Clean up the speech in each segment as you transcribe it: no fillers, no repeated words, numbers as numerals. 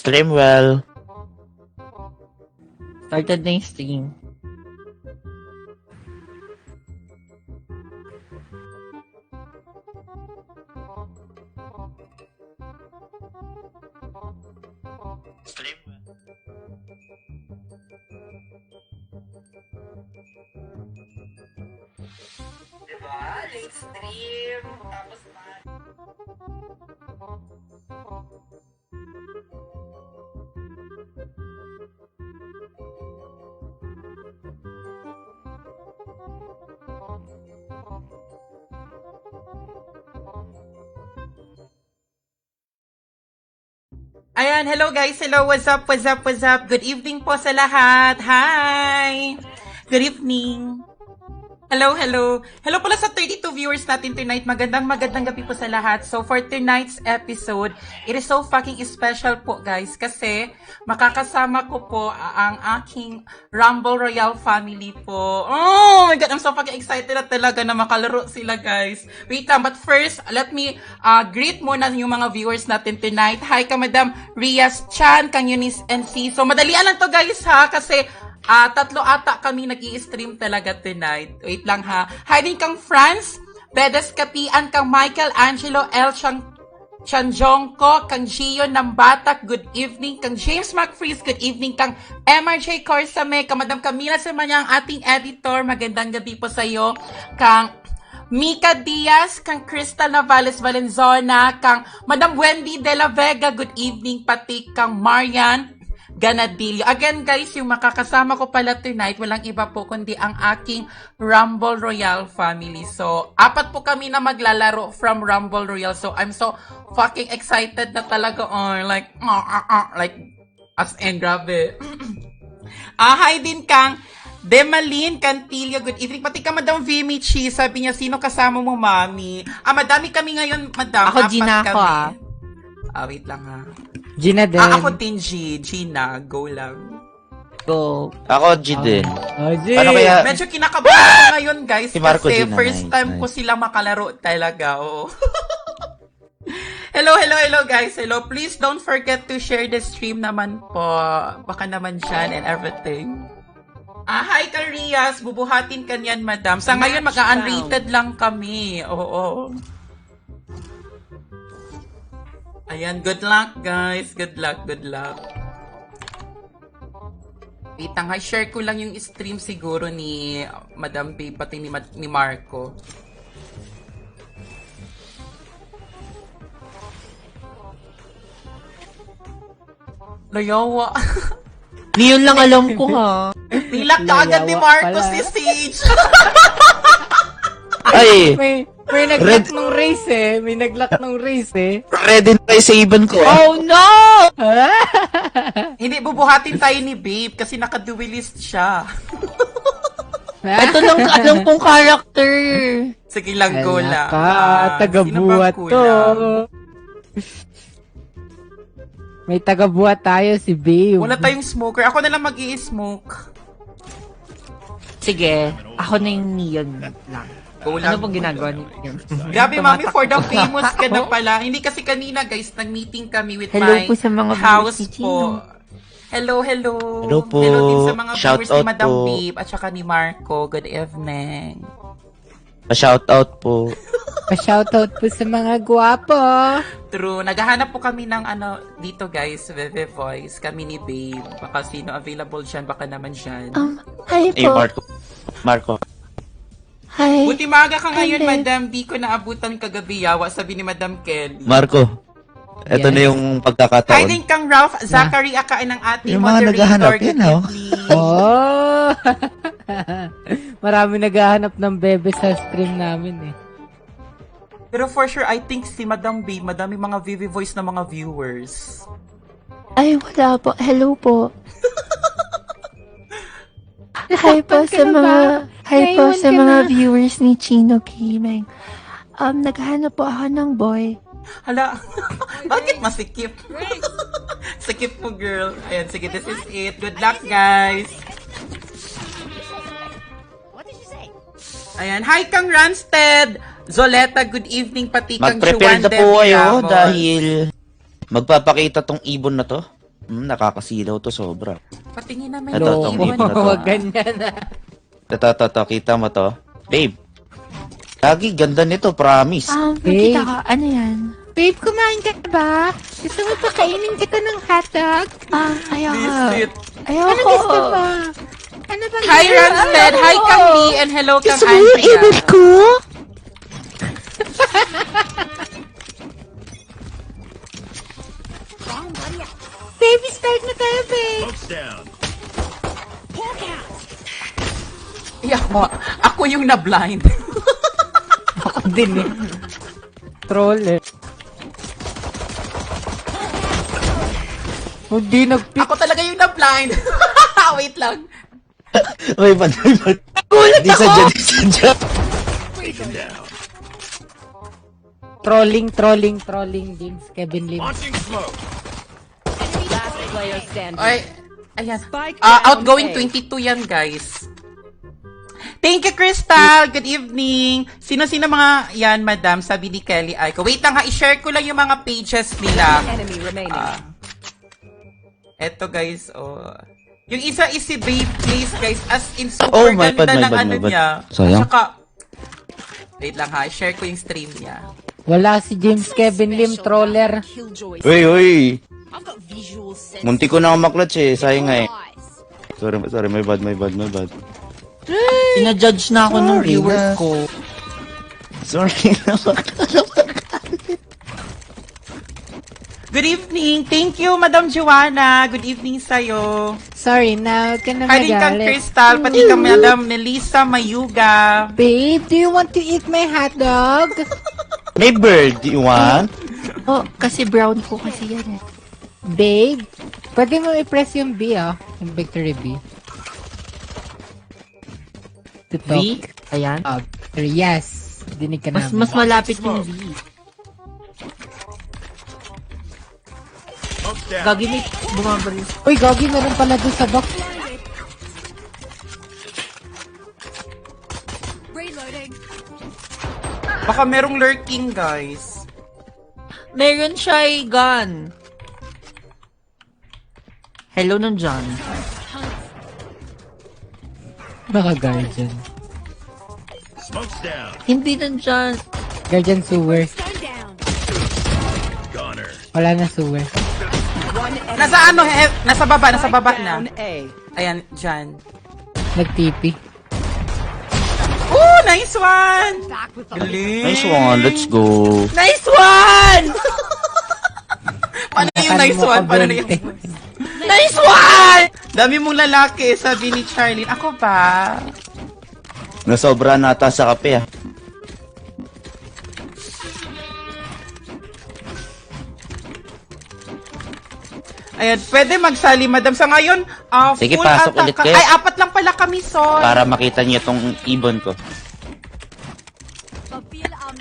Stream well. Started na yung stream. Stream well. Diba? Late stream. Tapos na. Ayan, hello guys. Hello, what's up, what's up, what's up? Good evening po sa lahat. Hi! Good evening. Hello, hello. Hello pala sa 32 viewers natin tonight. Magandang gabi po sa lahat. So, for tonight's episode, it is so fucking special po, guys. Kasi, makakasama ko po ang aking Rumble Royale family po. Oh my God, I'm so fucking excited na talaga na makalaro sila, guys. Wait lang, but first, let me greet muna yung mga viewers natin tonight. Hi ka, Madam Rias Chan, kang Eunice NC. So, madalian lang to, guys, ha? Kasi, tatlo ata kami nag-i-stream talaga tonight. Wait lang ha. Hi din kang Franz, Bedes Kapian, kang Michael Angelo L. Chanjongko, kang Gio Nambatak, good evening. Kang James McFreeze, good evening. Kang MRJ Corsame, kang Madam Camila Semanya, ang ating editor. Magandang gabi po sa iyo. Kang Mika Diaz, kang Crystal Navales Valenzona, kang Madam Wendy De La Vega, good evening. Pati kang Marian Ganadillo. Again guys, yung makakasama ko pala tonight, walang iba po kundi ang aking Rumble Royale family. So, apat po kami na maglalaro from Rumble Royale. So, I'm so fucking excited na talaga. Like, as in, grabe. Hi din kang Demalin Cantillo, good evening. Pati ka, Madam Vimichi, sabi niya, sino kasama mo, mami? Madami kami ngayon, Madam. Ako, Gina, ako wait lang ha. Gina din. Ako din, Gina. Go lang. Go. Ako, G din. G. Ano kaya? Medyo kinakabahan ko ngayon, guys. Si Marco, kasi Gina, first nice, time nice. ko sila makalaro talaga. Oh. Hello guys. Hello. Please don't forget to share the stream naman po. Baka naman dyan and everything. Hi, Karias. Bubuhatin ka niyan, madam. Sa ngayon, mag-unrated lang kami. Oo. Ayan, good luck, guys. Good luck. Wait lang, share ko lang yung stream siguro ni Madam Babe, pati ni Marco. Layawa. Niyon lang alam ko, ha? Nilak ka agad ni Marco si Sage. Ay! May nag-lock ng race eh. May nag-lock ng race eh. Ready na tayo sa ibon ko. Oh no! Hindi, bubuhatin tayo ni Babe kasi naka-duelist siya. Ito lang alam kong character. Sige lang, go lang. Taga-buhat to. May taga-buhat tayo, si Babe. Wala tayong smoker. Ako na lang mag-i-smoke. Sige, ako na yung neon lang. Go lang. Ano pong ginagawa niyo? Grabe, mami, for the famous ka na pala. Hindi kasi kanina, guys, nag-meeting kami with Hello my po sa mga house viewers ni po. Hello. Hello po. Hello din sa mga Shout viewers ni out Madam po. Babe at saka ni Marco. Good evening. Pa-shoutout po. Pa-shoutout po sa mga gwapo. True. Naghahanap po kami ng dito, guys, Veve Voice. Kami ni Babe. Baka sino available dyan, baka naman dyan. Hi Eh, po. Marco. Hi. Buti maaga ka ngayon, Hi, Babe. Madam. Di ko naabutan kagabi, yawa. Sabi ni Madam Kelly. Marco. Ito Yes. na yung Hi pagkakataon. din kang Ralph Zachary Akain ng ating Yung mga naghahanap moderator. yan, Good oh. evening. Oh! Marami naghahanap ng bebe sa stream namin eh. Pero for sure, I think si Madam Babe, madami mga Vivi Voice na mga viewers. Ay, wala po. Hello po. Hi po sa mga Naiwan ka mga na. viewers ni Chino Gaming. Naghahanap po ako ng boy. Hala, bakit masikip? Sikip mo, girl. Ayan, sige, this is it. Good luck, guys. Ayan, hi kang Ransted. Zoleta, good evening. Pati kang Mag-prepare Juan na po kayo Demiamos. dahil magpapakita tong ibon na to. Nakakasilaw to sobra. Patingin naman Ito, yung itong ibon. ibon na to. Huwag ganyan na. Ito, kita mo to? Babe. Lagi, ganda nito, promise. Nakita ko. Ano yan? Babe, kumain ka ba? Gusto mo pa kainin kita ng hotdog? Ayoko. Visit. Ayoko. Ano gusto mo? Ano ba? Hi, Ransted. Hi, Kang Lee. And hello, Kang Andrea. ko? Baby, start na tayo, babe. Ako yung na-blind. Ako din eh. Troll eh. Hindi nag-pick. Ako talaga yung na-blind. Wait lang. May bad. Gulat Di sadya. Trolling James Kevin Lim. Ay, ayan. Outgoing 22 yan, guys. Thank you, Crystal. Good evening. Sino-sino mga yan, madam? Sabi ni Kelly Aiko. Wait lang ha, i-share ko lang yung mga pages nila. Eto, guys, oh. Yung isa is si Babe Place, guys. As in, super my ganda bad, ng ano my bad. niya. Sayang. At saka, wait lang ha, i-share ko yung stream niya. Wala si James Kevin Lim, troller. Uy. Munti ko na umaklat eh. Sayang nga eh. Sorry, my bad. Pinajudge na ako ng viewers ko. Sorry na. Good evening. Thank you, Madam Joanna. Good evening sa'yo. Sorry na, huwag ka na Hi din kang magalit. Crystal, pati kang Madam Melissa Mayuga. Babe, do you want to eat my hotdog? May bird, you want? Oh, kasi brown ko kasi yan eh. Babe, pwede mo i-press yung B yung victory B. To talk. V? Ayan. Yes, dinig ka namin. Mas malapit yung V. Gagi may bumabalis. Uy, gagi, meron pala doon sa box. Baka merong lurking, guys. Meron siya gun. Hello nandyan. Naka-guardian. Hindi nandyan. Guardian sewer. Wala na sewer. Nasa ano, nasa baba na. Ayan, dyan. Nag-TP. Ooh, nice one! Galing! Nice one, let's go. Nice one! Paano yung nice one? Paano na yung nice one? Dami mong lalaki, sabi ni Charlene. Ako ba? Nasobra nata sa kape ah. Ayan, pwede magsali, madam. Sa ngayon, Sige, full pasok ata ulit ka. kayo. Ay, apat lang pala kami, son. Para makita niyo tong ibon ko.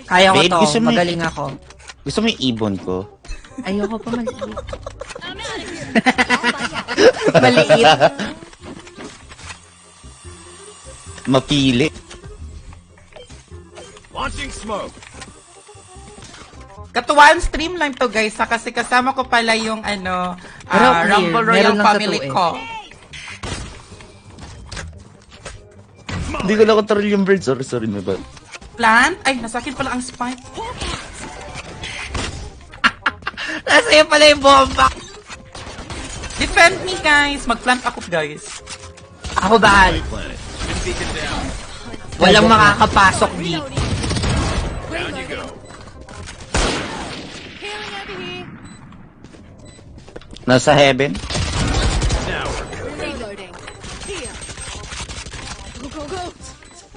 Kaya ko Babe, to. gusto mo- Magaling ako. Gusto mo yung ibon ko? Ayoko pa maliit. Maliit. Mapili. Katuwaan stream lang to, guys. Kasi kasama ko pala yung, ano, Pero clear. Rumble Royale Meron lang sa family 2 eh. ko. Hindi ko na control yung bird. Sorry, my bad. Plant? Ay, nasa akin pala ang spike. Nasa iyo pala yung bomba. Defend me, guys. Mag-plant ako, guys. Ako bahal. Walang makakapasok dito. Nasa heaven?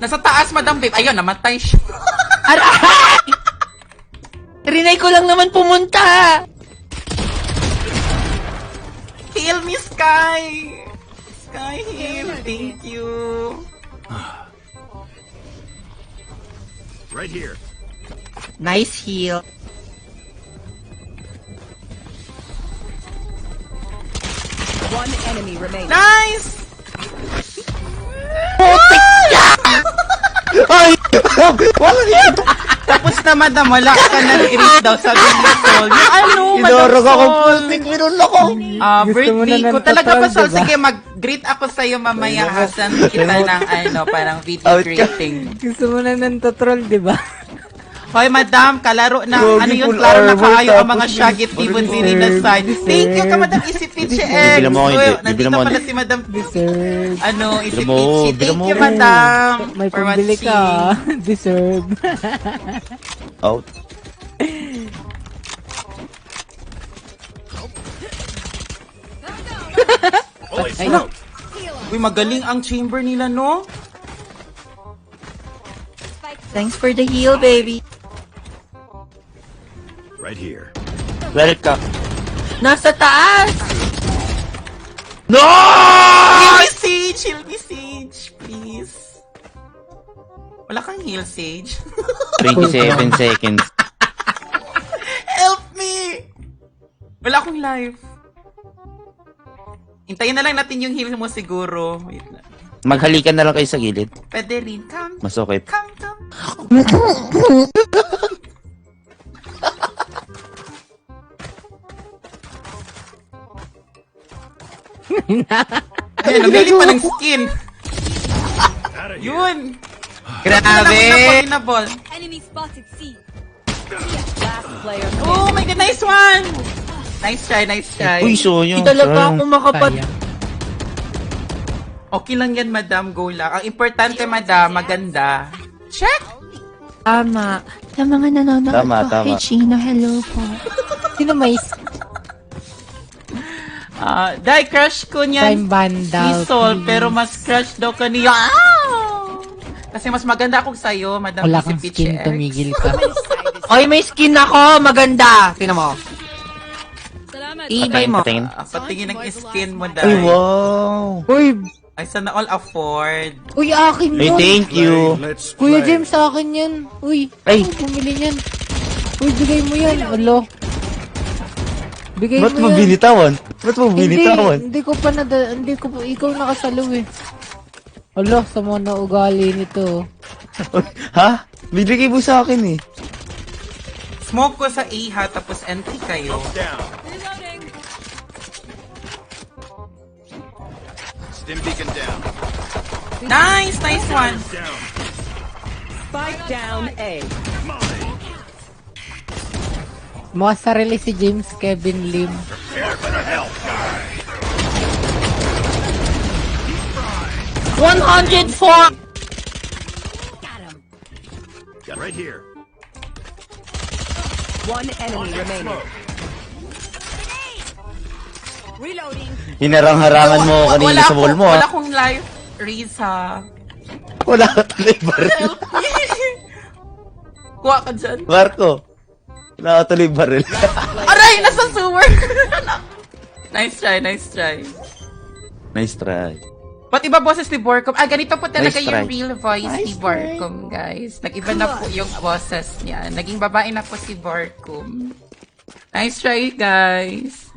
Nasa taas, Madam Babe. Ayun, namatay siya. Aray! Rinay ko lang naman pumunta. Heal me, Sky! Sky, heal. Thank you. Right here. Nice heal. Nice! Ay! Walang hit! Tapos na, madam, wala ka nag-greet daw, sabi ni Sol. Yung ano, madam Idorog ako, Sol. putik, meron ako. Birthday ko. Talaga ba, Sol? Sige, mag-greet ako sa'yo mamaya. Hasan kita ng, parang video Out ka. greeting. Gusto mo na ng totrol, di ba? Hoy, madam, kalaro na, Gogi ano yun, full klaro na armor, kaayo ang mga tapos shagit tibon din na side. Thank you ka, madam, isipin si X. Bibili mo ako, hindi. Nandito Bibili mo pala ako. si madam, Deserve. isipin mo, si. bili Thank mo. you, madam, May for pambili watching. ka. Deserve. Out. Ay, Uy, magaling ang chamber nila, no? Thanks for the heal, baby. Right here. Let it ka. Nasa taas! No! Heal me, Sage, please. Wala kang heal, Sage. 27 seconds. Help me! Wala akong life. Hintayin na lang natin yung heal mo siguro. Wait lang. Maghalikan na lang kayo sa gilid. Pwede rin. Come, Mas okay. come. Ayan, namili pa ng skin. Yun. Grabe! Ball. Enemy spotted C. Oh my god, nice one! Nice try. Uy, so yun. Hindi talaga ako makapat. kaya. Okay lang yan, madam. Go lang. Ang importante, madam, maganda. Check! Tama. Sa mga nanonood Tama, po tama. kay Chino, hello po. Sino may Dahil crush ko niyan time vandal? ni Sol, pero mas crush daw ka niya. Kasi mas maganda ako sa'yo, madam. Wala si kang Peach skin, X. tumigil ka. Oy, may skin ako! Maganda! Tingnan mo. Salamat. Ibay mo. Patingin. Patingin ng skin mo, Uy, dahil. wow. Uy, Ay, sana all afford. uy, akin Ay, yun. thank you. Let's Kuya play. James, sa akin yan. Uy, Ay. bumili niyan. Uy, bigay mo yan. Alo. Bigay Ba't mo mo yan. binitawan? Ba't mo binitawan? Hindi ko pa hindi ko ikaw nakasalo eh. Alo, sa mga naugali nito. Ha? Binigay mo sa akin eh. Smoke ko sa A ha, tapos entry kayo. Down. Reloading. Stim beacon down. Nice one. Down. Spike down A. Mga sarili si James Kevin Lim. Prepare for the hellfire. 104! Got right here. One enemy remaining. Smoke. Reloading. Hinarang-harangan mo kanina sa wall mo Wala ha. akong life, Riza. Wala ka tuloy baril. Kuha ka dyan. Marco. Wala ka tuloy baril. Aray! Nasa sewer! Nice try. Nice try. Ba't iba boses ni Borcom? Ganito po talaga Nice yung try. real voice ni Borcom, guys. Nag-iba na po yung boses niya. Naging babae na po si Borcom. Nice try, guys.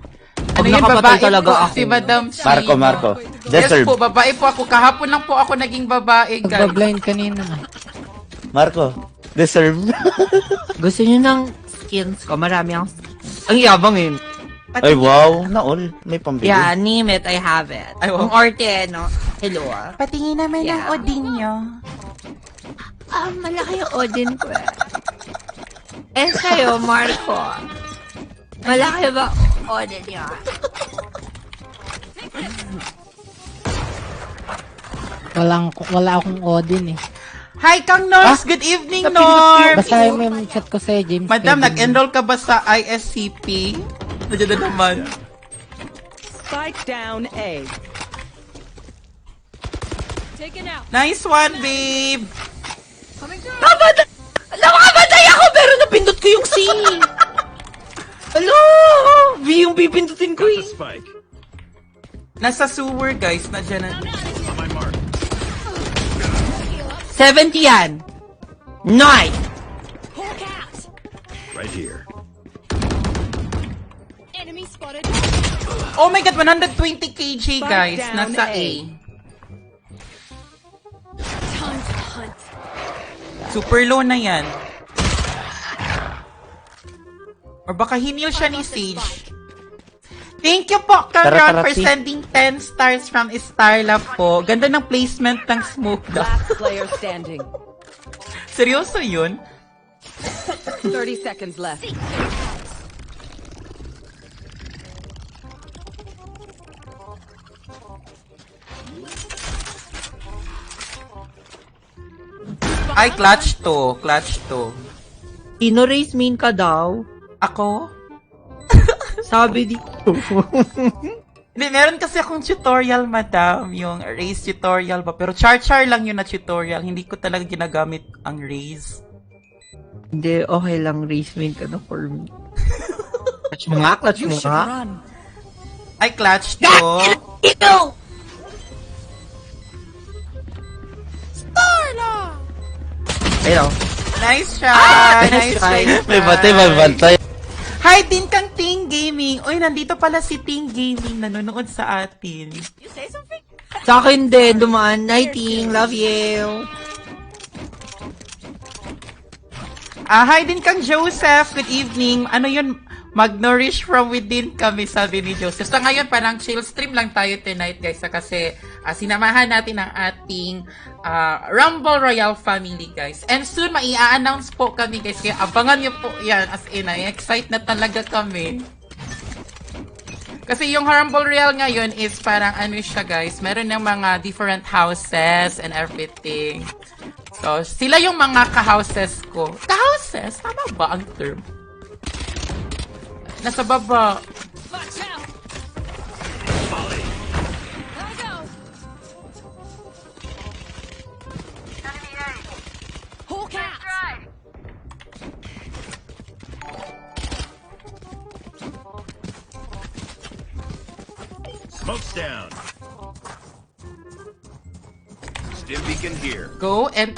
Ano yun, nakapatay babae talaga po ako. si Madam Chino. Marco. Yes Deserve. po, babae po ako. Kahapon lang po ako naging babae, guys. Nagpa-blind kanina. Marco. Deserve. Gusto nyo ng skins ko? Marami ang skins. Ang yabang yun. Ay, wow. Na-all. May pambili. Yeah, name it, I have it. Ay, wow. Ang arte, no? Hello, ah. Patingin naman Yeah. ng Odin nyo. Malaki yung Odin ko eh. Eh, sa'yo, Marco. Malaki ba Odin niya? Wala akong Odin eh. Hi, Kang Norms! Good evening, Norms! Basahin mo yung chat ko sa'yo, James Madam, Kevin Lim. nag-enroll ka ba sa ISCP? Nandiyan na naman. Spike down A. Taken out. Nice one, babe! Nakakabatay ako, pero napindot ko yung C. Hello! B yung pipindutin ko Got eh. the spike. Nasa sewer, guys. Nandiyan na. On my mark. 70 yan. 9. Hawk out. Right here. Enemy spotted. Oh my God, 120 kg, guys. down Nasa A. A. Time to hunt. Super low na yan. Or baka hinil siya ni Sage. Thank you po, Tara, Cameron, for si. sending 10 stars from Starla po. Ganda ng placement ng smoke daw. Last player standing. Seryoso yun? 30 seconds left. Ay, clutch to. Clutch to. Ino race main ka daw? Ako? Sabi dito. Hindi, meron kasi akong tutorial, madam. Yung raise tutorial ba? Pero char-char lang yun na tutorial. Hindi ko talaga ginagamit ang raise. Hindi, okay lang. Race main ka na for me. Clutch mo nga, clutch mo nga. Ay, clutch to. Ito! Ayun. Nice try. Nice try. May batay, may bantay. Hi din kang Ting Gaming. Uy, nandito pala si Ting Gaming. Nanonood sa atin. Sa akin din, dumaan. Nighting, love you. Hi din kang Joseph. Good evening. Ano yun? Mag-nourish from within kami, sabi ni Joseph. So ngayon, parang chill stream lang tayo tonight, guys. Kasi sinamahan natin ang ating Rumble Royale family, guys. And soon, maia-announce po kami, guys. Kaya abangan nyo po yan. As in, excited na talaga kami. Kasi yung Rumble Royale ngayon is parang ano siya, guys. Meron ng mga different houses and everything. So, sila yung mga ka-houses ko. Ka-houses? Tama ba ang term? Nasa baba. Watch out! Gotta go! Hulk out! Smoke's down. Stim beacon here. Go and...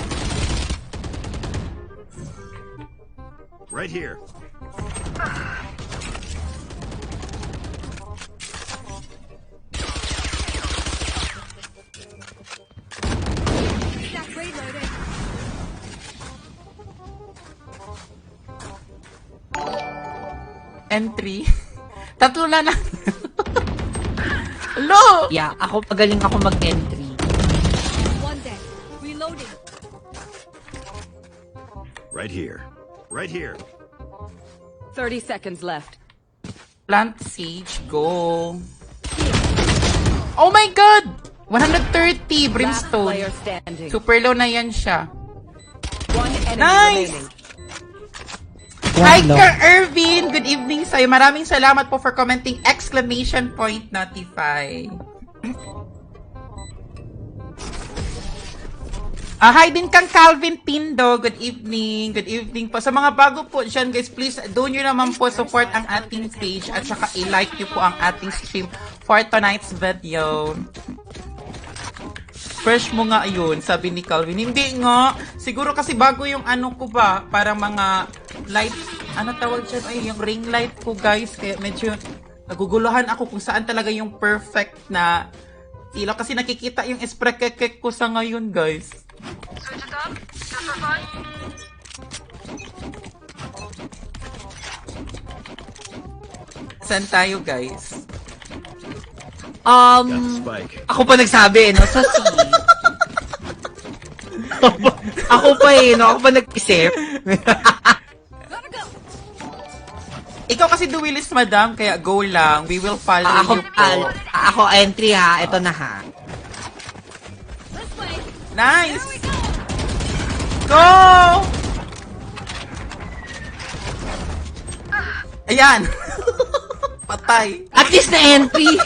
Right here. Stack reloading. entry. Tatlo na lang. Lo! Yeah, ako magaling ako mag-entry. One day. Reloading. Right here. Right here. 30 seconds left. Plant Siege, go. Oh my God! 130 Last Brimstone. player standing. Super low na yan siya. One enemy Nice! remaining. Hi, Ka Irvin! Good evening sa'yo. Maraming salamat po for commenting exclamation point notify. Hi din kang Calvin Pindo. Good evening. Good evening po. Sa mga bago po dyan, guys, please doon nyo naman po support ang ating page at saka i-like nyo po ang ating stream for tonight's video. Fresh mo nga yun, sabi ni Calvin. Hindi nga. Siguro kasi bago yung ano ko ba, para mga light, ano tawag dyan? Ay, yung ring light ko, guys. Kaya medyo naguguluhan ako kung saan talaga yung perfect na ilaw. Kasi nakikita yung esprekekek ko sa ngayon, guys. Saan tayo, guys? Got the spike. Ako pa nagsabi, no? Sa C. Ako pa no? Ako pa nag-isip. Gotta go. Ikaw kasi duwilis, madam, kaya go lang. We will follow you po. Ako entry ha. Ito na ha. This way. Nice! Here we go. Go! Ayan! Patay. At least na entry.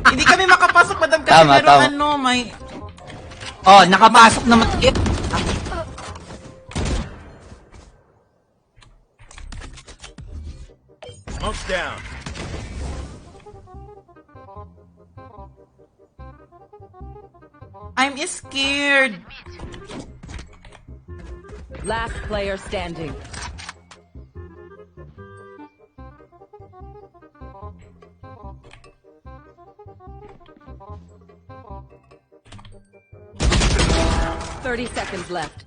Hindi kami makapasok, madam, kasi Tama, meron tama. ano, may... Oh, nakapasok naman. Smoke's down. I'm scared. Last player standing. Thirty seconds left.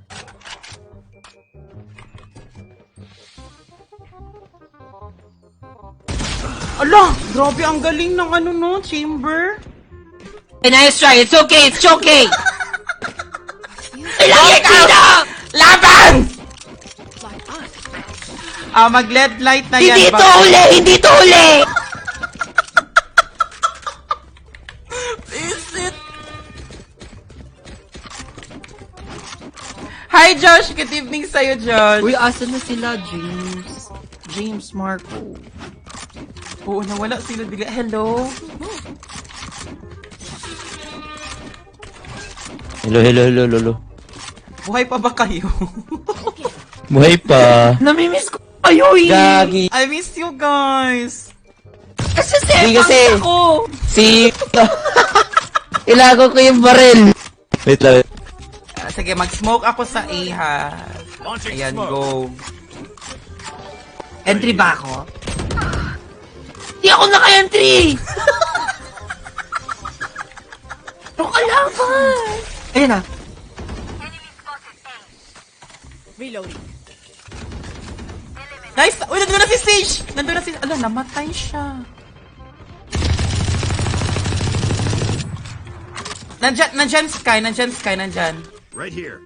Ala! Grabe, ang galing ng ano no, chamber. Nice try. It's okay. It's okay. Ilagay ka na! Laban! Mag-LED light na yan. Hindi to uli! Hindi to uli! Visit. Hi, Josh. Good evening sa'yo, Josh. Uy, asan na sila, James? James Marco. Oo, nawala sila bigla. Hello? Hello. Buhay pa ba kayo? Buhay pa. Namimiss ko kayo eh! Gagi. I miss you guys. Kasi Hindi kasi. ako! Si... Ilago ko yung baril. Wait lang. Sige, mag-smoke ako sa A, ha. Launching Ayan, smoke. go. Entry ba ako? Di ako naka-entry! Ano ka lang ba? Ayun na. Reloading. Nice! Uy, nandun na si Sage! Nandun na si... Ala, namatay siya. Nandyan Sky, nandyan. Right here.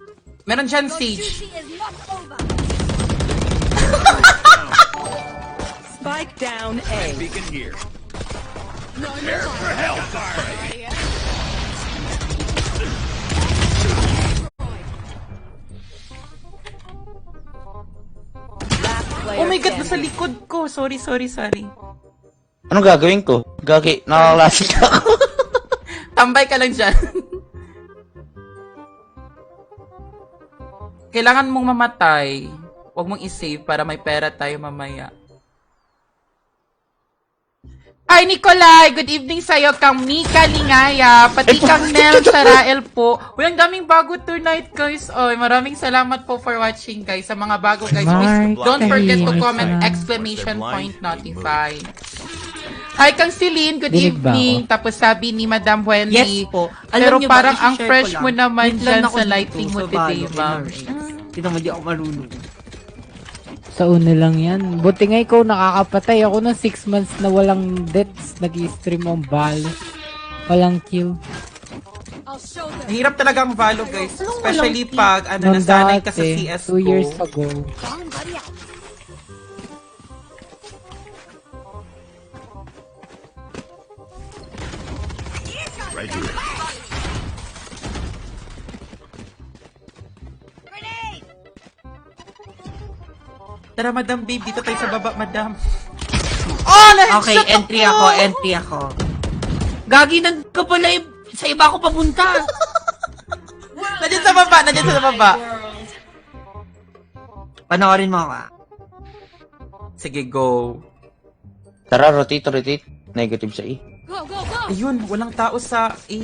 Meron dyan Sage. Duty is not over. Spike down A. Beacon here. No. For hellfire. Last player Oh my God, nasa standing. likod ko. Sorry. Anong gagawin ko? Gagi, nakaklasin ako. Tambay ka lang dyan. Kailangan mong mamatay. Huwag mong isave para may pera tayo mamaya. Hi, Nicolay! Good evening sa'yo, kang Mika Lingaya, pati kang Nel Sarael po. Uy, ang daming bago tonight, guys. Oy, maraming salamat po for watching, guys. Sa mga bago, guys, please don't forget to comment exclamation point notify. Hi, kang Celine. Good Dinig ba evening. Tapos sabi ni Madam Wendy. Yes po. Pero Alam niyo ba, parang ang isi-share fresh ko lang. mo naman Wait lang dyan ako sa dito lighting mo sa today, Valorant, ma'am. Hindi naman di ako marunong. Sa una lang yan. Buti nga ikaw nakakapatay. Ako na 6 months na walang deaths. Nag-i-stream ang balo. Walang kill. I'll show them. Hirap talaga ang Valo, guys. Especially pag, Nung nasanay ka sa dati, CSGO. 2 years ago. Bomb buddy out. Right here. Grenade. Tara, Madam Babe. Dito tayo sa baba, Madam. Oh, Okay, entry ako. Gagi, ka pala sa iba ako papunta. Nandiyan sa baba. Panoorin mo ako ah. Sige, go. Tara, rotate. Negative sa E. Go. Ayun, walang tao sa A.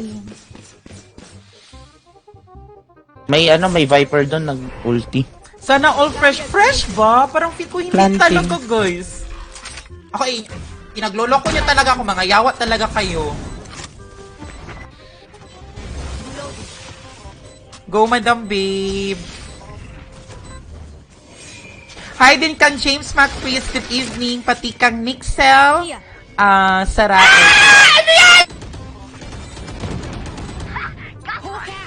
May Viper doon, nag-ulti. Sana all fresh ba? Parang feel ko hindi Planting. talaga, guys. Ako pinagloloko niyo talaga ako. Mga yawa talaga kayo. Go, Madam Babe. Hi din kang James McPreez. Good evening. Pati kang Nixel. Here. Sarae. Hawk out.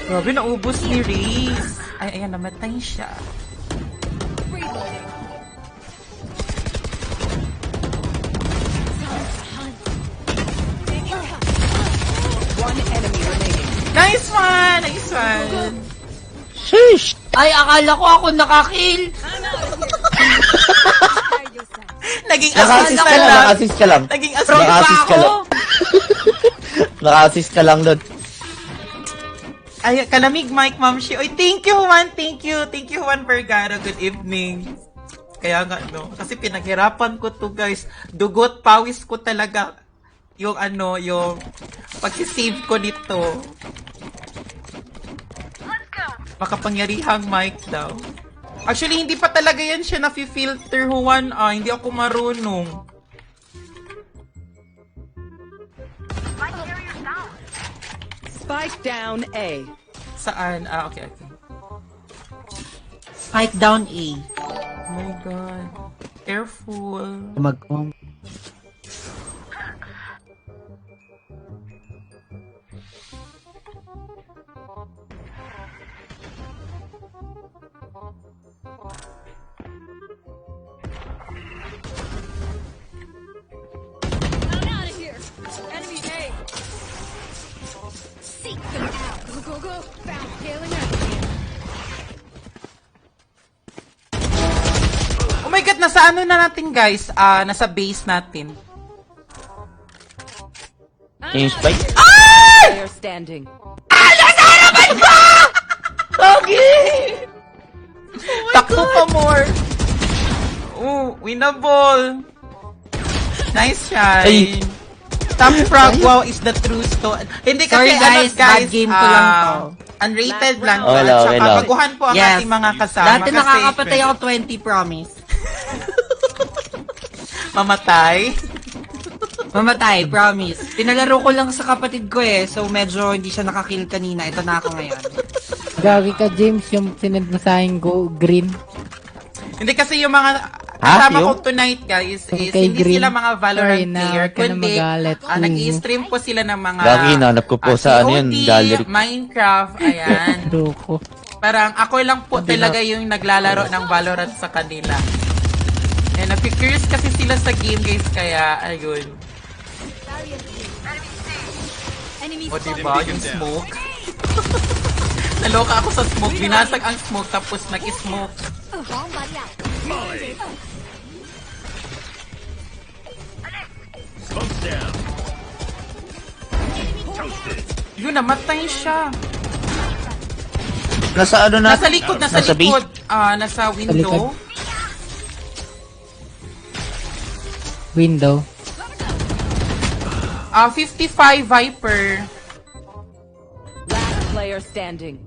Grabe, naubos ni Reese. Ay, ayan, namatay siya. Reloading. One enemy remaining. Nice one! Sheesh! Ay, akala ko ako nakakill. Hide yourself. Naging Naka-assist assist ka lang, lang. naka-assist ka lang. Naging Bro, assist. Naka-assist ka ako? lang. Naka-assist ka lang doon. Ay, kalamig, Mike, Ma'am Shi. Oy, thank you, Juan. Thank you, Juan Vergara. Good evening. Kaya nga, no. Kasi pinaghirapan ko to, guys. Dugot, pawis ko talaga. Yung yung pagsisave ko nito. Makapangyarihang mic daw. Actually, hindi pa talaga yan siya na-filter, Juan. Hindi ako marunong. Spike down A. Saan? Okay. Spike down A. Oh my God. Careful. Mag-on. I'm out of here. Enemy A. Seek them out. Go, go, go. Found scaling out. Oh my God, nasa ano na natin, guys? Nasa base natin. Yung spike? Player standing. Takbo pa more. Oh, winnable. Nice shot. Ay. Top frog, wow, is the true story. Hindi kasi, Sorry, guys, bad game ko lang to. Unrated lang. Okay lang, okay At saka lang. baguhan po ang Yes. ating mga kasama. Dati kasi nakakapatay ako 20, promise. mamatay. Mamatay, promise. Pinalaro ko lang sa kapatid ko eh, so medyo hindi siya nakakill kanina. Ito na ako ngayon. Gagi ka, James, yung sinend mo sa akin go green. Hindi kasi yung mga Ha? kasama Yung? ko tonight, guys, is Okay, hindi green. sila mga Valorant Sorry na, player, huwag ka na kundi magalit. nag-i-stream po sila ng mga Gagi, hinanap ko po sa ano yun, COD, gallery. Minecraft, ayan. Loko. Parang ako lang po talaga yung naglalaro ng Valorant sa kanila. And napi-curious kasi sila sa game, guys, kaya ayun. Enemy O spotted. diba, yung smoke? Naloka ako sa smoke, binasag ang smoke, tapos nag-smoke. Bomb body out. Molly. Smoke's down. Toasted. Yun, namatay siya. Nasa ano na? Nasa likod, nasa Nasa likod. Nasa window. Window. 55 Viper. Last player standing.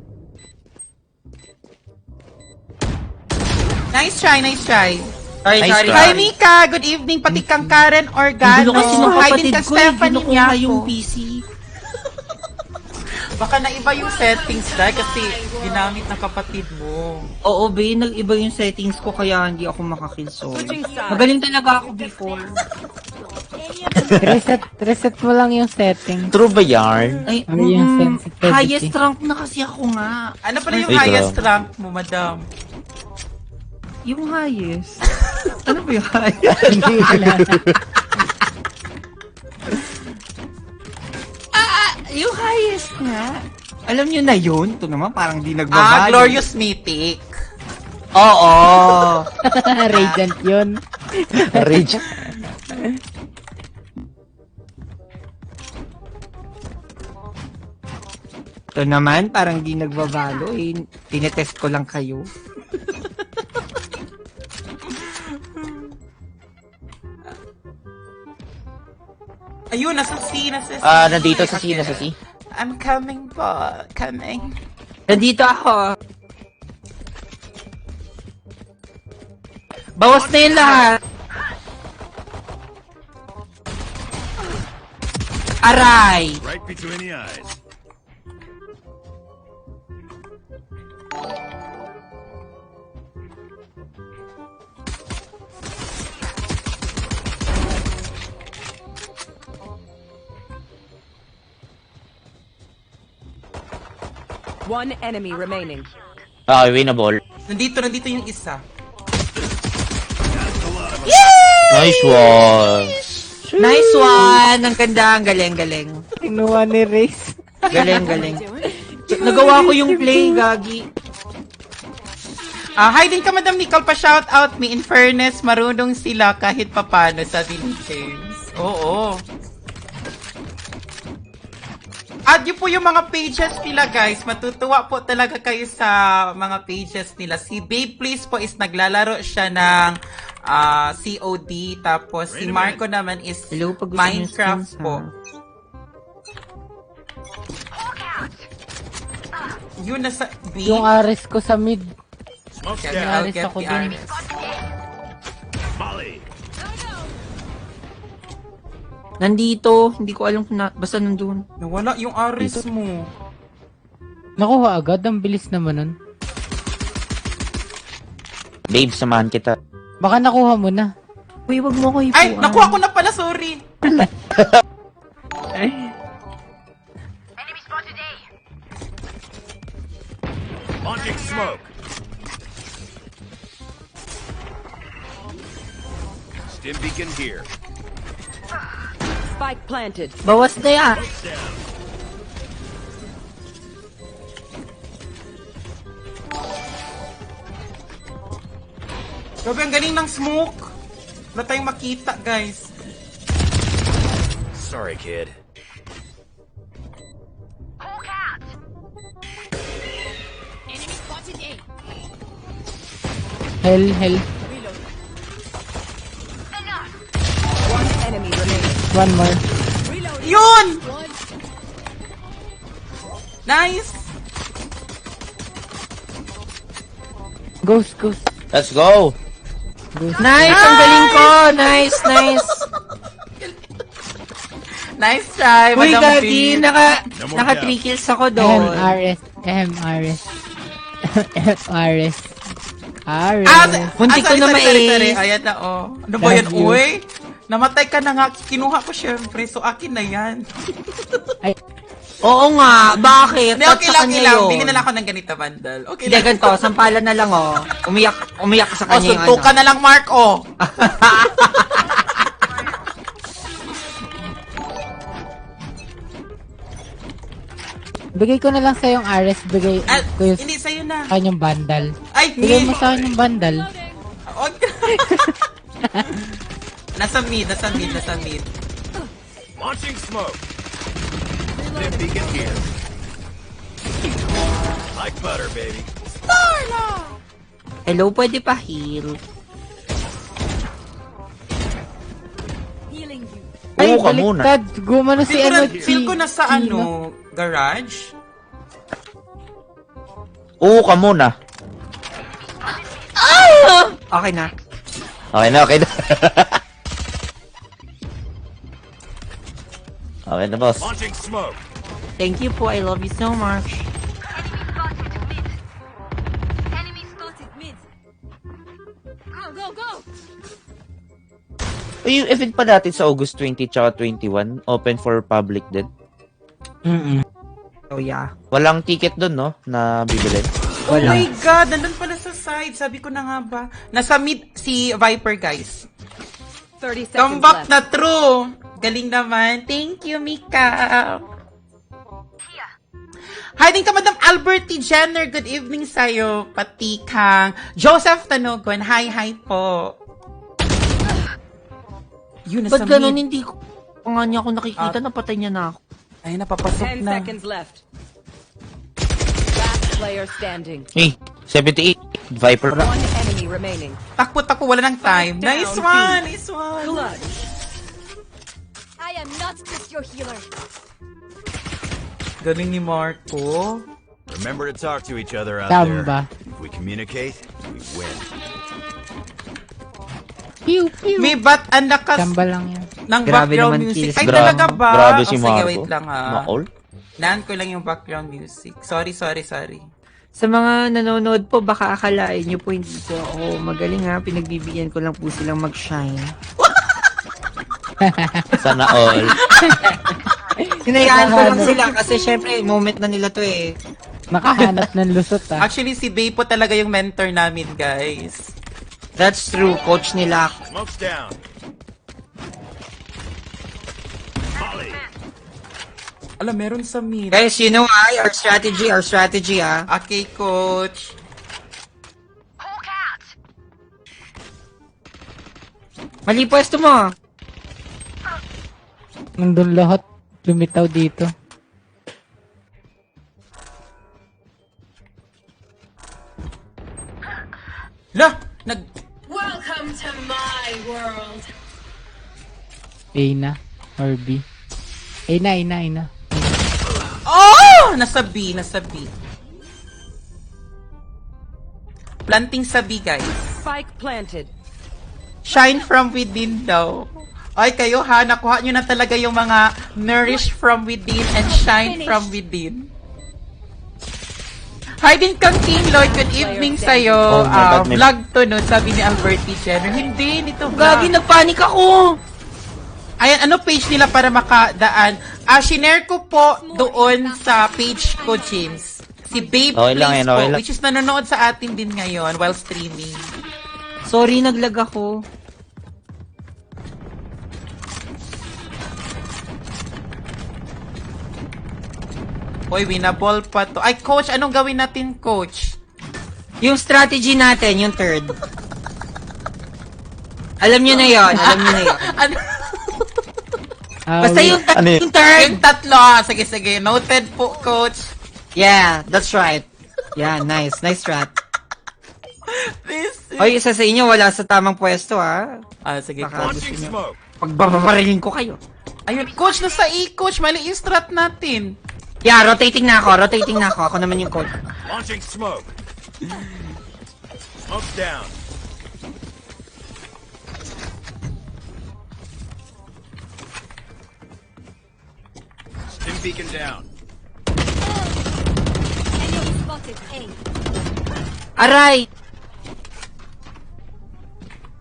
Nice try, nice try. Sorry, Nice sorry. try. Hi, Mika! Good evening, pati kang Karen Organo. Gulo kasi ng Hi din kapatid kang ko eh, Stephanie kinukuha yung Niaco. PC. Baka naiba yung settings dahil kasi ginamit ng kapatid mo. Oo, be, nag-iba yung settings ko kaya hindi ako makakill, sorry. Switching sides. Magaling talaga ako before. Reset mo lang yung setting. True ba yarn? Ay, Ano yung sensitivity? highest rank na kasi ako nga. Ano pala yung Ay, highest grabe. rank mo, madam? Yung highest. Ano ba yung highest? Hindi wala. Yung highest nga. Alam nyo na yun? Ito naman parang di nagbabago. Glorious Mythic. Oo. Radiant yun. Rage. Ito naman parang di nagbabago eh. Tinetest ko lang kayo. Ayun, nasa C, nasa C. Nandito sa C, nasa C. I'm coming po, coming. Nandito ako. Bawas na yun lahat. Aray! Right between the eyes. One enemy remaining. Okay, winnable. Nandito yung isa. Nice one. Nice one! Ang ganda, ang galing-galing. Kinuha ni Race. Galing-galing. Nagawa ko yung play, Gagi. Hi din ka, Madam Nicole, pa-shout out me. In fairness, marunong sila kahit papano, sabi ni James. Oo. Add nyo po yung mga pages nila, guys. Matutuwa po talaga kayo sa mga pages nila. Si Babe Please po is naglalaro siya ng COD. Tapos si Marco naman is Hello, pag gusto niyo Minecraft skins, po. Yun, nasa B. Yung Ares ko sa mid. Smoke's Okay, down. I'll Ares get ako the dun. Ares. Molly. Nandito, hindi ko alam kung basta nandun. Nawala yung Ares mo. Nakuha agad. Ang bilis naman nun. Babe, samahan kita. Baka nakuha mo na. Uy, wag mo ko ipuan. Ay, nakuha ko na pala, sorry. Launching smoke. Stim beacon here. Spike planted. Bawas na yan. Grabe, ang galing ng smoke. Wala tayong makita, guys. Sorry, kid. Enemy spotted A. Hell. One enemy remaining. One more. Yun! Nice! Ghost. Let's go! Nice, ang galing ko. Nice. Nice try, Uy, Madam Daddy, B. naka 3 kills ako doon. RS. Muntik ko na sorry. ma-ace. Ayan na, oh. Ano ba yan, Love you. uy? Namatay ka na nga. Kinuha ko syempre, so akin na yan. Oo nga, bakit? Hindi, Ba't okay sa lang, kanya okay lang. yun? Bili na lang ako ng ganito, Vandal. Okay Hindi, lang. ganito, sampalan na lang, oh. Umiyak ka sa Oh, kanya yung suntukan ano. na lang, Mark, oh. Bigay ko na lang sa yung RS. Bigay ko yung Hindi, sa'yo na. kanyang bundle. Ay, Bigay hindi. mo sa akin yung bundle. Okay. nasa mid. Launching smoke. Stim beacon here. Like butter, baby. Hello, pwede pa heal. Healing you. Ay, Oo ka muna. baliktad. Gumano si ano, Feel ko na sa Chino. garage. Oo ka muna. Okay na. Okay na. Okay na, boss. Launching smoke. Thank you po, I love you so much. Enemy spotted mid. Go. Yung event pa natin sa August 20 tsaka 21, open for public din. Oh yeah. Walang ticket doon, no? Na bibili. Oh my God, nandun pala sa side. Sabi ko na nga ba. Nasa mid si Viper, guys. 30 seconds Comeback left. na true. Galing naman. Thank you, Mika. Hi din ka, Madam Alberti Jenner. Good evening sa'yo. Pati kang Joseph Tanogon. Hi po. Yun, nasa Ba't ganun mid. hindi ko nga niya ako nakikita, napatay niya na ako. Ay, napapasok 10 na. seconds left. Last player standing. Hey, 78. Viper. One enemy remaining. Takbo, wala ng time. Down, Nice B. one. Clutch. I am not just your healer. Galing ni Marco. Remember to talk to each other out Tamba. there. If we communicate, we win. Pew. May bat ang lakas Tamba lang yan. ng Grabe background naman, music. Kiss. Ay, Grabe. talaga ba? Grabe si Sige, Marco. wait lang ha. Maol? Naan ko lang yung background music. Sorry. Sa mga nanonood po, baka akalain nyo po hindi po ako magaling ha. Pinagbibigyan ko lang po silang mag-shine. Sana all. Hinayaan ko lang sila kasi syempre, moment na nila to eh. Nakahanap ng lusot ah. Actually, si Bay po talaga yung mentor namin, guys. That's true, coach nila. Smoke's down. Molly. Alam, meron sa mid. Guys, you know our strategy Okay, coach. Mali pwesto mo. Nandun lahat. Lumitaw dito. La! A na. Or B. A na. Oh! Nasa B. Planting sa B, guys. Spike planted. Shine from within daw. Ay, kayo ha, nakuha nyo na talaga yung mga nourish from within and shine from within. Hi din kang King Lloyd. Good evening sa'yo. Oh my God, may- Vlog to, no? Sabi ni Alberti Jenner. Hindi, nito Gagi, vlog. nagpanik ako! Ayan, ano page nila para makadaan? Shinare ko po doon sa page ko, James. Si Babe Okay lang Plays yan, okay po, lang. which is nanonood sa atin din ngayon while streaming. Sorry, naglag ako. Hoy, winaball pa to. Ay, coach, anong gawin natin, coach? Yung strategy natin, yung third. Alam nyo na yon, alam nyo na yon. Ano? Basta yung, Ano yun? yung third! Yung tatlo, sige, sige. Noted po, coach. Yeah, that's right. Yeah, nice. Nice strat. This is... Hoy, isa sa inyo, wala sa tamang pwesto, ha? Sige, Baka coach. Launching smoke. Pagbabarilin ko kayo. Ayun, coach, nasa coach. Mali yung strat natin. Yeah, rotating na ako, rotating na ako. Ako naman yung coach. Launching smoke. Smoke's down. Stim beacon down. Enemy spotted A. Aray!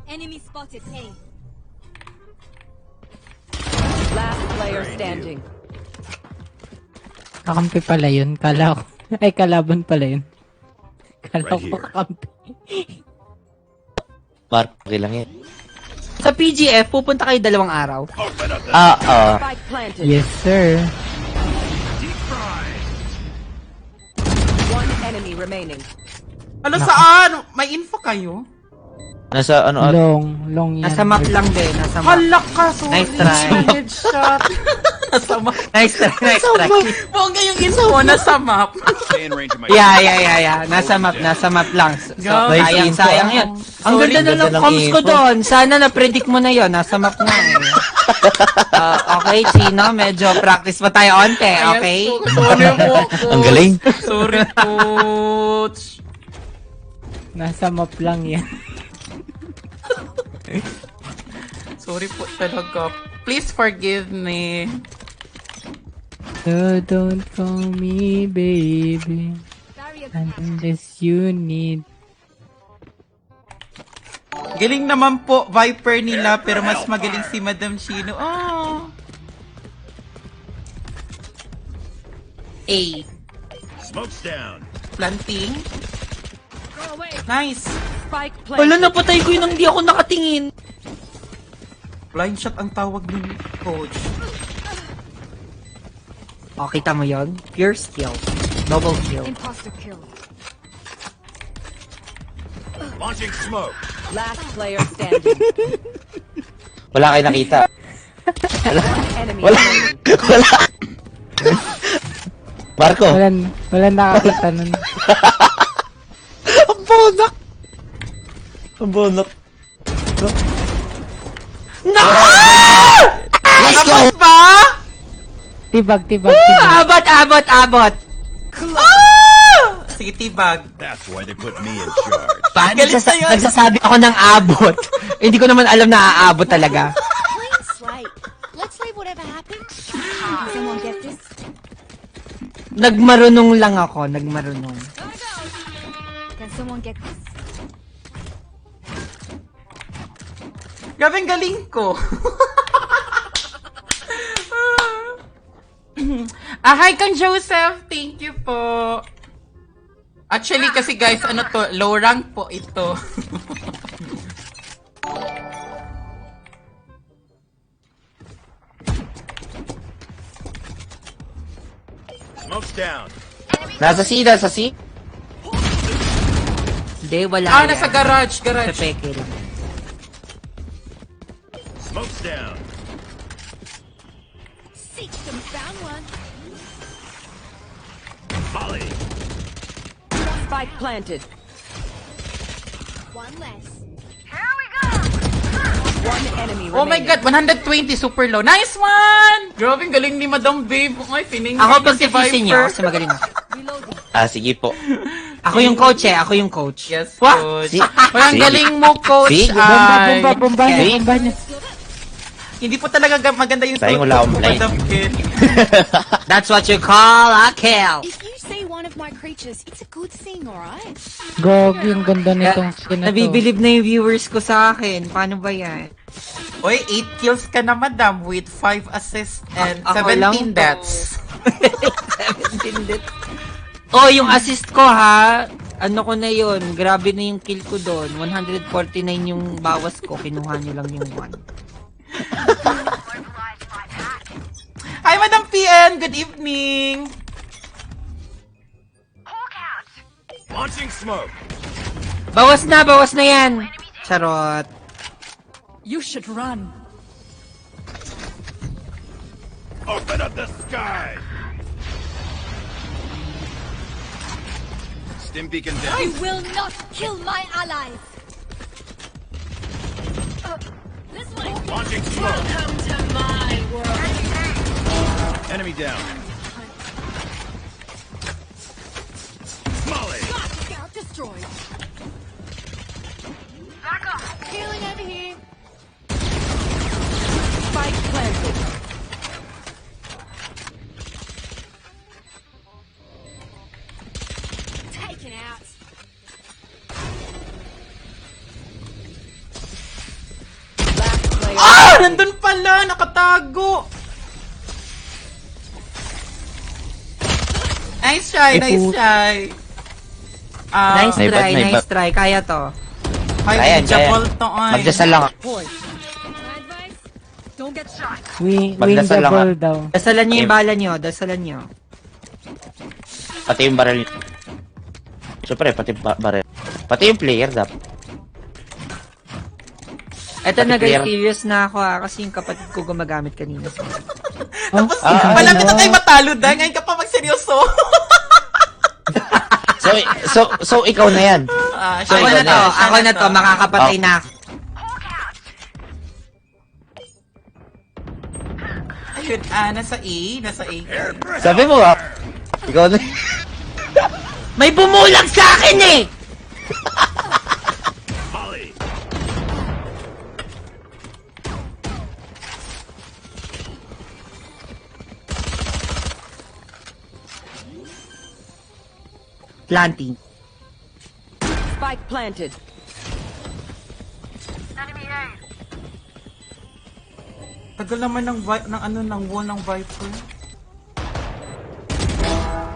Enemy spotted A. Last player standing. Kakampi pala yun. Kala ko. Ay, kalaban pala yun. Kala Right ko here. kakampi. Mark, okay lang yan. Sa PGF, pupunta kayo 2 araw. Open up the Spike planted. Yes, sir. deep fried. One enemy remaining. Ano saan? May info kayo? Nasa ano, Long yan. Nasa map lang din, nasa map. Halak ka, sorry. Nice try. Headshot. Nasa map. Nice try, nice try. Bongga yung info, nasa map. Stay in range of my Yeah. Nasa map lang. So, Go. sayang yun. Ang Sorry, ganda na ng ganda ng comms ko info. doon. Sana na-predict mo na yon. Nasa map na eh. Okay, Chino, medyo practice pa tayo onte, okay? Sorry po, coach. ang galing. Sorry, coach. Nasa map lang yan. Sorry po talaga. Please forgive me. So don't call me baby Barrier unless you need. Galing naman po, Viper nila, pero mas magaling si Madam Chino. Oh. A. Smoke's down. Planting. Nice. Spike Wala, planted. napatay ko yun nang di ako nakatingin. Blind shot ang tawag nun, coach. O, kita mo yon? Pure skill. Double kill. imposter kill. Launching smoke. Last player standing. Wala kayo nakita. Enemy Wala. remaining. Wala. Marco. Wala nakakita nun. Ang bonak. Ang bonak. Let's go! Abot ba? Tibag. Abot! Sige, tibag. That's why they put me in charge. Paano Galing na yun. nagsasabi ako ng abot? Hindi ko naman alam na aabot talaga. Clean slate. Let's leave whatever happened. Can someone get this? Nagmarunong lang ako, nagmarunong. Can someone get this? Grabe ang galing ko. Hi kang Joseph. Thank you po. Actually, kasi guys, ano to, low rank po ito. Smoke's down. Nasa C. Hindi, wala yan. Nasa garage. Pepeke lang. Smoke's down. Seek them, found one. Molly. Spike planted. One less. One enemy remaining. Oh my God, 120, super low. Nice one! Grabe, ang galing ni Madam Babe. Ay, pining Ako si pagtifisin niyo, Viper. kasi magaling ako. Reloading. Sige po. Ako yung coach eh, ako yung coach. Yes, Wah! coach. Si- Walang Sige. galing mo, coach. Sige. Ay, Bomba niya. hindi po talaga maganda yung Sayang wala akong mo, blind. Madam Kid. That's what you call a kill. If you say one one of my creatures. It's a good thing, alright? Gogi, yung ganda nitong skin na to. Nabibilib na yung viewers ko sa akin. Paano ba yan? Oy, 8 kills ka na, madam, with 5 assists and Ako lang 17 to. deaths. 17 deaths. Oh, yung assist ko ha. Ano ko na yun. Grabe na yung kill ko doon. 149 yung bawas ko. Kinuha nyo lang yung 1. Hi, Madam PN! Good evening! Launching smoke. Bawas na yan. Charot. You should run. Open up the sky. Stim beacon down. You will not kill my allies! This way! Launching smoke. Welcome to my world! Enemy down. Molly. Scout destroyed! Back off! Healing over here! Spike planted. Taken out! Last player. Ah! Nandun pala! Nakatago! Nice try, nice try. Nice May try, ba- nice try. Kaya to. Ay, Ayan, eligible to, ay. Magdasal lang. My advice? Don't get shot! Win Magdasal the lang ball daw. Dasalan nyo yung bala nyo. Dasalan nyo. Pati yung barrel. Siyempre, pati barrel. Pati yung player, dapat. Eto na Pati guys, player. serious na ako ha. Kasi yung kapatid ko gumagamit kanina. Tapos, Ah, malapit na ano? tayo matalo dahil ngayon ka pa magseryoso. So ikaw na yan. Siya Ako na to. siya Ako na to. Makakapatay na ako. Ayun, nasa A. Nasa A. Sabi mo ikaw na. May bumulag sa akin eh! Molly. Planting. Spike planted. Tagal naman ng wall ng Viper.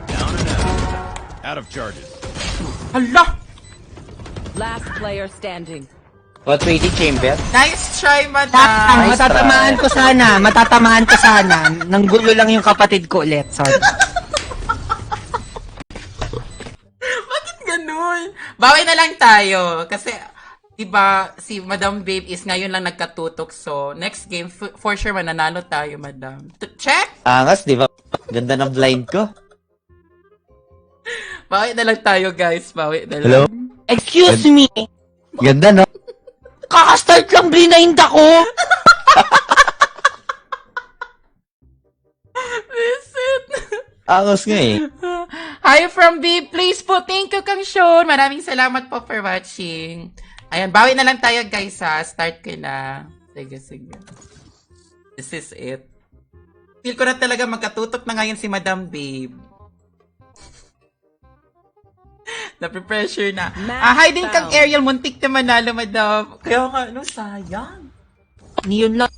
Down and out. Out of charges. Hala! Last player standing. What waiting chamber? Nice try, madam. Nice Matatamaan try. ko sana. Matatamaan ko sana. Nanggulo lang yung kapatid ko ulit. Sorry. Bakit ganun? Bawi na lang tayo. Kasi, diba, si Madam Babe is ngayon lang nagkatutok. So, next game, for sure, mananalo tayo, madam. Check! Angas, di ba? Ganda ng blind ko. Bawi na lang tayo, guys. Bawi na lang. Hello? Excuse me. Ganda, no? Kaka-start lang blind ako. Visit! Angas nga eh. Hi from Babe. Please po, thank you, Kang Sean. Maraming salamat po for watching. Ayan, bawi na lang tayo, guys, ha. Start ko na. Sige, sige. This is it. Feel ko na talaga magkatutok na ngayon si Madam Babe. Nape-pressure na. Hi din kang Ariel. Muntik na manalo, madam. Kaya nga, ano, sayang. Yun lang.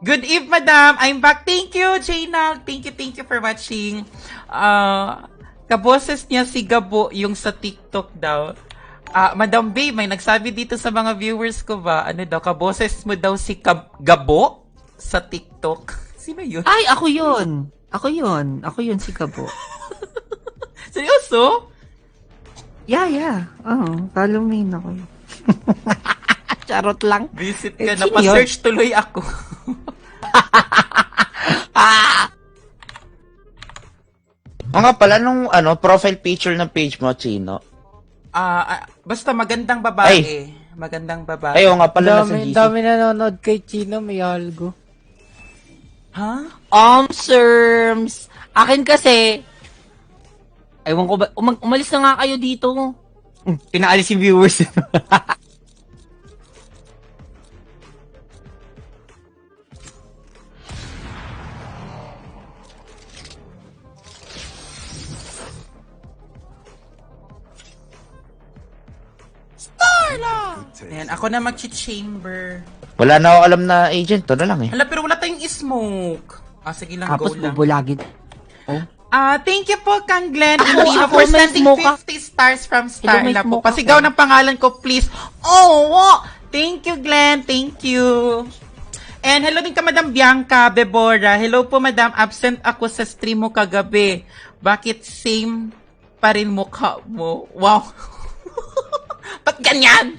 Good eve, madam. I'm back. Thank you, Jaynal. Thank you for watching. Kaboses niya si Gabo yung sa TikTok daw. Madam Babe, may nagsabi dito sa mga viewers ko ba, ano daw, kaboses mo daw si Gabo sa TikTok. Sino yun? Ay, ako yun. Ako yun si Kabo. Seryoso? Yeah. Follow me na ko. Charot lang. Visit ka na. Sino Pa-search tuloy ako. Nga pala, nung profile picture ng page mo, Chino. Basta magandang babae. Ay. Magandang babae. Ayaw nga pala nasa GC. Dami nanonood kay Chino, may algo. Ha? Serms. Akin kasi, ewan ko ba, umalis na nga kayo dito. Pinaalis yung viewers. Ayan, ako na mag-chamber. Wala na ako alam na agent. To na lang eh. Hala, pero wala tayong smoke. Sige lang, Tapos go lang. bubulagin. Thank you po, Kang Glenn Indino, ako for may sending smoke 50 stars from Hello, may Starla po. smoke Pasigaw ng pangalan ko, please. Oh, thank you, Glenn. Thank you. And hello din ka, Madam Bianca Bebora. Hello po, Madam. Absent ako sa stream mo kagabi. Bakit same pa rin mukha mo? Wow. Ba't ganyan?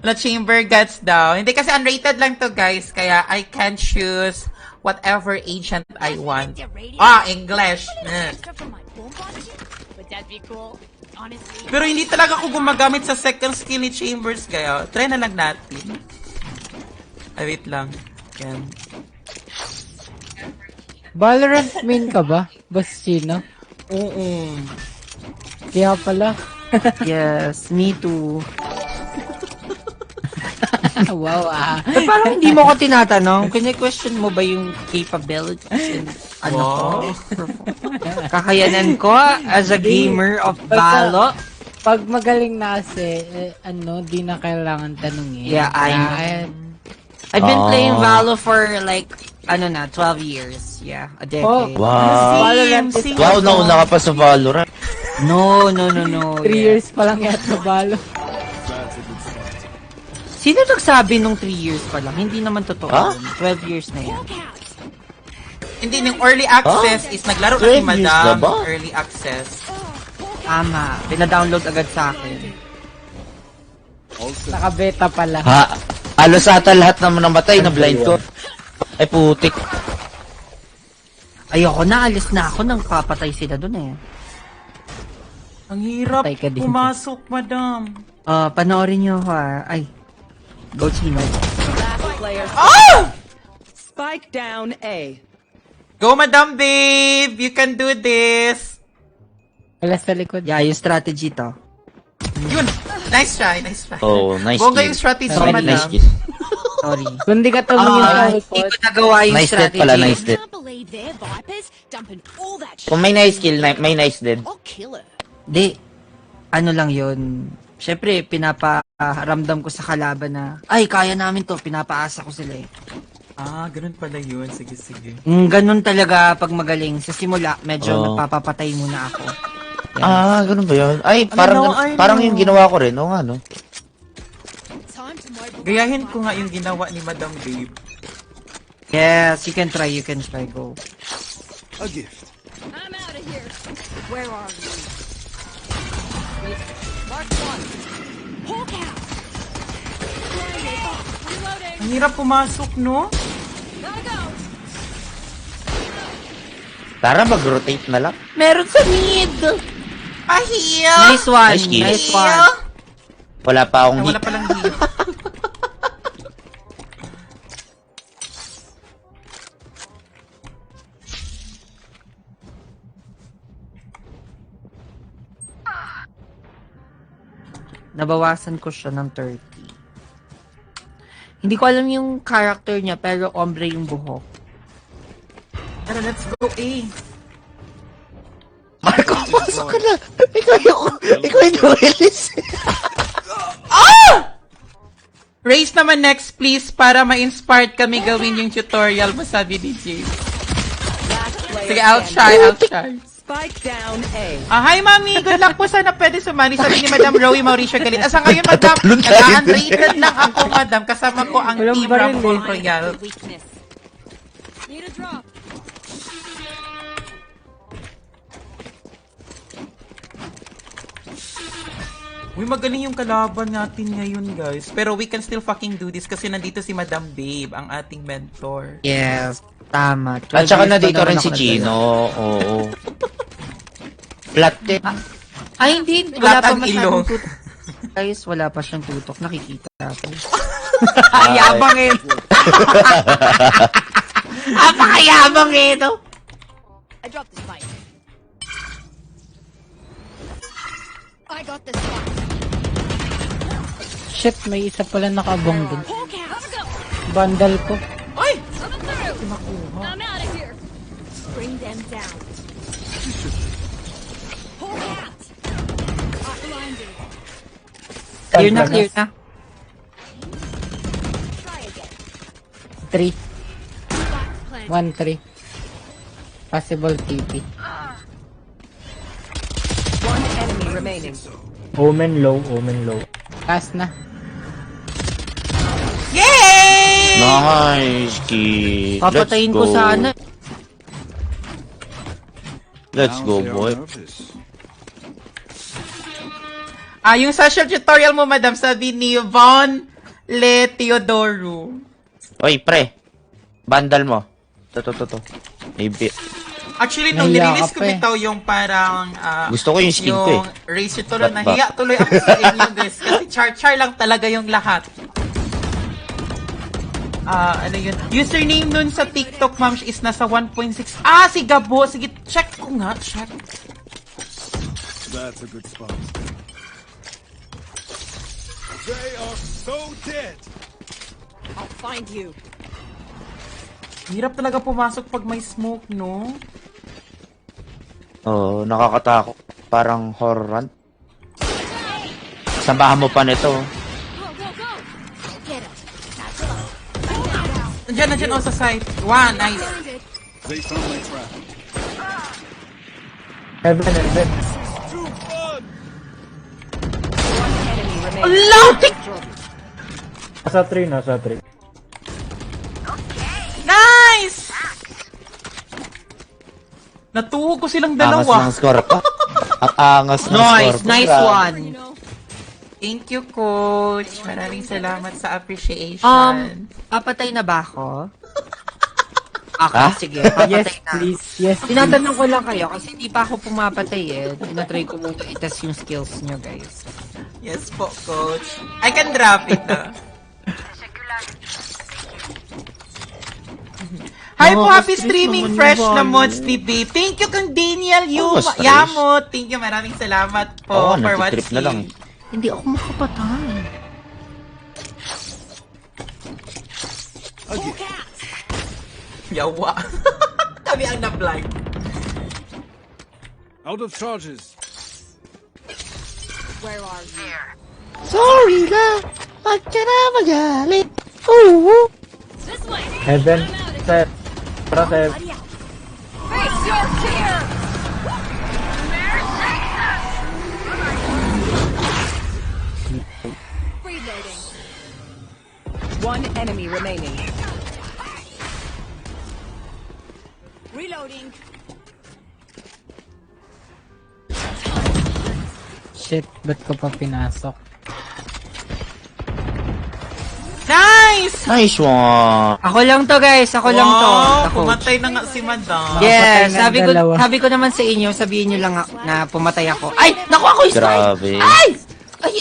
Na chamber gods daw. Hindi kasi unrated lang to, guys. Kaya I can choose whatever agent I want. English. Extra for my bomb budget? Would that be cool? Honestly. Pero hindi talaga ako gumagamit sa second skill ni Chambers. Kaya try na lang natin. Ay, wait lang. Yan. Valorant main ka ba? Bastino? Oo. Kaya pala. Yes, me too. Wow, Parang hindi mo ko tinatanong. Kanya-question mo ba yung capabilities and ano ko? Kakayanan ko as a gamer of Valo? Pag magaling na kasi, di na kailangan tanungin. Yeah, I've been playing Valo for like, 12 years. Yeah, a decade. Wow. Valorant is Same. Wow, nauna ka pa sa Valorant. No. 3 years pa lang yata Valo. Sino nagsabi nung 3 years pa lang? Hindi naman totoo. Huh? 12 years na yan. Hindi, yung early access is naglaro na si 12 years na Madam. ba? Early access. Tama. Pina-download agad sa akin. Naka-beta pala. Halos ata lahat naman namatay na blind ko. Ay putik. Ayoko na, alis na ako nang papatay sila dun eh. Ang hirap Patay ka din. pumasok, Madam. Panoorin nyo ako Ay, go Chino. Last player. Spike down A. Go, Madam Babe! You can do this! Wala sa likod. Yeah, yung strategy to. Yun! Nice try, nice try. Oh, nice Bongga kill. yung strategy, Sorry, Madam. nice kill. Sorry. Kung di ka tumingin sa Hindi likod, ko nagawa yung Nice dead strategy. pala, nice dead. Can't believe they're vipers dumping all that shit. Kung may nice kill, may nice dead. I'll kill her. Di, ano lang yun. Siyempre, pinaparamdam ko sa kalaban na, ay, kaya namin to. Pinapaasa ko sila eh. Ganun pala yun. Sige, sige. Ganun talaga pag magaling. Sa simula, medyo Oo. nagpapapatay muna ako. Ganun ba yun? Ay, parang yung ginawa ko rin. Oo nga, no? Time to mobilize. Gayahin ko nga yung ginawa ni Madam Babe. Yes, you can try, go. A gift. I'm out of here. Where are you? Mark one. Hawk out. Blinded. Reloading. Ang hirap pumasok, no? Gotta go. Tara, mag-rotate na lang. Meron sa mid! Pa-heal! Nice one, Nice kill. nice one. Heal! Wala pa akong Wala hit. palang heal. Nabawasan ko siya ng 30. Hindi ko alam yung character niya, pero ombre yung buhok. Tara, let's go, Marco, pasok ka na. Ikaw yung duelist. Race naman next, please, para ma-inspired kami gawin yung tutorial mo, sabi ni Jay. Last player Sige, standing. outshy. Spike down A. Hi, Mami! Good luck po. Sana pwede sumali. Sabi ni Madam Rowie Mauricio Galit. Asa ngayon, Madam? Tatlong tayo Nag-unrated lang ako, Madam. Kasama ko ang Walang team baril Rumble eh. Royale. Weakness. Need a drop. Uy, magaling yung kalaban natin ngayon, guys. Pero we can still fucking do this kasi nandito si Madam Babe, ang ating mentor. Yes, tama. At 12 saka years na pa dito naman rin ako si Gino. Oo. Flat din. Ay, hindi. Flat Wala pa ang masyadong ilong. tutok. Guys, wala pa siyang tutok. Nakikita ako. Ayabang eh. Apakayabang eh, no? I dropped the spike. I got the spike. shit, may isa pala nakabong dun. Hawk out. Gotta go. Bandal ko. Ay! Coming through. I'm out of here. Bring them down. Hawk out. Blinded. Clear na, clear na. 3. 1-3. Possible TP. One enemy remaining. Omen low, omen low. Last na. Yay! Nice, kid. Papatayin Let's ko go. sana. Let's go, boy. Yung social tutorial mo, madam, sabi ni Von Le Teodoro. Oy, pre. Bandal mo. To. Maybe. Actually, nung Nahiya nirelease ka ko pa eh. bitaw yung parang Gusto ko yung skin ko eh. yung race tutorial, Ba't ba? nahiya tuloy ako sa inyo guys. Kasi char-char lang talaga yung lahat. Ano yun? Username nun sa TikTok, ma'am, is nasa 1.6. Si Gabo. Sige, check ko nga. Check. That's a good spot. They are so dead. I'll find you. Hirap talaga pumasok pag may smoke, no? Oo, nakakatakot. Parang horror run. Sambahan mo pa nito. Nandiyan sa side. One, nice. They found my trap. Heaven, heaven. Too fun. Enemy remaining. Lautik! Nasa 3, nasa 3. Nice! Natuhog ko silang Angas dalawa. ng score ko. Ang angas ng score Nice, ko. nice Grabe. one. Thank you, coach. Maraming salamat sa appreciation. Papatay na ba ako? Okay, Ha? sige. Yes, Papatay na. please. Yes, please. Tinatanong ko lang kayo kasi hindi pa ako pumapatay eh. Tinatry ko muna i-test yung skills nyo, guys. Yes po, coach. I can drop it, Hi po, happy streaming fresh na mods TV. Thank you kang Daniel stress. Yamot. Thank you, maraming salamat po Oo, for nagtitrip watching. na lang. Hindi ako makapatay. Yawa. Kami ang na-blind. Out of charges. Where are you? Sorry na. Ba't ka na magalit? Oo. This way! Heaven, set. Para set. Face your fear! Reloading. One enemy remaining. Reloading. Shit, ba't ko pa pinasok? Nice! Nice one. Ako lang to, guys. Ako lang to. Wow, Ako. pumatay na nga si Madam. Yes, Papatay ng dalawa. sabi ko naman sa inyo, sabihin nyo lang na pumatay ako. Ay, naku, ako yung strike! Grabe. Ay! Ay!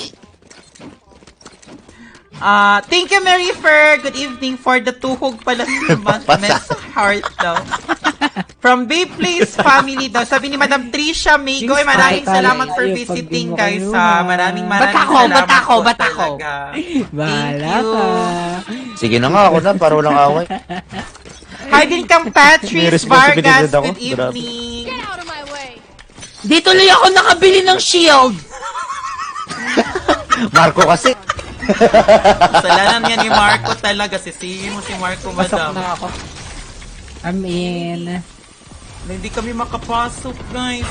Thank you, Mary Fer. Good evening for the tuhog pala sa Miss Heart daw. From Bay Place family daw. Sabi ni Madam Trisha Migoy, maraming Ay, salamat for ayaw, visiting, pag di mo guys. kayo, ha. Maraming Ba't ako? salamat Ba't ako? po Ba't ako? talaga. Bahala you. ka. Sige na nga, ako na. Para walang away. Hi din kang May Patrice responsibilidad Vargas. ako. Good evening. Get out of my way! Di tuloy ako nakabili ng shield! Marco kasi. Kasalanan yan ni Marco talaga. Sisihin mo si Marco, Pasok Madam. na ako. I'm in. Na hindi kami makapasok, guys.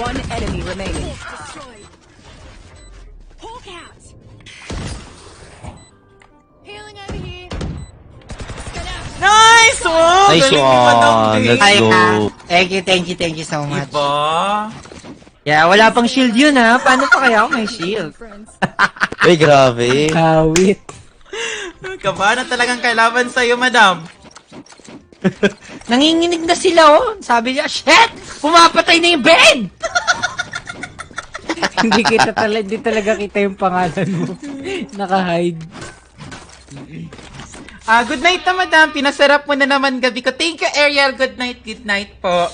One enemy remaining. Hulk out! Healing over here. Nice! Oh, Nice galing ni Madam one. Bing. Let's Ay, go. thank you so much. Diba? Yeah, wala pang shield yun ha. Paano pa kaya ako may shield? Ay, grabe. Kawit. Kaba na talagang kailaban sa'yo, Madam. Nanginginig na sila oh. Sabi niya, shit! Pumapatay na yung bed! Hindi talaga kita yung pangalan mo. Naka-hide. Good night na, Madam. Pinasarap mo na naman gabi ko. Thank you, Ariel. Good night po.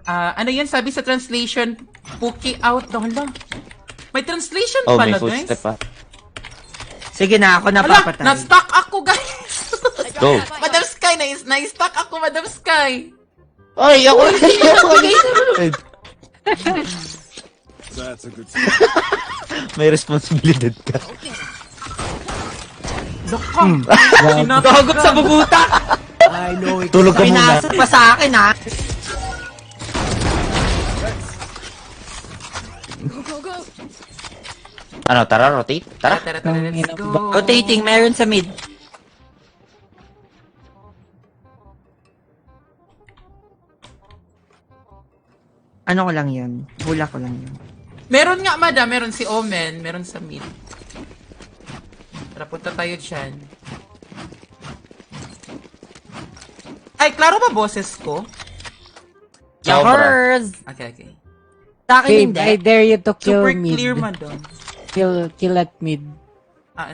Ano yan? Sabi sa translation, Pookie out. Hala. May translation Oh, may pala, guys. footstep pa. Sige na, ako Hala, napapatay. na-stuck ako, guys. Go. Madam Sky, na-stuck ako, Madam Sky. Ay, ako. That's a good start. May responsibilidad ka. Gagot sa bubuta! Tulog ka muna. Pinasa pa sa akin, ha? Ano, tara, rotate? Tara. Tara, let's go. Rotating, meron sa mid. Ano ko lang yun? Hula ko lang yun. Meron nga, madam. Meron si Omen. Meron sa mid. Tara, punta tayo dyan. Ay, klaro ba boses ko? Yours! Okay. Sa akin Babe, hindi. I dare you to kill Super mid. clear, madam. Kill at mid.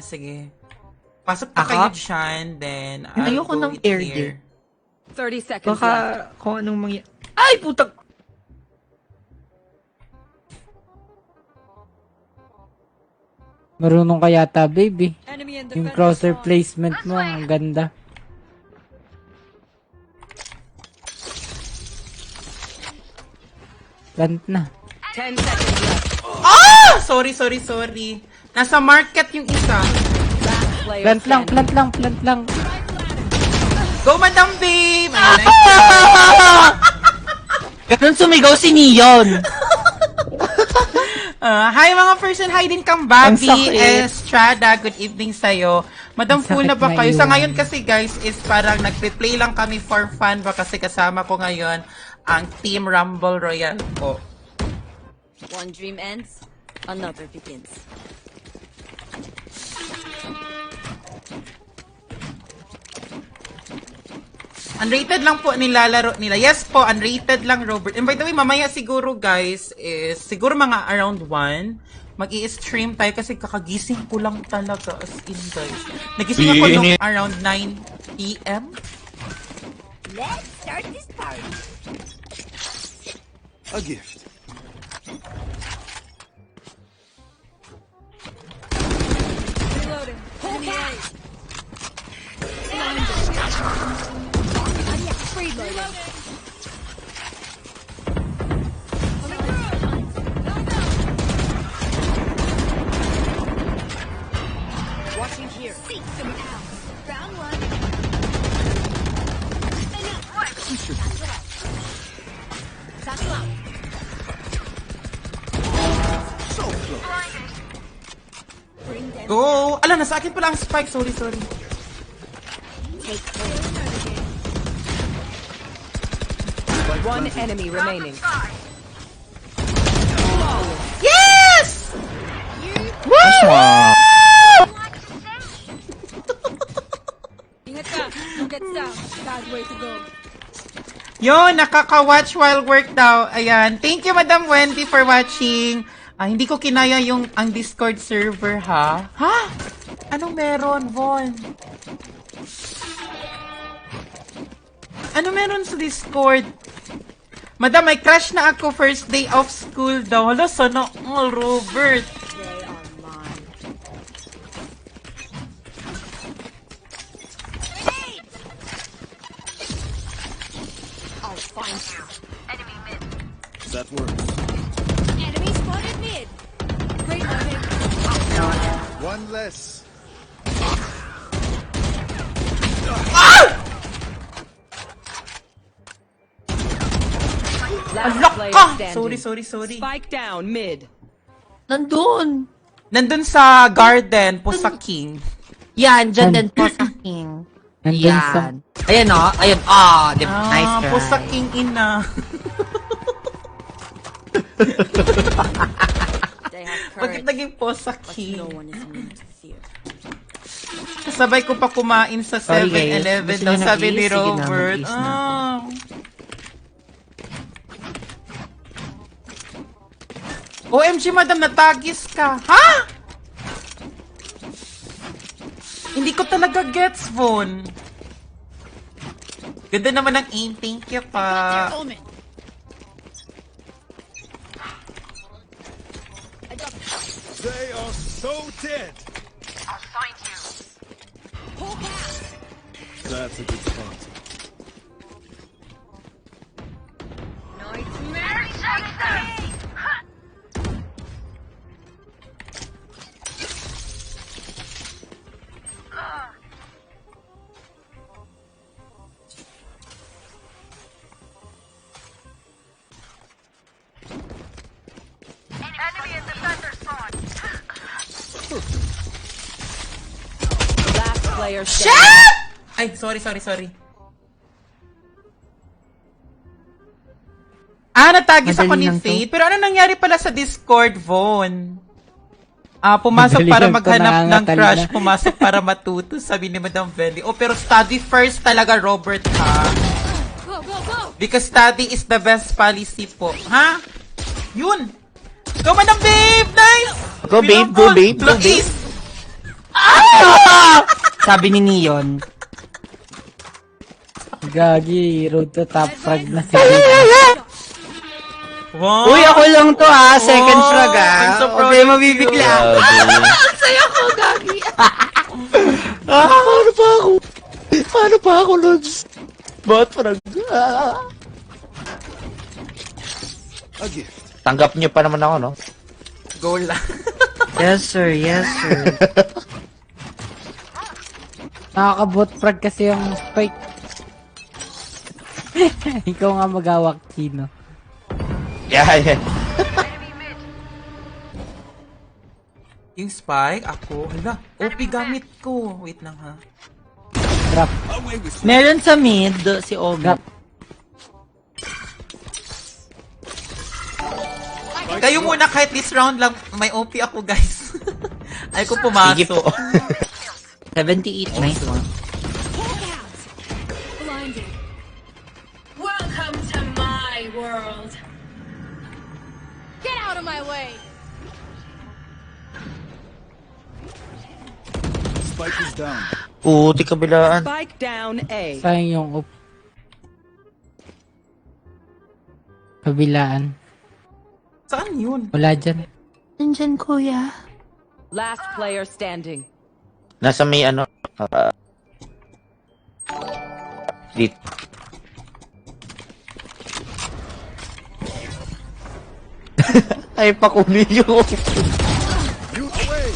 Sige. Pasok pa Ako? kayo dyan, then Ayoko go ng with air here. 30 seconds Baka left. kung anong mangyari. Ay, putang! Marunong ka yata, baby. Enemy in Yung defender crosser spawn. placement mo, ang ganda. Plant na. 10 seconds left. Ah! Sorry. Nasa market yung isa. Last player Plant lang, standing. plant lang. Go, Madam Babe! Ay, nice. Ganun sumigaw si Neon. Hi mga person, hi din kang Ang Bobby sakit. Estrada. Good evening sa'yo. Madam, Ang full na sakit ba na kayo? Sa iwan. ngayon kasi guys, is parang nagpe-play lang kami for fun ba kasi kasama ko ngayon ang Team Rumble Royale ko. One dream ends, another begins. Unrated lang po nilalaro nila. Yes po, unrated lang, Robert. And by the way, mamaya siguro guys, is siguro mga around 1, mag-i-stream tayo kasi kakagising ko lang talaga as in guys. Nagising ako nung around 9 p.m. Let's start this party. A gift. Reloading. Enemy A. Reloading. Watching here. Seek them out. Round one. Satchel out. Bring them. Go! Ala, nasa akin pala ang spike. Sorry. Take hold. One enemy remaining. Yes! Nice one. Ingat ka. Don't get down. Bad way to go. Yun, nakaka-watch while work daw. Ayan. Thank you, Madam Wendy, for watching. Hindi ko kinaya ang Discord server, ha? Ha? Anong meron, Von? Ano meron sa Discord? Madam, may crush na ako first day of school daw. Hala, sana all, Robert. They are mine. I'll find you. Enemy mid. That works. Enemy spotted mid. Reloading. One less. Last Lock player ka! standing. Sorry. Spike down mid. Nandun. Nandun sa garden po sa King. Yan, dyan din po sa king. Nandun sa... Yan. Ayan o. Ayan. Ah, di ba? Nice try. Po sa King ina. They have Bakit courage, naging po sa but King? no one is immune to fear. Kasabay ko pa kumain sa Sorry, guys. 7-Eleven Gusto daw, niyo sabi nag-iis? ni Sige na, Robert. mag-iis na ako. OMG, madam, natagis ka. Ha? Hindi ko talaga gets, Von. Ganda naman ng aim. Thank you pa. Omen. They are so dead. Pull back. That That's a good spot. Last player Shit! standing. Ay, sorry. Natagis ako Madali ni lang to. Faith. Pero ano nangyari pala sa Discord, Von? Pumasok Madali para lang to, maghanap ng nangangatal crush, na. pumasok para matuto, sabi ni Madam Veli. Pero study first talaga, Robert, ha? Go, go, go! Because study is the best policy po. Ha? Yun! Go, Madam Babe! Nice! Go, babe, go, babe, go, Blue babe. Ace! Sabi ni Neon. Gagi, road to top frag na si Wow! Uy, ako lang to ha. Second Oh, frag ha. I'm so proud Okay, of you. mabibigla. Grabe. Saya ko, Gagi. Paano pa ako, Lods? Ba't parang... A gift. Tanggap niyo pa naman ako, no? Go lang. Yes, sir. Yes, sir. Nakakabot frag kasi yung spike. Ikaw nga magawak, Chino. Yeah. Yung spike, ako. Hala, OP gamit ko. Wait lang, ha? Drop. Away with Meron sa mid, si Oga. Drop. Kayo muna kahit this round lang, may OP ako, guys. Ay ko Sige pumasok. po. 78, nice one. Blinded. Welcome to my world. Get out of my way. spike is down. Puti kabilaan. Spike down A. Sayang yung up. Kabilaan. Saan yun? Wala dyan. Nandyan, kuya. Last player standing. Nasa may ano... dito. Ay, pakuli yung... You away.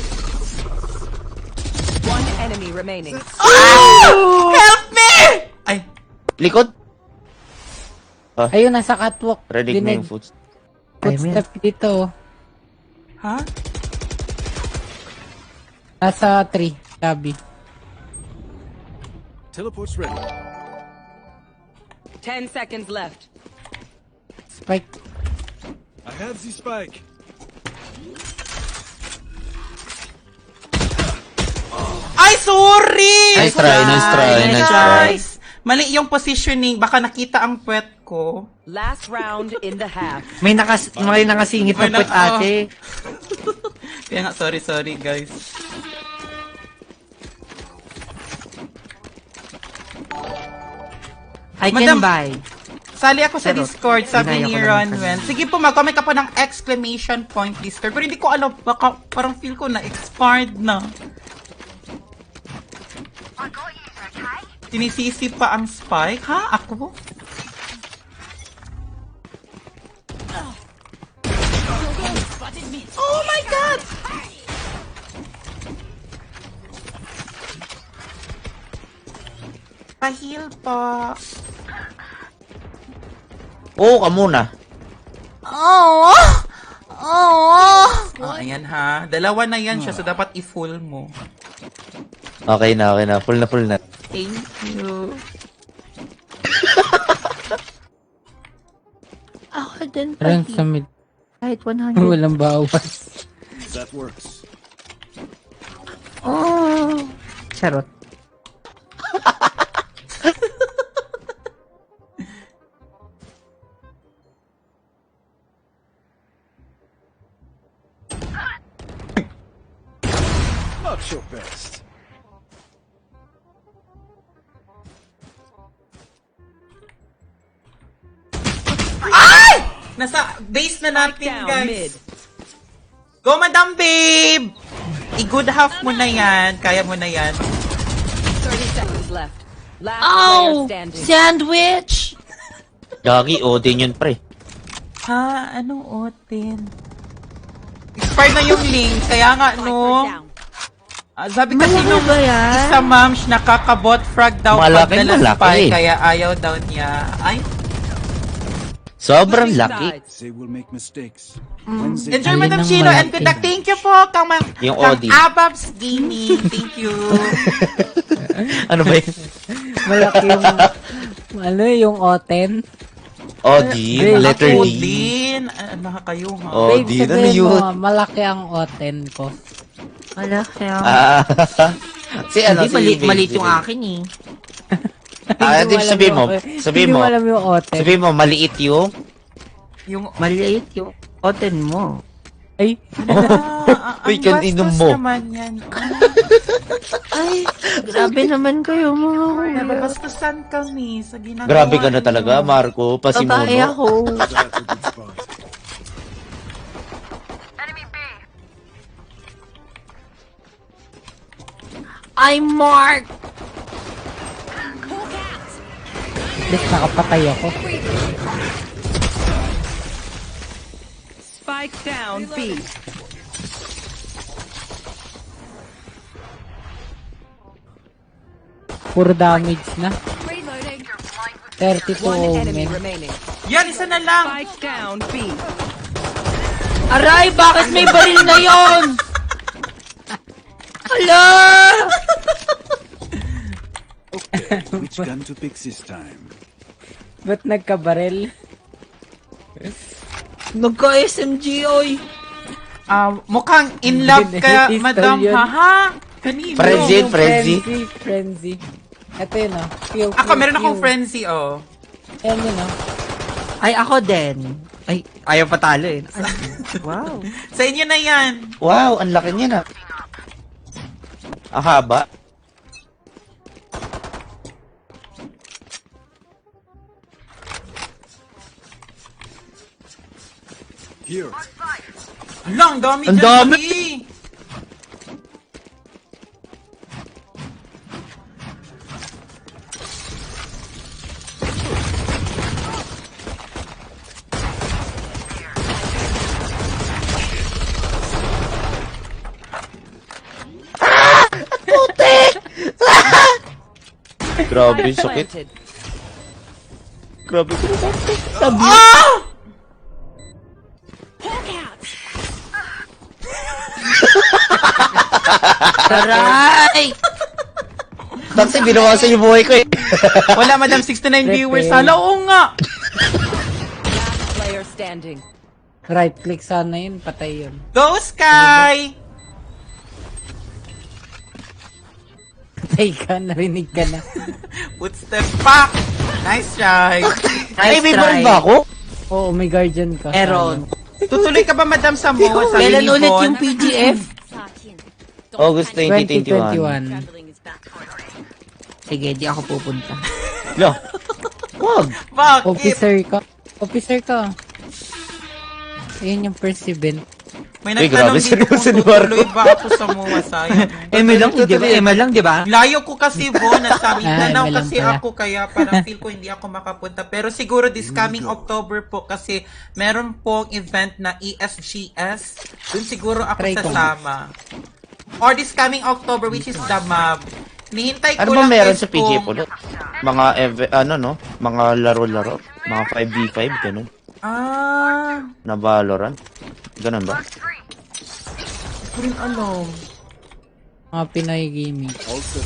One enemy remaining. Help me! Ay, Likod? Ayun, nasa catwalk. Ready na Dinig. yung foot. Footstep dito. ha? Nasa 3. Sabi. Teleport's ready. 10 seconds left. Spike. I have the spike. Ay, sorry! Nice try, nice try, nice try. Guys, mali yung positioning. Baka nakita ang puwet ko. Last round in the half. May nakasingit na May puwet ate. Kaya nga, sorry, guys. I Madam- can buy. Sali ako sa Pero, Discord, sabi dinaya ni ko lang Ronwen. Sige po, mag-comment ka po ng exclamation point Discord. Pero hindi ko alam, baka parang feel ko na expired na. Sinisisi pa ang spike? Ha? Ako? Oh my God! Pahil pa. Oo, ka muna. Oh! Ayan ha. Dalawa na yan siya, so dapat i-full mo. Okay na. Full na. Thank you. Ako din, Parang pati. sa mid. Kahit 100. Walang bawas. That works. Oh. Charot. Not your best. Nasa base na natin, Down guys. mid. Go, Madam Babe! I-good half mo na yan. Kaya mo na yan. 30 seconds left. Ow! Sandwich! Gagi, Odin yun, pre. Ha? Anong otin? Expired na yung link, kaya nga, no? Sabi kasi nung isa ma'ams, nakakabot frag daw pag Malaking nalaspay, malaki. kaya ayaw daw niya. Ay, Sobrang laki. They will make mistakes. enjoy Alin Madam ang Chino and malaki? good luck. Thank you po, Yung kang Odin. Ababs Gaming. Thank you. Ano ba yun? Malaki yung, ano yung Oten. Odin, Babe, letter D. Odin. Ano kayo, ha? Babe, Odin, ano sabihin yun? mo, malaki ang Oten ko. Malaki ako. Ah, si ano, Hindi, si maliit Babe, yung si Babe. akin eh. Hindi, alam sabihin mo, yung- sabihin hindi mo, mo alam yung Oten. sabihin mo, maliit yung, Yung... Maliit yung oten mo. Ay, Uy, kanino bastos mo? naman yan. Ay, grabe naman kayo mga kuya. Nababastusan kami sa ginagawa grabe ka na niyo. talaga, Marco, Babae pasimuno. ako. That's a good spot. I'm Mark! Bes, nakapatay ako. Spike down B. Puro damage na. Reloading. 32 Omen. remaining. Yan, isa na lang. Spike down B. Aray, bakit may baril na yon? Hala! Which gun to pick this time? Ba't nagkabarel? Nagka-SMG, oy! Mukhang in love ka, Pistol Madam. yun. Haha. Kanino? Frenzy, Yung frenzy. Frenzy. Ito yun, oh. Pew, Ako, pew, meron akong pew. frenzy, oh. Ayan yun, oh. Ay, ako din. Ay, ayaw patalo eh. Ay, wow. Sa inyo na yan. Wow, ang laki niya na. Ang haba. Here. Lang, dami Ang dyan, dami! Maki. Grabe, sakit. Grabe, Taray! Kasi binawasan yung buhay ko eh. Wala, Madam 69 viewers. Hala, oo nga. Player standing. Right click sana yun, patay yun. Go, Sky! Patay ka, narinig ka na. Footstep back. Nice try. Ay, may try. baril ba ako? Oo, may guardian ka. Meron. Tutuloy ka ba, Madam Samoa, sa Kailan ulit Libon? yung PGF? August 2021. 2021. Sige, di ako pupunta. Lo. Wag. Bakit? Officer ka. Officer ka. Ayun yung first event. May Uy, grabe, nagtanong dito kung seryoso ni Marco. tutuloy ba ako sa Moa, sayang. ML lang, di ba? ML lang, di ba? Layo ko kasi, Bo, nasabi Ah, na walang kasi pala. ako, kaya parang feel ko hindi ako makapunta. Pero siguro this coming October po kasi meron pong event na ESGS. Dun siguro ako Try ko. sasama. Or this coming October, which is the MAB. Nihintay ko Ano ba lang meron guys sa PG ulit? Mga, ano no? Mga laro-laro? Mga 5v5, ganun. Ah, Na Valorant. Ganun ba? hindi ko rin alam. Mga Pinoy gaming. Also,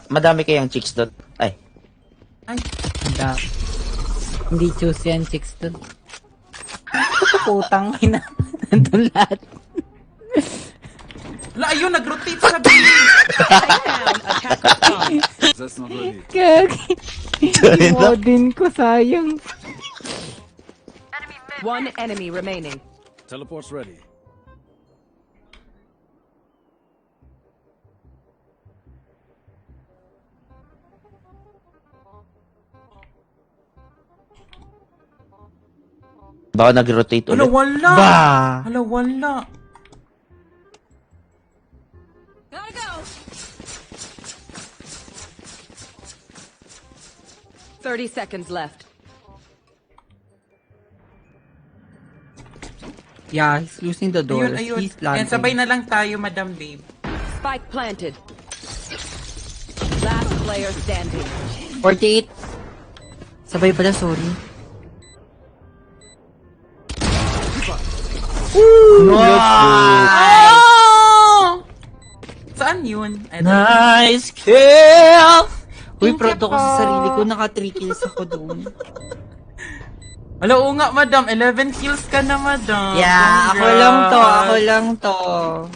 Madami kayang chicks doon. Ay, Handa. Hindi choose yan, chicks dun. Putang ina. Nandun lahat. La, ayun, nag-rotate sa B. that's not ready. Gagi. Yung Odin ko, sayang. One enemy remaining. Teleport's ready. baka nag-rotate Hala, ulit. wala. Ba? Hala, wala. Gotta go. 30 seconds left. Yeah, he's losing the doors. Ayun. He's planting. Ayan, sabay na lang tayo, Madam Babe. Spike planted. Last player standing. 48. Sabay pala, sorry. Oh! Saan yun? Nice kill! Uy, Thank proud you ako sa po. sarili ko. Naka 3 kills ako doon. Wala, oo nga, Madam. 11 kills ka na, Madam. Yeah, ako Congrats. lang to.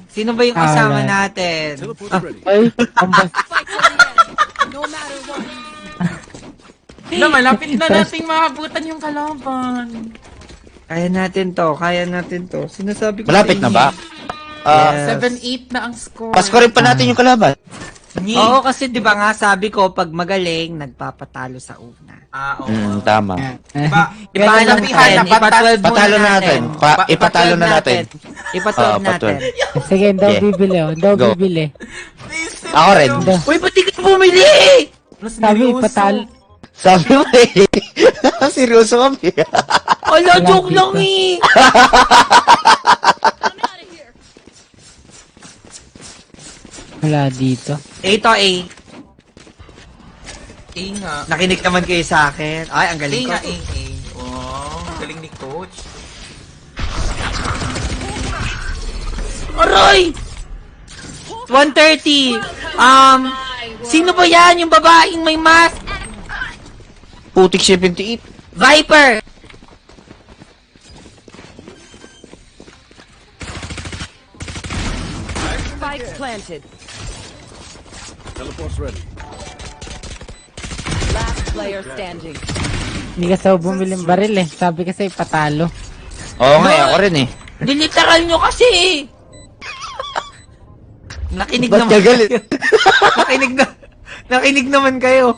Sino ba yung kasama Alright. natin? Teleport's ready. Ay, ang bas- No matter what. Wala, malapit na nating mahabutan yung kalaban. Kaya natin to. Sinasabi ko Malapit sa na inyo. ba? Yes. 7-8 na ang score. Paskorin pa natin yung kalaban. Oo, kasi di ba nga sabi ko, pag magaling, nagpapatalo sa una. Oo. Tama. Diba? Ipa Ganun lang natin, yan. ipa-12 muna Patalo na natin. Ipatalo na natin. Ipa-12 Oo, natin. Sige, hindi ako Yeah. bibili. Hindi ako Go. bibili. Ako rin. Uy, ba't di ka bumili? Sabi, patal. Sabi mo eh. Seryoso kami. Ala, joke lang eh. Wala dito. Ito eh. nga. Nakinig naman kayo sa akin. Ay, ang galing ko. Nga, Oh, galing ni Coach. Aray! 130. Sino ba yan? Yung babaeng may mask? Putik 78. Viper! Spike planted. Teleport's ready. Last player standing. Hindi kasi ako bumiling baril eh. Sabi kasi patalo. Oo nga, ako rin eh. Diliteral nyo kasi eh. Nakinig Ba't naman ka galit? kayo. Nakinig naman kayo.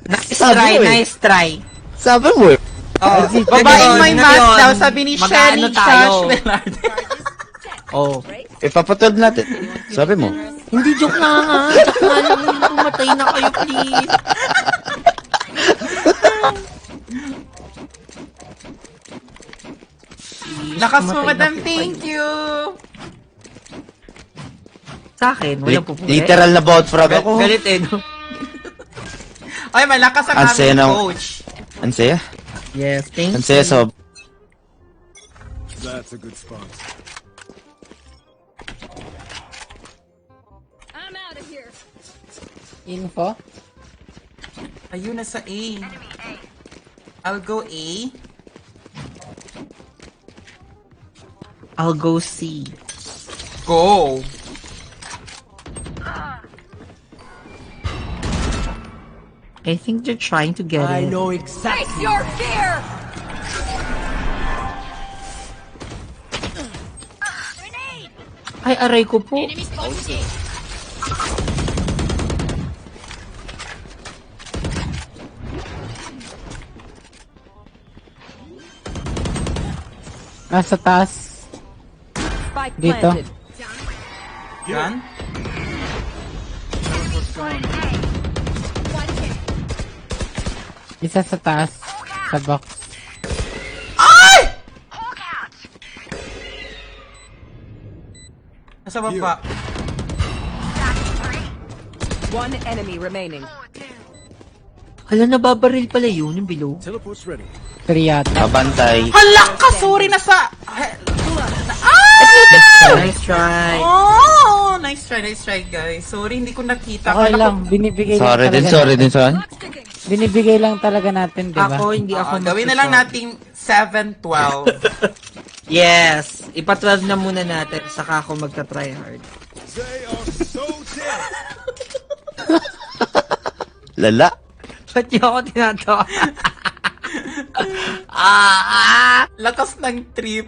Nice Sabi try, mo eh. nice try. Sabi mo eh. Oh, Babaeng may mask ngayon, daw, sabi ni Shelly mag-ano tayo? Josh Velarde. Oh. Ipapatod natin. Sabi mo. Hindi, joke na nga. Joke nga lang. Pumatay na kayo, please. Lakas mo, Pumatay na Madam. po Thank kayo. you. Sa akin, walang pupuli. Literal na bout frog ako. Galit eh, no? Ay, malakas ang Ang saya aming ng- coach. Ang saya. Yes, thank Ang saya sob. That's a good spot. I'm out of here. Info? Ayun, nasa A. I'll go A. I'll go see. Go. I think they're trying to get it. Face your fear! Ay, aray ko po. Nasa taas. Spike Dito. planted. Yan. Isa sa taas. Sa box. Nasa baba. One enemy remaining. Hala, nababaril pala yun, yung below. Teleport's ready. 3 yata. Mabantay. Hala ka! Sorry, nasa... Nice try. Oh! Nice try, guys. Sorry, hindi ko nakita. Okay Akala lang. ko- Binibigay Sorry lang din, talaga. sorry din, son. Binibigay lang talaga natin, di ba? Ako, hindi ako Gawin na lang nating 7-12. Yes. Ipa-12 na muna natin, saka ako magta-try hard. They are so dead. Lala. Ba't niyo ako tinatawa? Lakas ng trip.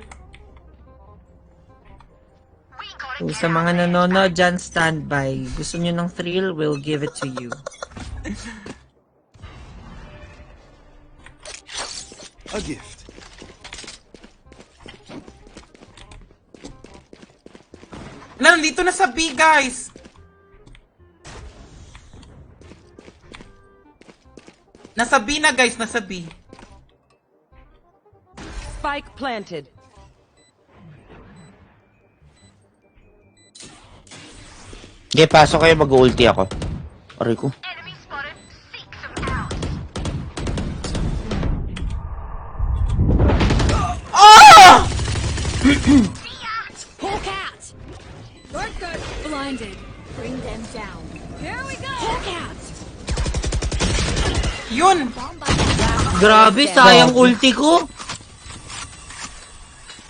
So, sa mga nanonood dyan, standby. Gusto niyo ng thrill, we'll give it to you. A gift. Nandito na sa B, guys. Nasa B na guys, nasa B. Spike planted. Okay, pasok kayo, mag-ulti ako. Aray ko. Hawk out! Dark cut. Blinded. Bring them down. Here we go. Hawk out! Yun! Grabe, sayang ulti ko.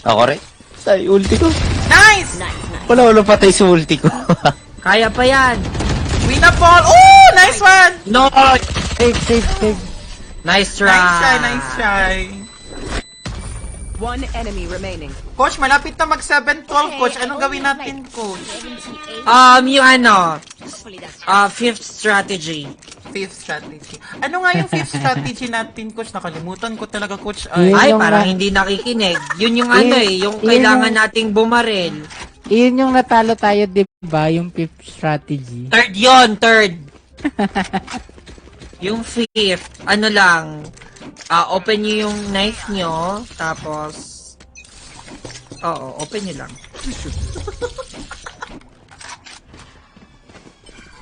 Ako rin. Say, ulti ko. Nice! Wala patay sa ulti ko. Kaya pa yan. Winnable! Oh! Nice one! No! Save. Nice try. Nice try, nice try. One enemy remaining. Coach, malapit na mag 7-12, Coach. Anong gawin natin, Coach? 78. Yung ano, Hopefully that's fifth strategy. Fifth strategy. Ano nga yung fifth strategy natin, Coach? Nakalimutan ko talaga, Coach. Yun Ay, yung parang na- hindi nakikinig. Yun yung ano yung yun kailangan yung- nating bumaril. Iyon yung natalo tayo, di ba? Yung fifth strategy. Third yon, third. Yung fifth, ano lang, open nyo yung knife nyo, tapos, open nyo lang.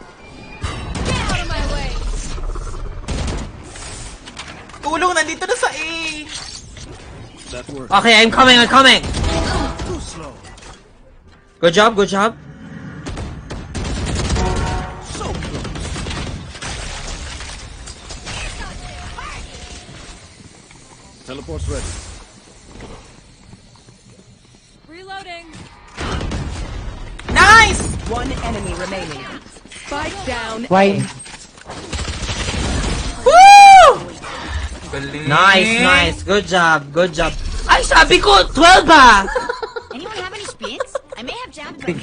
Out of my way. Tulong, nandito na sa A. That worked. Okay, I'm coming. Too slow. Good job. So close. Teleport's ready. Reloading. Nice! One enemy remaining. Spike down. Why? Woo! Galing. Nice. Good job. Ay, sabi ko, 12 ba? Anyone have any spins? I may have jammed them.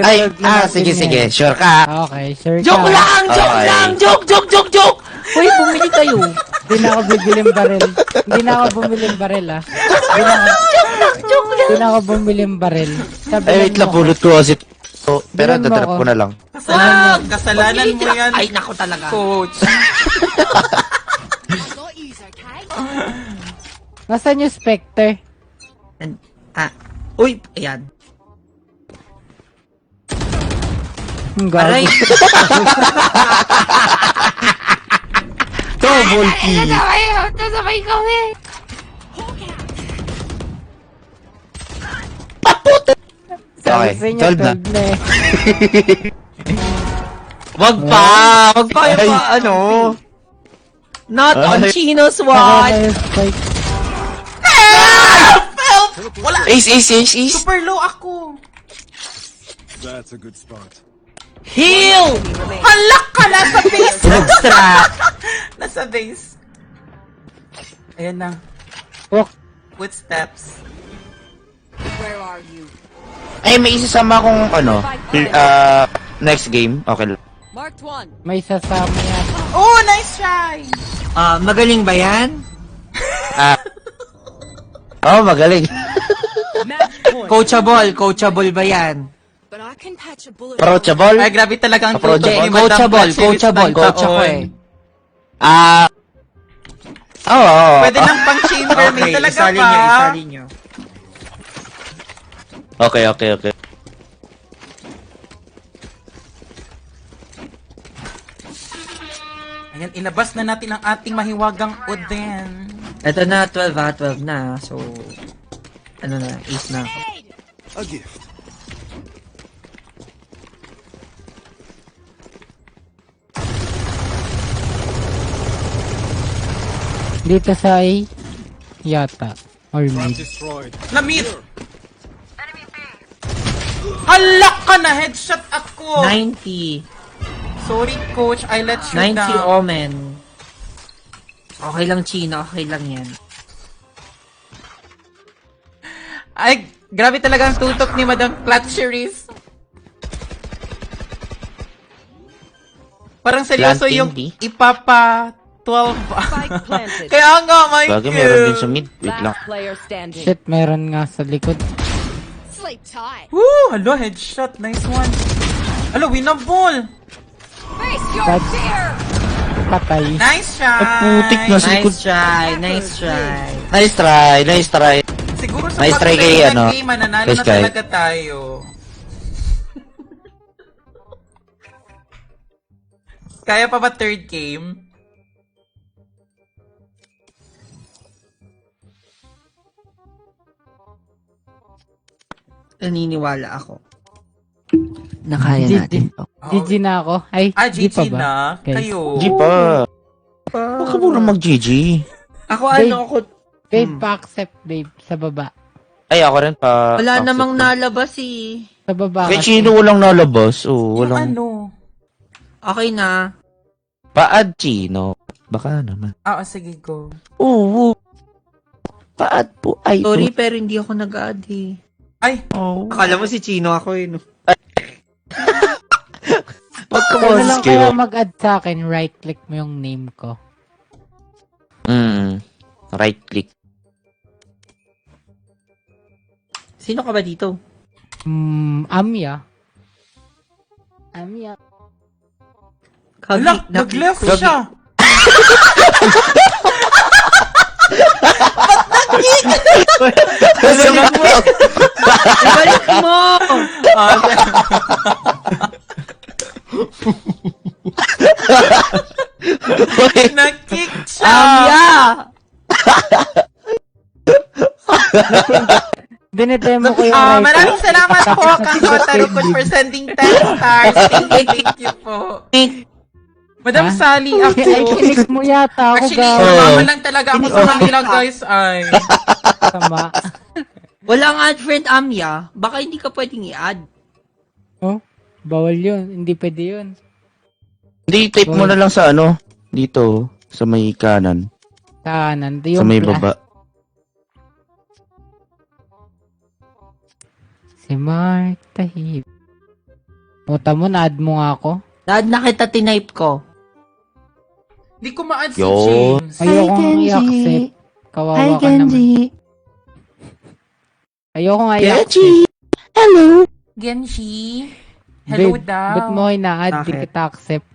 Ay, sige. Sure ka. Okay, sure ka. Joke lang! Joke! Uy, bumili kayo. Hindi na ako bibiling baril. Hindi na ako bumiling baril, ah. Hindi na ako bumiling baril. Ay, wait lang, pulot ko kasi. So, pero Bilan mo dadrop ako. ko na lang. Kasalanan mo yan, Ay, nako talaga. Coach. I got yous, okay? Nasaan yung Spectre? Uy, ayan. Gago. Aray. Double kill. Nasabay kami. Sabi Okay, sa inyo, 12 na. 12 na eh. Wag pa Ay, ano. Not on Ay. Chino's Saka watch. na yung Spike. Wala. Ace. Super low ako. That's a good spot. Heal! Halak ka! Nasa base! Extra. Nasa base. Ayan na. Walk. Footsteps. Where are you? Ay, may isasama akong next game. Okay lang. Marked one. May sasama yan. Oh, nice try! Magaling ba yan? Magaling. Match point. Coachable ba yan? But I can patch a bullet. Approachable. Ay, grabe talaga ang Approachable. tutok ni Madam Coachable. Pachis Coach ako Tantaon. eh. Oo. Pwede nang pang chamber, may talaga isalin ba? nyo, isalin nyo. Okay. Ayan, ilabas na natin ang ating mahiwagang Oden. Ito na, 12 na. So, ano na, ace na. A gift. Dito sa A. Yata. Or Trap mid. destroyed. Na-meet! Halak ka na! Headshot ako! 90. Sorry, coach. I let you 90 down. Omen. Okay lang, Chino. Okay lang yan. Ay, grabe talaga ang tutok ni Madam Clutcheries. Parang seryoso Planting, yung di? ipapa 12. Spike planted. Kaya nga, Michael. Bagay, meron din sa mid. Wait lang. Last player standing. Shit, meron nga sa likod. Sleep tight. Woo! Hello, headshot. Nice one. Hello, winnable. Face your That's- fear. patay. Nice try! Putik na sa likod. Nice try, nice try. Nice try, nice try. Siguro sa Nice try pag-play kay, ng ano, game, mananalo kay na Sky. talaga tayo. Kaya pa ba third game? Naniniwala ako. Nakaya GG. natin to. GG na ako. Ay, di GG pa ba? na. Okay. Kayo. G pa. Baka muna mag-GG. Ako Babe. ako... Babe, pa-accept, babe. Sa baba. Ay, ako rin pa. Wala accept namang ko. nalabas eh. Sa baba Kay kasi. Chino walang nalabas. Oh, Yung walang... ano? Okay na. Paad Chino. Baka naman. Sige, go. Oo. Paad po. Ay, Sorry, pero hindi ako nag-add eh. Ay, Oh. Akala mo si Chino ako eh, no? Ano Pagkaboses lang kayo. kaya mag-add sa akin, right-click mo yung name ko. Right click. Sino ka ba dito? Amya. Amya. hala, nag-left Gabi. siya. Ibalik mo! Nag-kick siya. Amya! Dinedemo ko yung right Maraming salamat po, Kang Kotarukon, for sending 10 stars. Thank you po. Madam Ha? Sally, Ay, ako. kinig mo yata ako, Actually, gaw. mama lang talaga ako sa kanila, guys. Ay. Tama. Walang add friend Amya. Baka hindi ka pwedeng i-add. Oh, bawal yun. Hindi pwede yun. Hindi, tape mo na lang sa ano. Dito. Sa may kanan. Kanan. Sa may baba. Si Mark Tahib. Puta mo, na-add mo nga ako. Na-add na kita, tinype ko. Hindi ko ma-add si Yo. James. Ayoko Genji. i-accept. Kawawa Hi, ka naman. Genji. Ayoko nga Genji! i-accept. Hello! Genji. Hello Babe, daw. ba't mo ina-add? Di Bakit? kita accept.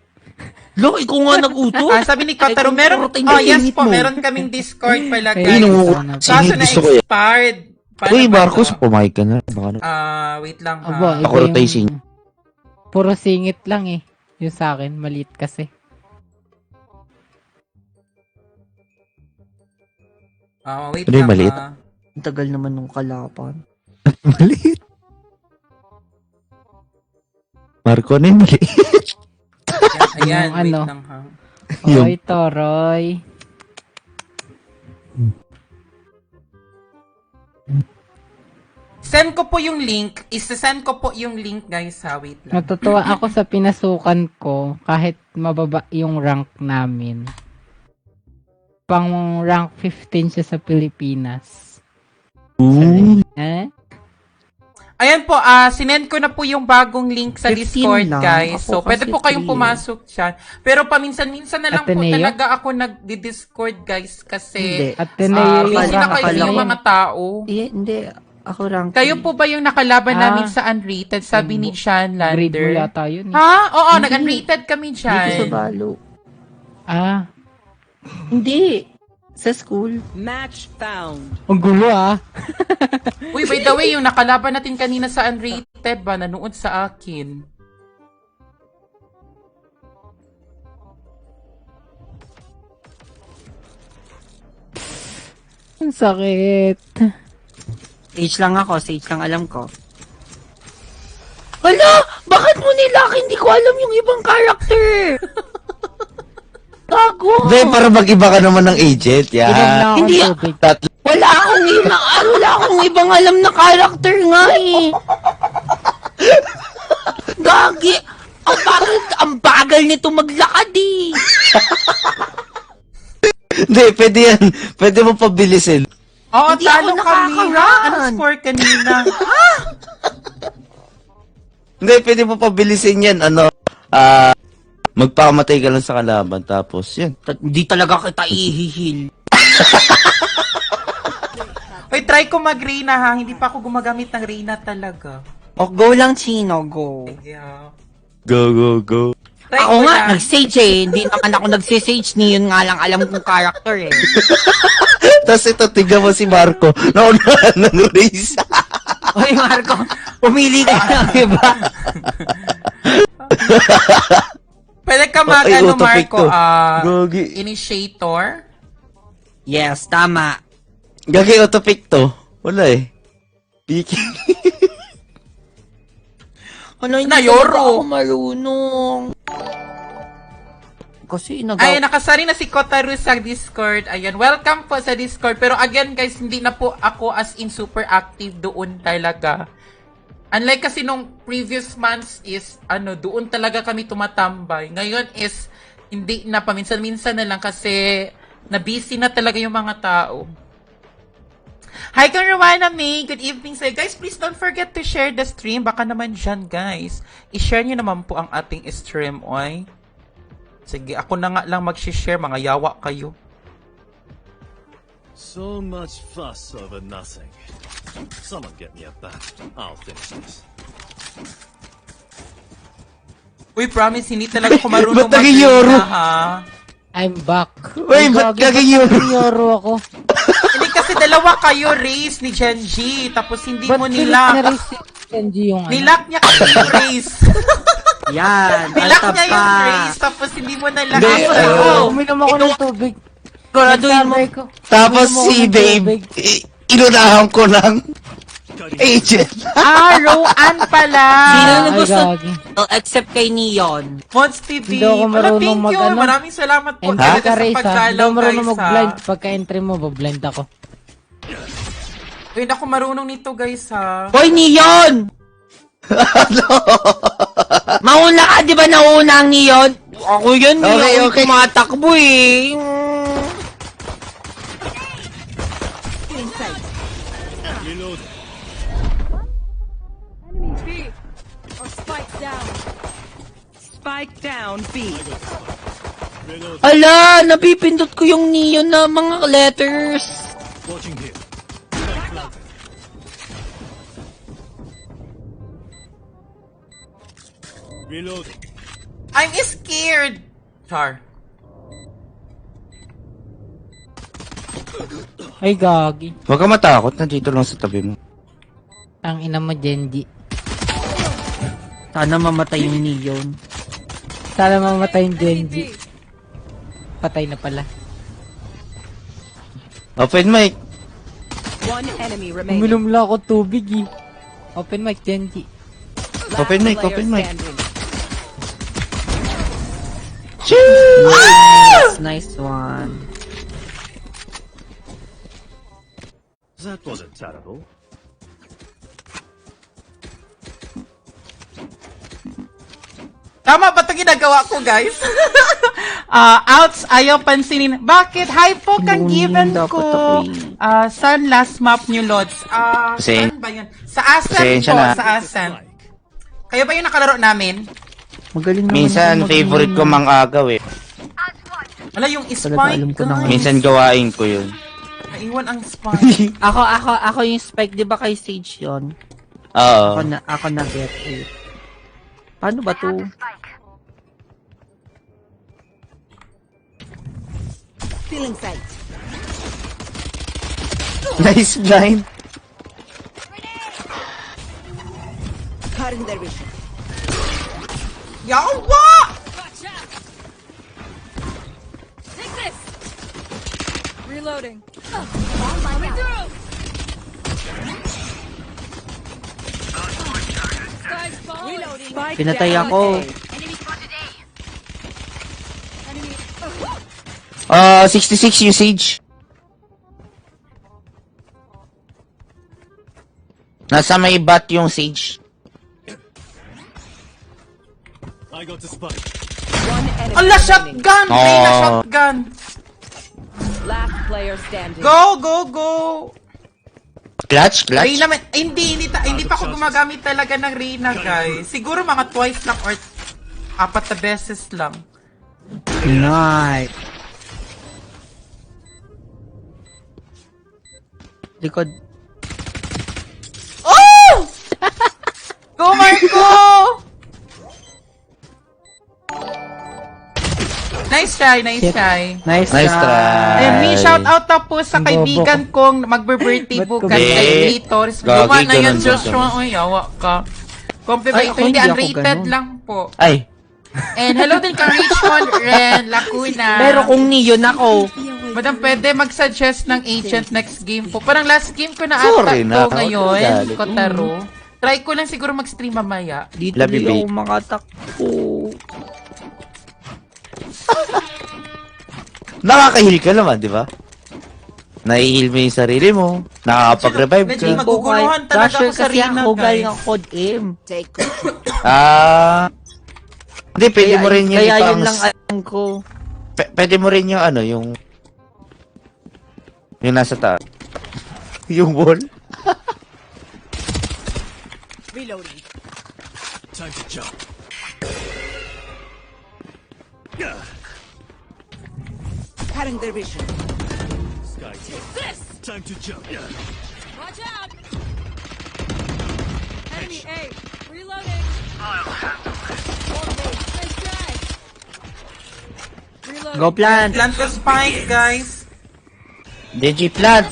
Lo, ikaw nga nag-uto? Sabi ni Kotaro, Ay, meron, protein na yes init po, mo. meron kaming Discord pala, Ay, guys. no. Kaso Sige, gusto ko yan. na-expired. Paano Uy, ba Marcos, to? pumayag ka na. Baka na. Wait lang ha. Aba, Ako iba rotay sing. Puro singit lang eh. Yung sa akin, maliit kasi. Wait Ano yung lang maliit? ha. Ang tagal naman nung kalapan. Maliit. Marco na yung maliit. Ayan, Yung wait ano. lang ha. Yung- Oy, Toroy. Send ko po yung link. Isa-send ko po yung link, guys ha. Wait lang. Natutuwa ako sa pinasukan ko kahit mababa yung rank namin. Pang rank 15 siya sa Pilipinas. Ooh. Eh? Ayan po, sinend ko na po yung bagong link sa 15 Discord, lang. guys. Ako So, pwede kasi po kayong 3 pumasok dyan. Pero paminsan-minsan na lang po Ateneo? talaga ako nag-discord, guys. Hindi. Kasi, At Ateneo yung busy na rank kayo ko yung na mga tao. Hindi. Ako rank. Kayo po ba yung nakalaban namin Ah. sa Unrated? Sabi ni Sean grade mo Lander. yata yun eh. Ha? Oo, Hindi. nag-Unrated kami Dito sa dyan. balo. Ah, Hindi. Sa school. ang gulo ah. Uy, by the way, yung nakalaban natin kanina sa Unrated ba, nanood sa akin. Ang sakit. Sage lang ako. Sage lang alam ko. Hala! Bakit mo nilak? Hindi ko alam yung ibang character. Gago. Hindi, para mag-iba ka naman ng agent. Inom Yan. na akong Hindi. tubig. Tatlo. Wala akong ibang alam na character nga eh. Gagi. Ang bagal nito maglakad eh. Hindi, pwede yan. Pwede mo pabilisin. Oo, Hindi talo ako kami. Ha? nakaka-run. Anong score kanina? Hindi, pwede mo pabilisin yan. Magpakamatay ka lang sa kalaban. Tapos, yan. Hindi talaga kita ihihil. Uy, try ko mag-Reyna ha. Hindi pa ako gumagamit ng Reyna talaga. O, go lang, Chino. Go. Yeah. Go, go, go. Try Ako ko nga, lang. nag-sage eh. Hindi naman ako nag-sage. Ni yun nga lang alam kong character eh. Tapos ito, tignan mo si Marco. Naunahan ng race. Oy, Marco, pumili ka ng iba. Pwede ka mag, Ay, ano, autopic Marco, to. Gogi. initiator. Yes, tama. Gagi autopic to. Wala eh. Piki. Ano, hindi Nayoro. talaga ako marunong. Kasi Ay, nakasari na si Kotaru sa Discord. Ayan, welcome po sa Discord. Pero again, guys, hindi na po ako as in super active doon talaga. Unlike kasi nung previous months is, doon talaga kami tumatambay. Ngayon is, hindi na, paminsan-minsan na lang kasi na-busy na talaga yung mga tao. Hi, Rowana May. Good evening sa'yo. Guys, please don't forget to share the stream. Baka naman dyan, guys. I-share nyo naman po ang ating stream, oy. Sige, ako na nga lang mag-share. Mga yawa kayo. So much fuss over nothing. Someone get me a bat. I'll finish this. Uy, promise, hindi talaga ako marunong Ba't naging Yoro? ha? I'm back. Uy, ba't gaging Yoro ako? Hindi kasi dalawa kayo race ni Genji. Tapos hindi Ba't mo pilit nilak. na rin si Kenji yung ano? Nilak niya kasi yung race. yan, Nilak alta niya yung pa. race. Tapos hindi mo nalak. Hindi, Uminom ako ng tubig. Siguraduhin mo. Nagsabi ko. Tapos Uminom ako si ng Babe, tubig. inunahan ko ng agent. Rowan pala. Sino na Ay, gusto? gagi. Oh, except kay Neon. Mods TV. Hindi ako Wala, marunong thank you. mag-ano. Maraming salamat po Entry talaga ka sa race ha. Hindi pagdalaw, ako marunong guys, mag-blind. ha. Pagka entry mo, blind ako. Uy, hindi ako marunong nito, guys, ha. Hoy, Neon! Mauna ka, di ba nauna ang Neon? Ako yan, Okay, Neon. okay. Tumatakbo eh. Reload. Enemy B. Or spike down. Spike down B. Reload. Ala, napipindot ko yung Neon na mga letters. Watching here. Reloading. I'm scared. Char. Ay, gagi. Huwag ka matakot, nandito lang sa tabi mo. Ang ina mo, Genji. Sana mamatay yung Neon. Sana mamatay yung Enemy Genji. B. Patay na pala. Open mic. One enemy remaining. Uminom lang ako tubig eh. Open mic, Genji. Last Open mic, player open mic. standing. Nice one. That wasn't terrible. Tama ba ito ginagawa ko, guys? Outs, ayaw pansinin. Bakit? Hi po kang given dapat ko. ako Saan last map nyo, Lods? Saan ba yun? Sa Asan Pasensya po, na. sa Asan. Kayo ba yung nakalaro namin? Magaling naman Minsan, ako favorite ko mang agaw eh. Wala, yung Talaga spike, alam ko na nga. guys. Minsan gawain ko yun. Naiwan ang spike. Ako yung spike, di ba kay Sage yun? Oo. Ako na get it. Paano ba to? Feeling sight. Nice blind. Cutting their vision. Yawa! Watch out. Take this. Reloading. Coming through. Spike's falling. Reloading. Spike Pinatay down ako. A. Enemy. 66 usage. Nasa may bat yung Sage. I got the spike. One enemy Ala, remaining. shotgun! Oh. Reyna, shotgun! Last player standing. Go, go, go! Clutch, clutch. Reyna, hindi pa ako gumagamit talaga ng Reyna, guys. Siguro mga twice lang or 4 na beses lang. Nice. Likod. Oh! Go, Marco! Nice try, nice try. Nice, Nice try. And me, shout out na po sa Ang kaibigan kong magbe-birthday Ba't bukas ko ba- kay Eh, Glitters. gagi, Luma na yan, ganun ba Joshua. Uy, awa ka. Ay, Compliment ako ko, hindi hindi ako unrated ganun. lang po. Ay, And hello din kay Richmond Ren Lacuna. Pero kung Neon ako, Madam, pwede mag-suggest ng agent next game po. Parang last game ko na ata Sorry to na, ngayon, galit. Kotaro. Try ko lang siguro mag-stream mamaya. di Love you, tuloy ako babe. makatakbo. nakaka-heal ka naman, di ba? Nai-heal mo yung sarili mo. Nakakapag-revive Medyo ka. maguguluhan talaga Rusher ako sa kasi Rina, ako galing guys. ang code M. Take control. Hindi, pwede mo rin yung Kaya ipang... yun lang alam ko. Pwede mo rin yung ano, yung nasa taas. Yung wall. Reloading. Time to jump. Cutting their vision. Sky team. Time to jump. Watch out! Enemy A. Reloading. Nice try. Reloading. Go plant. Plant ko spike, guys. DG plant.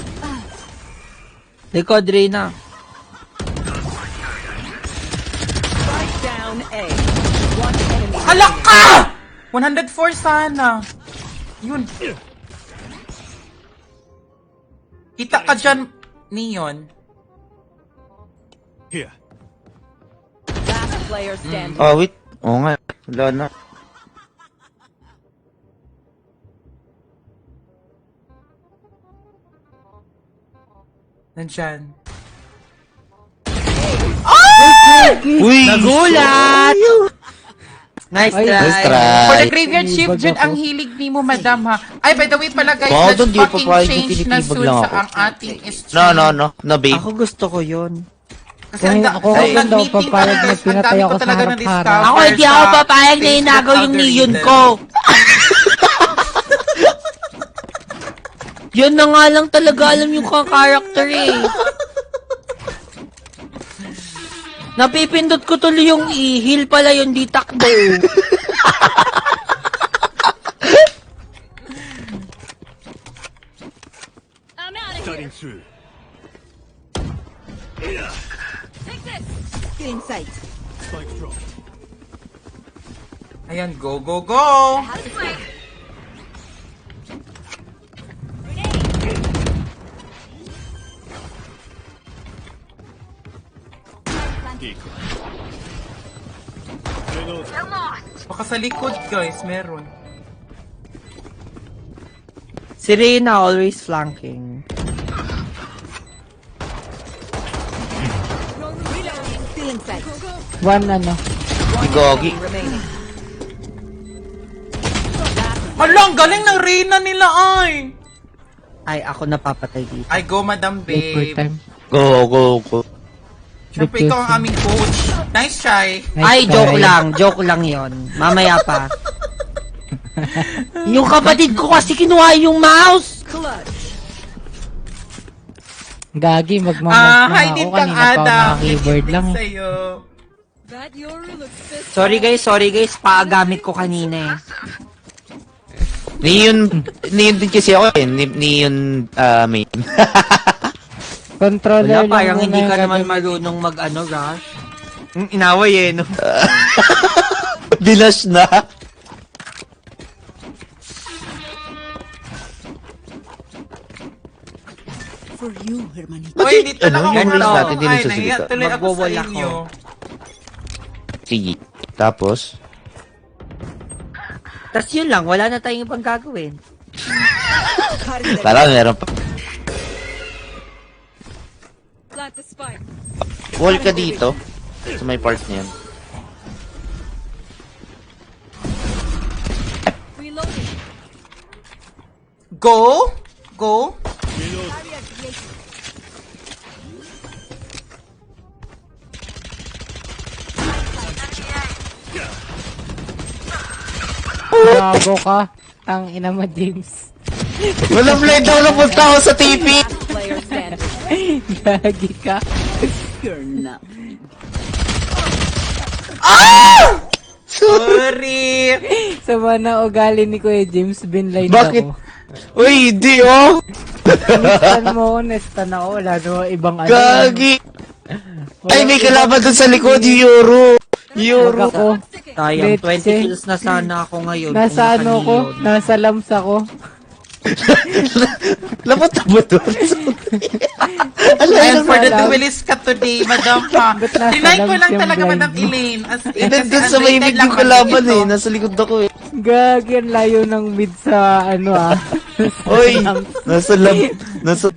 Likod, Reyna. Strike down A. One enemy. Halak ka! 104 sana. Yun. Kita ka dyan, Neon. Here. Last player standing. Oh, wait. Oo nga. Wala na. Nandyan. Uy! Nagulat! Nice Ay, try. Nice try. For the graveyard Tinibag shift, Jun, ako. ang hilig ni mo, madam, ha? Ay, by the way pala, guys, Wow, let's doon, di pa fucking pa, hindi change na tinitibag soon lang sa ako. ang ating stream. No, babe. Ako gusto ko yun. Kasi ang Kung ako ang yun daw, meeting papayag talaga, na guys, ang pinatay dami ako ko sa talaga harap-harap. na-discover Ako hindi ako sa papayag na Facebook inagaw yung Neon algorithm. ko. Yun na nga lang talaga alam yung karakter eh. Napipindot ko tuloy yung i-heal pala yung di takbo. I'm out of here. Cutting through. Take this. Killing sight. Spike dropped. Ayan, go, go, go! Equal. Reload. Baka sa likod, guys, meron. Si Reyna always flanking. Killing sight. One ano. Si Gogi. Remaining. Hala, ang galing ng Reyna nila, ay! Ay, ako napapatay dito. Ay, go, madam, Wait for babe. time. Go, go, go. Siyempre, ikaw ang aming coach. Nice try. Ay, joke lang yon. Mamaya pa. Yung kapatid ko kasi kinuha yung mouse. Clutch. Gagi, Ah, magmamag hi na din ako. kang Kanina pa ako Adam. naka-keyboard lang eh. Sa'yo. That Yoru looks pissed. Sorry guys. Paagamit ko kanina eh. Neon din kasi ako eh. Neon, main. Controller Wala, parang lang hindi muna ka yung naman gagawin. marunong rush. Inaway eh, no? Dilash na. For you, hermanito. Uy, hindi talaga Ano, ako yung race marunong. natin, hindi Ay, nagsasalita. nahiya tuloy ako sa Magwawala ako. inyo. Sige. Tapos, Tas yun lang, wala na tayong ibang gagawin. Cutting their tala, meron pa. Plant the spike. Wall ka dito. Sa may part niyan. Reloading. Go? Go? Gago ka. Tang ina mo, James. Walang blade daw na punta ako sa TV. player standing. Gagi ka. You're not. Sorry! Sama na ugali ni Kuya James, binline Bakit? ako. Uy, hindi oh! Nestan mo ako, nestan ako. Wala naman ibang ano. Gagi! Wala Ay, may ibang- kalaban dun sa likod, Euro! Wag Euro! ako. Sayang, 20 Let's say, kills na sana ako ngayon. Nasa kung ano ko? naka-neon. Nasa lams ako. Lamat na ba doon? And for the Alam. duelist ka today, Madam ha. Ba't nasa Trinay ko labs lang yung talaga, blind Madam mo? Elaine. As in, Ilan kasi dun sa may unrated mid lang yung kalaban kasi ito. eh. Nasa likod ako eh. Gagi, ang layo ng mid sa ano ah. Oy! Nasa lab... Nasa...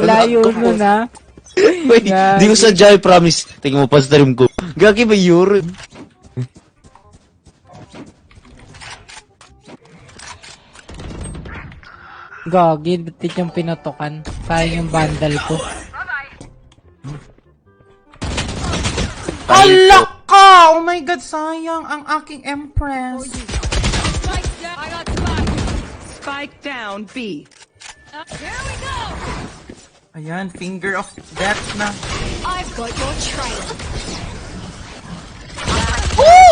Layo nun ah. Uy, di ko sadya, I promise. Tingnan mo pa sa stream ko. Gagi ba Euro? Gagi, ba't yung pinatokan? Sayang yung bandal ko. Alak ka! Oh my God, sayang ang aking Empress. Spike down. I got spike. Spike down B. Here we go. Ayan, finger of death na. I've got your trail.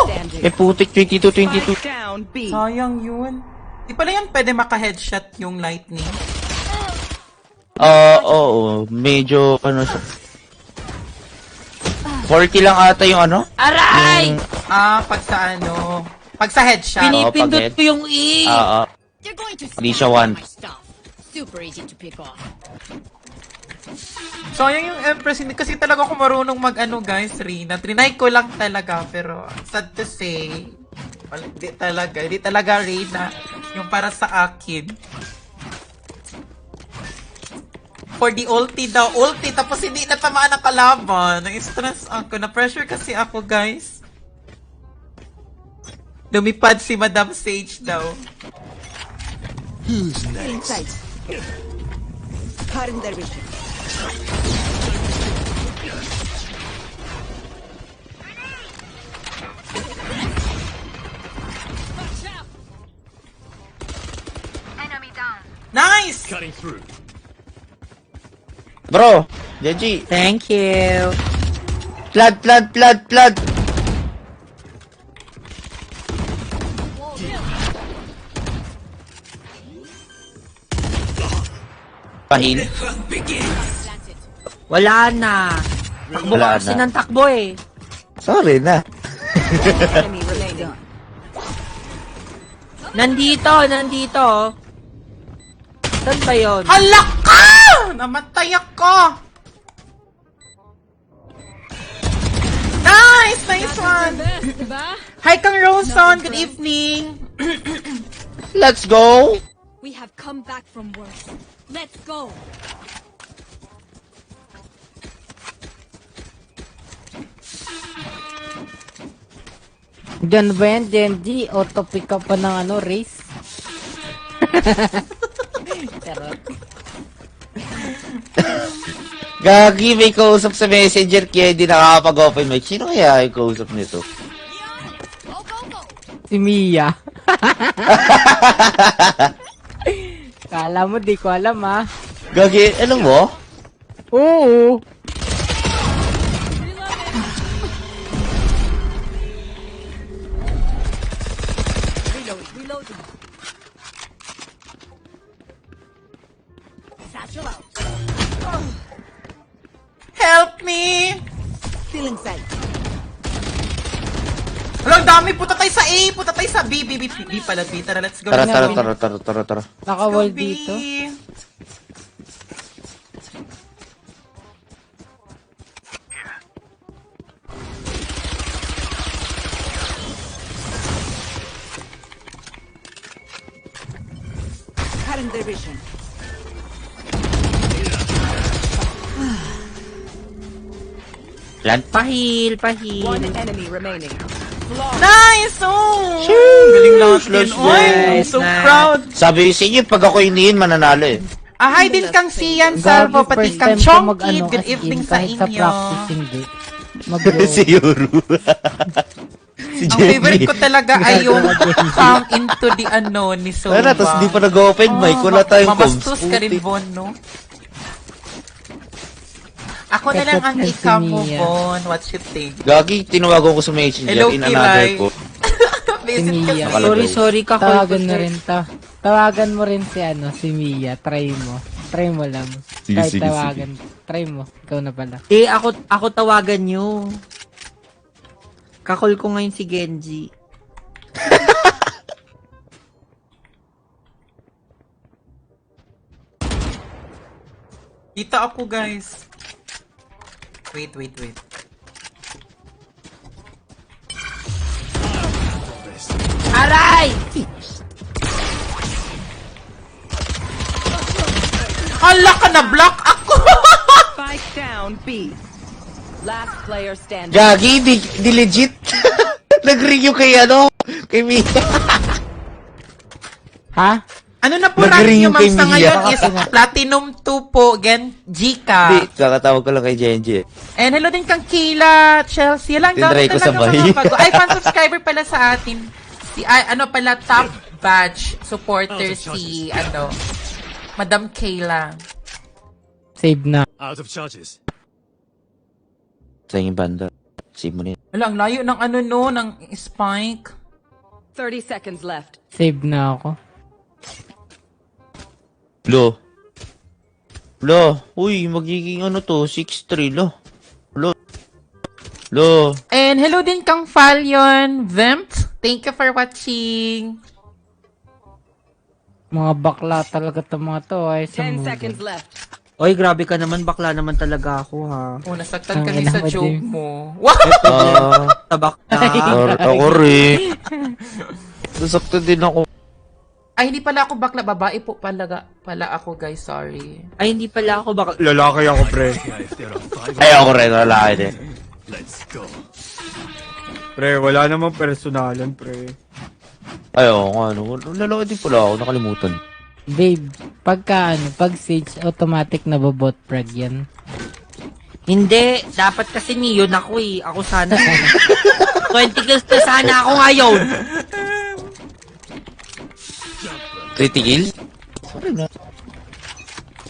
Standing. Eh putik, 22. Spike down B. Sayang yun. Di pala yan pwede maka-headshot yung lightning. Oo. Medyo, ano siya. 40 lang ata yung ano? Aray! Pag sa ano, pag sa headshot. Pinipindot pag-head. ko yung E! You're going to Hindi siya one. my stuff. Super easy to pick off. Sayang yung Empress, hindi kasi talaga ako marunong mag-ano guys, Rina. Trinay ko lang talaga, pero sad to say, wala, di talaga Rina, yung para sa akin. For the ulti daw, ulti, tapos hindi natamaan ang kalaban. Na-stress ako, na-pressure kasi ako guys. Lumipad si Madam Sage daw. Feeling sight. Cutting their vision. Nice! Cutting through. Bro, Genji. Thank you. Flood. Pahin. Wala na. Takbo Wala ka kasi na. ng takbo eh. Sorry na. Enemy remaining. Nandito. Saan ba yun? Halak ka! Namatay ako! Nice! Nice one! Best, diba? Hi, Kang Roson! Good evening! Let's go. We have come back from worse. Let's go. Diyan ba yan, Genji? Auto pick up pa ng ano, race? Charot. Gagi, may kausap sa messenger kaya hindi nakakapag-open mic. Sino kaya yung kausap nito? Go, go, go. Si Mia. Kala mo, di ko alam ah. Gagi, alam mo? Oo. Reloading. Satchel out. Help me! Feeling sight. Alam, dami! Punta tayo sa A! Punta tayo sa B! B pala, B. Tara, let's go. Tara. Nakawall Go, B. dito. Cutting their vision. Plan. Pahil. One enemy remaining. Nice! Oh! Galing natin. Oy! I'm so Nice. proud! Sabi sa inyo, pag ako iniin, mananalo eh. Hi din kang Sian Gagi, Salvo, pati first kang time ko Chonky. mag-ano Good as in, evening sa kahit sa inyo. practice hindi. Si Yoru. Si Ang favorite ko talaga ay yung come into the unknown ni Sova. Wala, tapos di pa nag-open mic. Wala tayong comms. Mabastos ka rin, Bon, no? Ako na lang ang Kapit na ikaw mo, si Mia. Bon. What you think? Gagi, tinawagan ko sa messenger. Hello, In another Kilay. ko. Visit Mia. kasi. Sorry, kakol ko. Tawagan mo rin ta. Tawagan mo rin si Mia. Try mo. Try mo lang. Sige, Kahit sige, tawagan. Try mo. Ikaw na pala. Ako tawagan nyo. Kakol ko ngayon si Genji. Kita ako, guys. Wait. Aray! Hala ka na, block ako! Spike down, B. Last player standing. Gagi, di legit. Nag-ring yung kay Mia. Ha? Ano na po rank Nag-ring nyo, yung kay ma'am, sa Mia. ngayon is Platinum 2 po, Genji ka. Hindi, kakatawag ko lang kay Genji. And hello din kang Kila, Chelsea. Lang, dami Tinry ko talaga sabay. mga bago. Ay, fan subscriber pala sa atin. Top batch supporter si, Madam Kayla. Save na. Out of charges. Sa yung banda. Save mo na yun. Wala, ang layo ng ng spike. 30 seconds left. Save na ako. Lo. Uy, magiging 6-3, Lo. And hello din kang Falion Vempt. Thank you for watching. Mga bakla talaga to mga to. Ay, 10 seconds left. Oy, grabe ka naman. Bakla naman talaga ako, ha. Oh, nasaktan ka Ang rin sa ina ko, joke James. mo. Wow! Tabak na. Ako rin. Nasaktan din ako. Ay, hindi pala ako bakla. Babae po pala ako, guys. Sorry. Ay, hindi pala ako bakla. Lalaki ako, pre. Yeah, if there are 5 Ay, ako rin. Wala din. let's go. Pre, wala namang personalan, pre. Ay, oo nga. Lalaki din pala ako. Nakalimutan. Babe, pag Sage, automatic na bot frag yan. Hindi. Dapat kasi niyon ako eh. Ako sana. 20 kills na sana ako ngayon. 30 kills?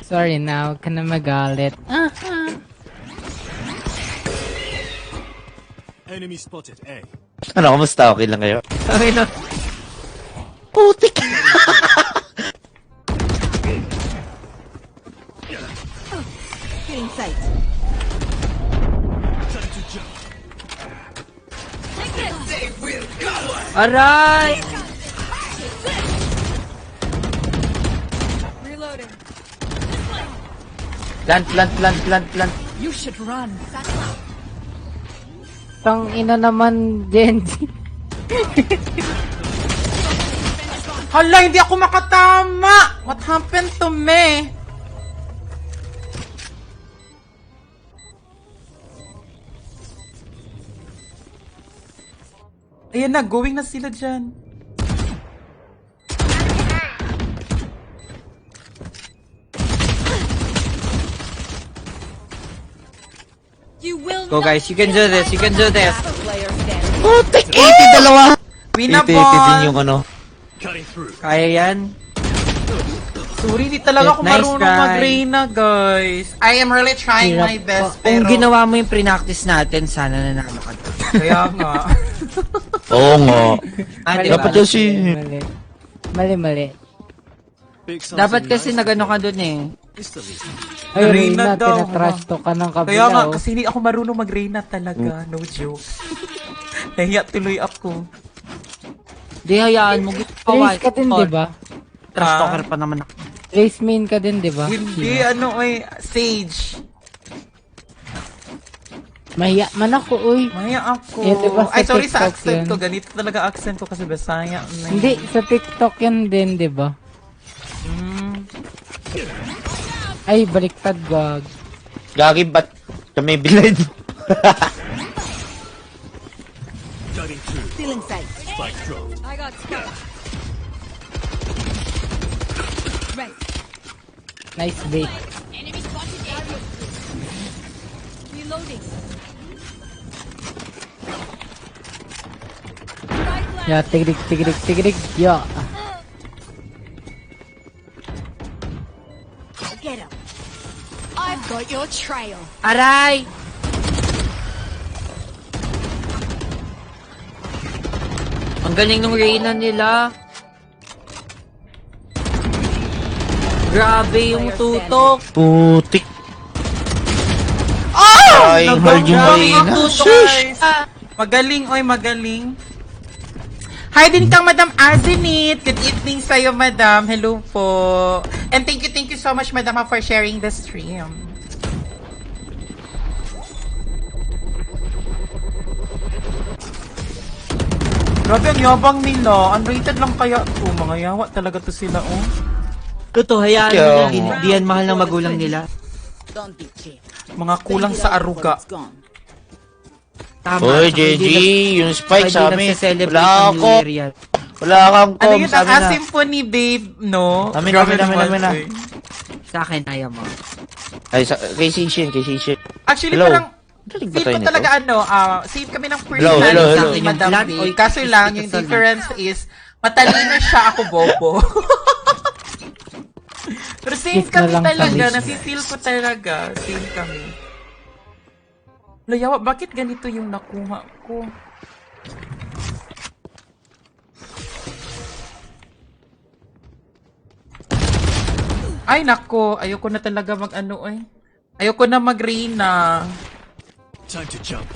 Sorry na, huwag ka na magalit. Enemy spotted A. Ano, kamusta? Okay lang kayo? Okay na. Putik! Getting sight. Time to jump. Aray! Reloading. Plant. You should run. Tang ina naman, Genji. Hala, hindi ako makatama! What happened to me? Ayan na, going na sila dyan. You will Go guys, you can do this. You can do this. Player standing. Putik! 80 dalawa! Winnable! 80 din yung Cutting through. Kaya yan. Sorry, di talaga ako Nice marunong try. mag-Reyna, guys. I am really trying my best, Kung pero... ginawa mo yung pre-practice natin, sana nanalo ka. Kaya nga. Oo nga. Ah, diba? Dapat kasi... Mali. Big something Dapat kasi nice nagano to ka do. dun eh. It's the least. Ay, Reyna Reyna, daw, tinatrash to ka ng kabila. Kaya nga, oh. kasi hindi ako marunong mag-Reyna talaga. No joke. Nahiya tuloy ako. Di hayaan mo. Race ka din, di ba? Trash talker pa naman ako. Race main ka din, di ba? Hindi, Sage. Mahiya man ako, uy. Maya ako. Eh, diba sa Ay, sorry sa TikTok accent yun? ko. Ganito talaga accent ko kasi Bisaya. Hindi, sa TikTok yan din, di ba? Ay, baliktad, gag. Gagi, ba't kami bilid? Cutting through. Stealing sight. Spike drop. I got stuck. Right. Nice bait. Reloading. Yeah, tigrig. Yeah. Get him. I've got your trail. Aray! Ang galing ng Reyna nila. Grabe yung tutok. Putik. Ay, hard yung Reyna. Sheesh. Magaling, oy, magaling. Hi din kang Madam Azinit. Good evening sa'yo, Madam. Hello po. And thank you so much, Madam, for sharing the stream. Grabe, ang yabang nila. Unrated lang kaya to. Mga yawa talaga to sila, oh. Totoo, hayaan mo na. Di yan mahal ng magulang nila. Mga kulang sa aruga. Tama. Oy, JG, yung spike sa amin. Wala ako. Wala kang Ano com, yun, sabi ang na. symphony, babe, no? Dami Grabe na. Sa akin, ayaw mo. Ay, kay Sishin. Actually, Hello. parang Dalig ba feel tayo ko nito? talaga save kami ng Hello. personality ni Madam Plan, B. oy, Kaso lang, yung kasal na. difference is, matalino siya, ako bobo. Pero same Kiss na kami lang talaga, kami. nafe-feel ko talaga, same kami. Layawa, bakit ganito yung nakuha ko? Ay, nako, ayoko na talaga mag-ano, eh. Ayoko na mag-Reyna. Time to jump.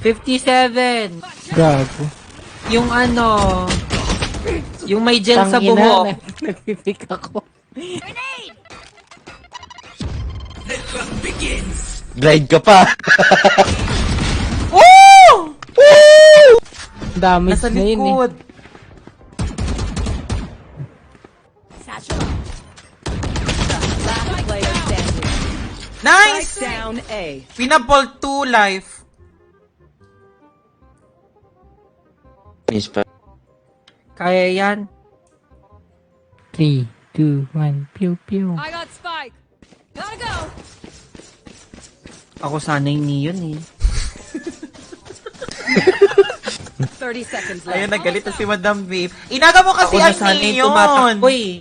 57. Gago. Yung ano, yung may gel sa Tangina, buhok. nagpipik ako. Glide ka pa. Oh! Damage Nasa na yun eh. likod. Last player standing. Nice! Down A. Pinaball 2 life. Miss pa. Kaya yan. 3, 2, 1, pew pew. I got Spike. Gotta go. Ako sanay niyon eh. 30 seconds left. Ayun, nagalit na si Madam Babe. Inaga mo kasi Ako na ang sanay yun. tumatakbo eh.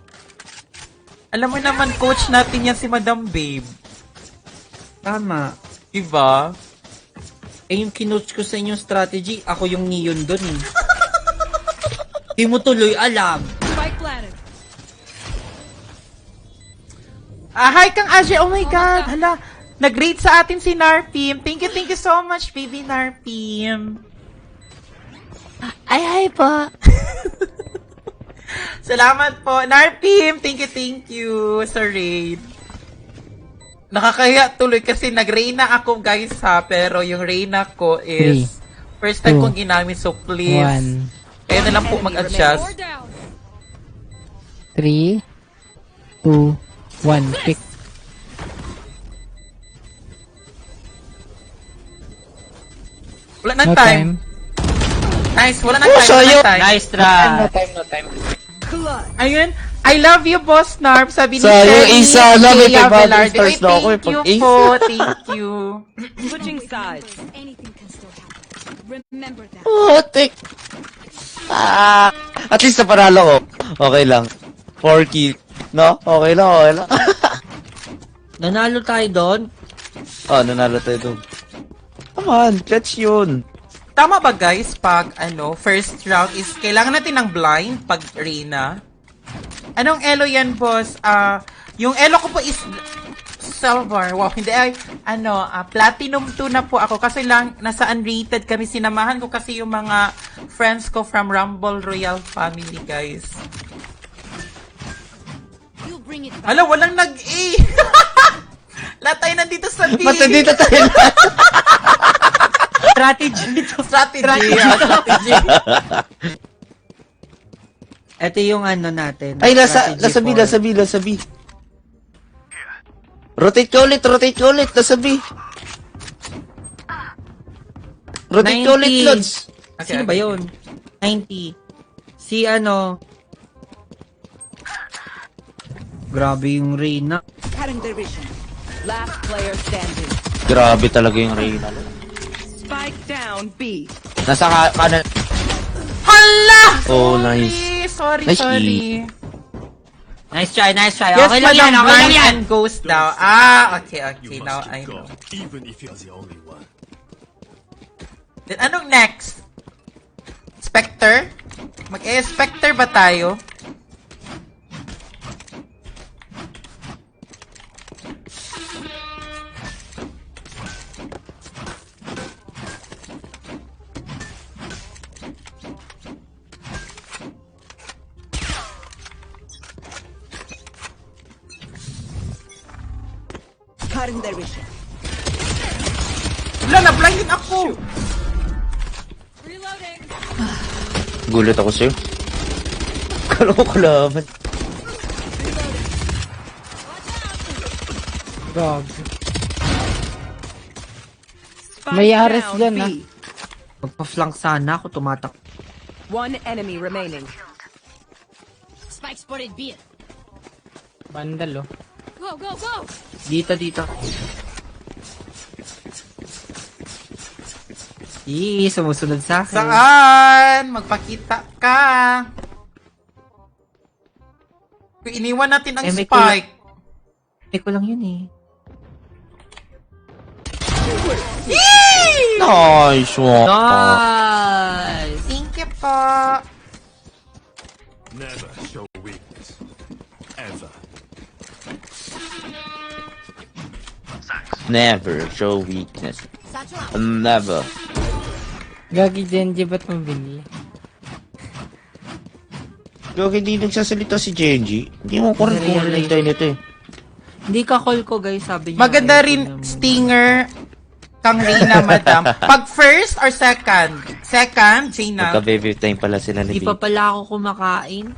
Alam mo naman, coach natin yan si Madam Babe. Tama. Diba? Eh yung kinoach ko sa inyong strategy, ako yung neon dun eh. Di mo tuloy alam. Spike planted. Hi kang Aje. Oh my God. Hala, nag-rate sa atin si Narpim. Thank you so much, baby Narpim. Ay, hi po. Salamat po. Narpim, thank you sa raid. Nakakaya tuloy kasi nag-Reyna ako guys ha, pero yung Reyna ko is first time kong ginamit, so please. 1, Kayo na lang po mag-adjust. 4 down. 3, 2, 1, pick. Wala nang No time. time. Nice, wala nang Oh, time. sayo. Wala nang time. Nice try. No time. Ayun. I love you, Boss Narp. Sabi ni Sayo, Shelly isa lang, may Kea 500 Velarde. stars Uy, na ako, thank you pag ace. po. Thank you. Switching sides. Anything can still happen. Remember that. Putik. At least napanalo ko. Okay lang. 4 kill. No? Okay lang. Nanalo tayo doon. Oh, nanalo tayo doon. Come on, clutch yun. Tama ba guys, pag first round is kailangan natin ng blind pag Reyna? Anong elo yan, boss? Yung elo ko po is silver. Wow, hindi ay platinum 2 na po ako kasi lang nasa unrated kami. Sinamahan ko kasi yung mga friends ko from Rumble Royale family, guys. You bring it back. Hala, walang nag-A. Lahat tayo nandito sa B. Ba't nandito tayo na? Strategy. Strategy. Ito yung ano natin. Ay, nasa strategy B. Rotate ka ulit. Nasa B. Rotate ka ulit, 90. Lods. Okay, Sino ba yun? 90. Si Grabe yung Reyna. Cutting their vision. Last player standing. Grabe talaga yung Reyna. Spike down B. Nasa kanan. Hala! Oh, nice. Sorry. Nice Nice try. Yes, Okay lang yan. Madam Okay lang Blind yan. and Ghost daw. Okay. You Now must I keep know. going, even if you're the only one. Then, anong next? Spectre? Mag-e-Spectre ba tayo? Cutting their vision. Wala, na-blinded ako! Reloading. Gulat ako sa'yo. Kala ko kalaban. Dog. Spike May ares down dyan, B. ah. Magpa-flank sana ako, tumatak. One enemy remaining. Spike spotted B. Bandal, oh. Go, go, go. Dito. Sumusunod sa akin. Saan? Magpakita ka! Iniwan natin ang may spike. ko lang yun eh. Nice one. Nice! Thank you po. Never show weakness. Ever. Never show weakness. Never. Gagi Genji, ba't mo bili? Gagi, hindi nagsasalita si Genji. Hindi mo ko rin Realize. tayo nito eh. Hindi ka call ko guys, sabi niya. Maganda ayaw ko rin naman. stinger kang Reyna, madam. Pag first or second? Second, Jaina. Magka-baby time pala sila ni Hindi pa pala ako kumakain.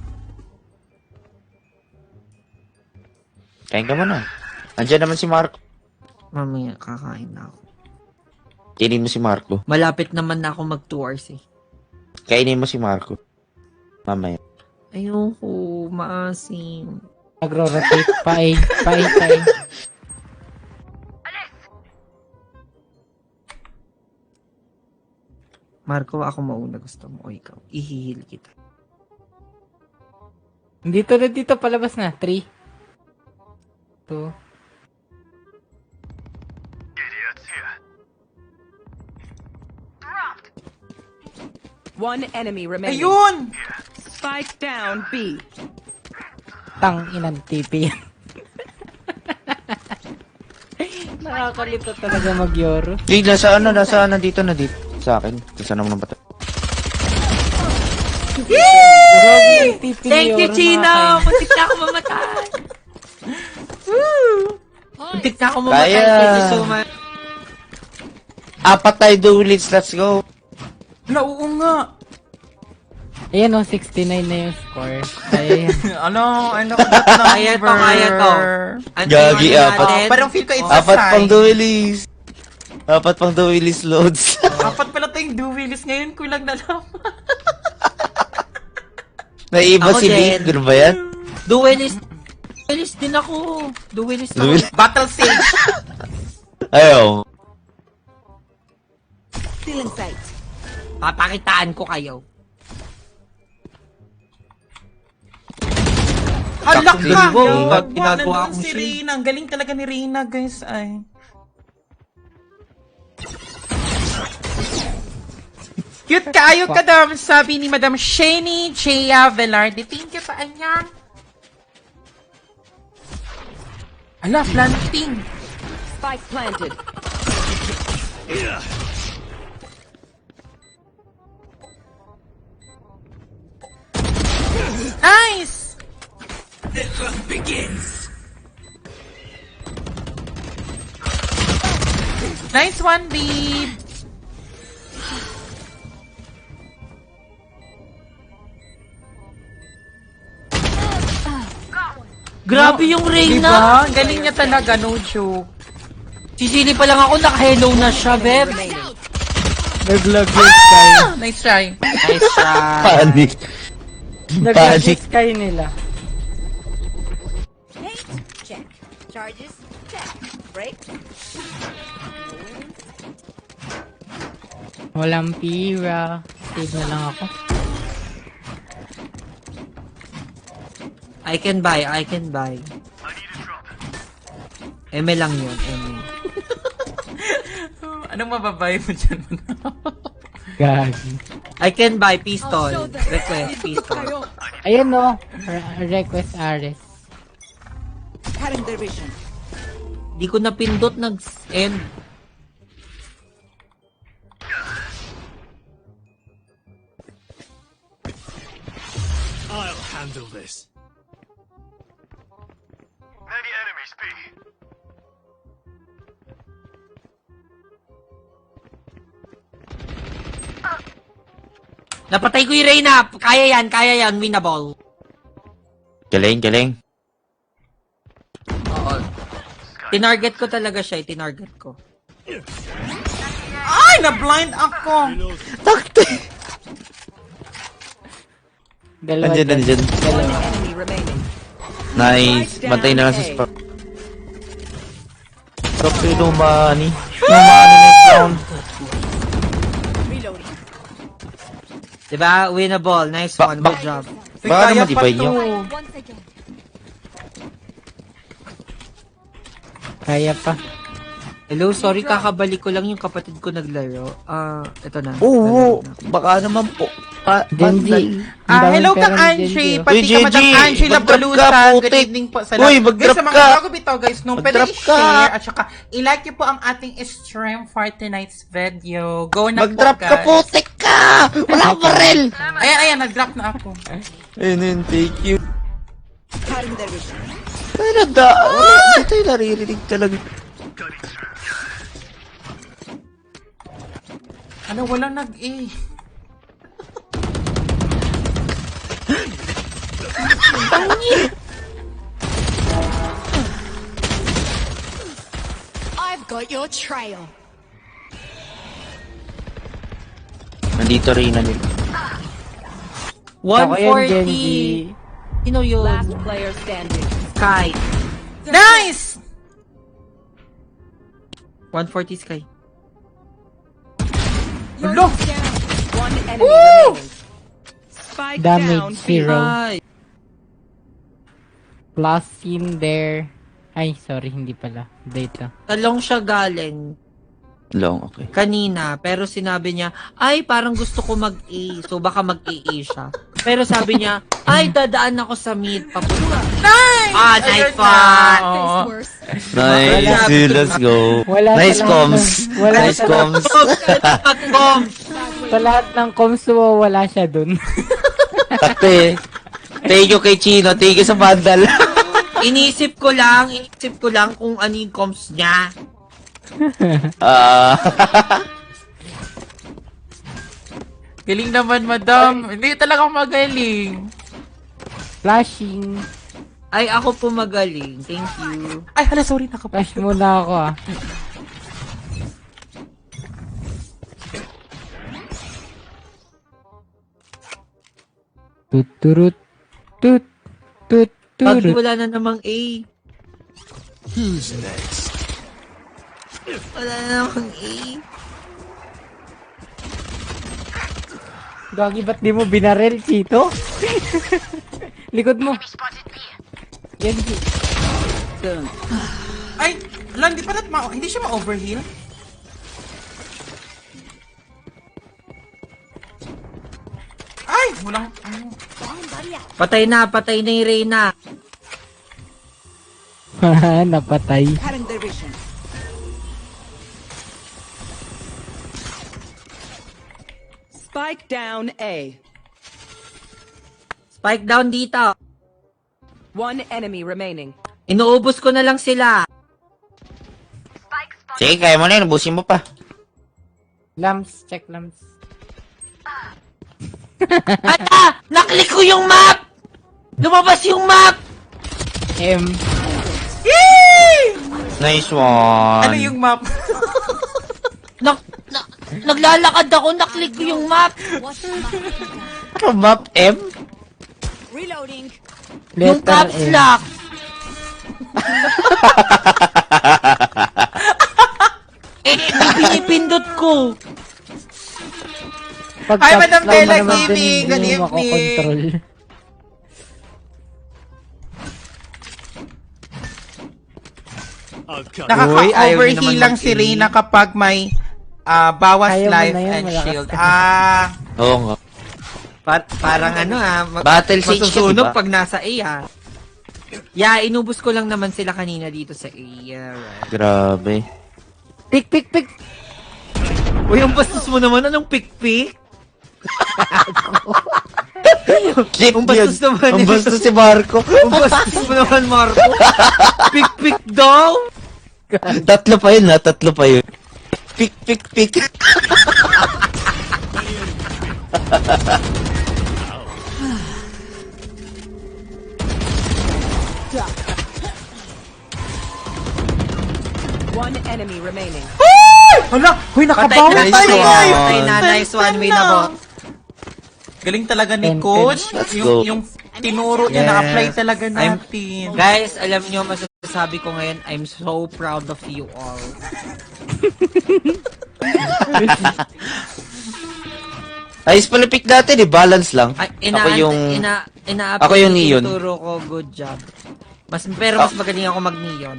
Kain ka muna. Andiyan naman si Marco. Mamaya kakain na ako. Kainin mo si Marco. Malapit naman na ako mag 2 hours eh. Kainin mo si Marco. Mamaya. Ayoko, maasim. Nagro-rotate. Pain. Marco, ako mauna gusto mo o ikaw. Ihihil kita. Dito, palabas na. 3. 2. One enemy remaining. Ayun! Spike down B. Tang inang tipi yan. Nakakalito talaga mag-yoro. Di, nasaan na dito na dito. Sa akin. Saan naman ang bata? Gagi, tipi Thank you, Yoro, Chino! nakakain. Muntik na ako mamatay! Muntik na ako mamatay. Kaya. Thank you so much. Apat tayo duelits. Let's go. Wala, oo nga. Ayan o, 69 na yung score. Ayan. Ano that number? Kaya to. Gagi, apat. Parang feel ko it's a Apat pang sign. duelits. Apat pang duelits loads. Apat pala tayong duelist ngayon. Kulang na lang. Naiba Ako si din. Big. Gano'n ba yan? Duelist din ako. Duelist ako. Battle Sage. Ayaw. Still in sight. Papakitaan ko kayo. Halak ka! Takbo. Pag ginagawa Ginagawa akong si shield. Reyna. Ang galing talaga ni Reyna, guys. Ay. Cute kaayo ka daw, sabi ni Madam Shani Jaya Velarde. Thank you pa, anyang. Ala, planting. Spike planted. Nice! Nice one, babe. Grabe yung Reyna. Diba? Ang galing niya talaga, no joke. Sisili pa lang ako, naka-hello na siya, beb. Nag-lag yung sky. Nice try. Nice try. Panic. Nag-lag Panic. yung sky nila. Paint, check. Charges, check. Break. Walang pira. Save na lang ako. I can buy. Eme lang yun, Eme. Anong mababay mo dyan? Gagi. I can buy I'll pistol. show them. Request pistol. Kayo. Ayun no. Request Ares. Cutting their vision. Di ko napindot nag-end. I'll handle this. Napatay ko yung Reyna. Kaya yan. Winnable. Galing, galing. Oo. Tinarget ko talaga siya. Tinarget ko. Ay, na-blind ako. Takte! Dalawa Nandiyan, dyan. nandiyan. One enemy remaining. Nice. Bantay na lang sa spot. Takte, lumani. Lumani next round. Reloading. Diba? Winnable. Nice one. Good job. Baka Kaya naman pa divide to. nyo. Once again. Kaya pa. Hello, sorry, kakabalik ko lang yung kapatid ko naglaro. Ito na. Oo, baka naman po. Genji. Hello ka, Angie. Pati ka, Uy, Madam Genji, Angie mag-drop ka, Labalusan. Good putik. evening po sa Uy, lahat. mag-drop Guys, sa mga ka. bago bitaw, guys, no, pwede Mag-drop ka. i-share at saka i-like niyo po ang ating stream for tonight's video. Go na Mag-drop po, ka, guys. putik ka! Wala ka baril! Ayan, nag-drop na ako. Ayun, thank you. Cutting their vision. Talaga, wala, hindi tayo naririnig talaga. Ano, walang nag-eh. I've got your trail. Nandito rin, nandito. Ako yan, Genji. 140. Sino yun? Last player standing. Sky. Nice! 140 Sky. Hello! One enemy remaining. Spike down. Damage zero. Ay. Plus in there. Ay, sorry, hindi pala. Data. Talong siya galing Long, okay. kanina, pero sinabi niya, ay, parang gusto ko mag-A. So, baka mag-A siya. Pero sabi niya, ay, dadaan ako sa mid. Papunta. Nice! Nice Ayun na. one! Oo. Face worse. Nice, let's go. Wala Nice sa lahat comms. ng- wala Nice sa- comms. Pag-comms. Sa lahat ng comms, wala siya dun. Takte. Thank you kay Chino. Thank you sa bundle. Inisip ko lang kung ano yung comms niya. Ah. Galing naman, madam. Hindi talaga magaling. Flashing. Ay, ako po magaling. Thank you. Ay, hala, sorry, Flash muna ako ah. Tuturut. Tut. Tut. Pag Turut. wala na namang A. Who's next? Wala na namang A. Gagi, ba't di mo binarel, Chito? Likod mo. Yan, G. Ay, hala, hindi pa hindi siya ma-overheal. Ay, walang, Patay na yung Reyna. Napatay. Cutting their vision. Spike down A. Spike down dito. One enemy remaining. Inuubos ko na lang sila. Sige, kaya mo na yun. Ubusin mo pa. Lamps, check lamps. Ala! Naklik ko yung map! Lumabas yung map! M. Nice one. ano yung map? Naglalakad ako, naklik ko yung map! What's the matter? Ano, map M? Reloading. Yung Letter caps M. lock! Pinipindot ko! Pag Hi, caps Madam lock mo Bella naman dun, Gaming. hindi Good mo evening. makokontrol. I'll cut. Uy, ayaw niyo Nakaka-overheal naman lang si mag-A. Reyna kapag may bawas Kaya mo life na yan, and malakas shield. ka. Oo nga. Parang ano Battle Siege kasi masusunog ba? pag nasa A Yeah, inubos ko lang naman sila kanina dito sa A. Right. Grabe. Pick, pick, pick! Uy, ang bastos mo naman. Anong pick-pick? Shit, Ang bastos yun. naman. Ang bastos si Marco. Ang bastos mo naman, Marco. Pick-pick daw? Tatlo pa yun, ha? Tatlo pa yun. Pick, pick, pick. One enemy remaining. Hala! Huy, nakabawi Patay tayo, na, guys! patay na. Nice one. Win na po. Galing talaga ni Ten, Coach. Let's go. Yung tinuro niya, Yes. na-apply talaga natin. Guys, alam nyo, masasabi ko ngayon, I'm so proud of you all. Ayos pala pick natin eh. Balance lang. Ay, Ako yung... Ako yung neon. Turo ko, good job. Pero mas magaling ako mag-neon.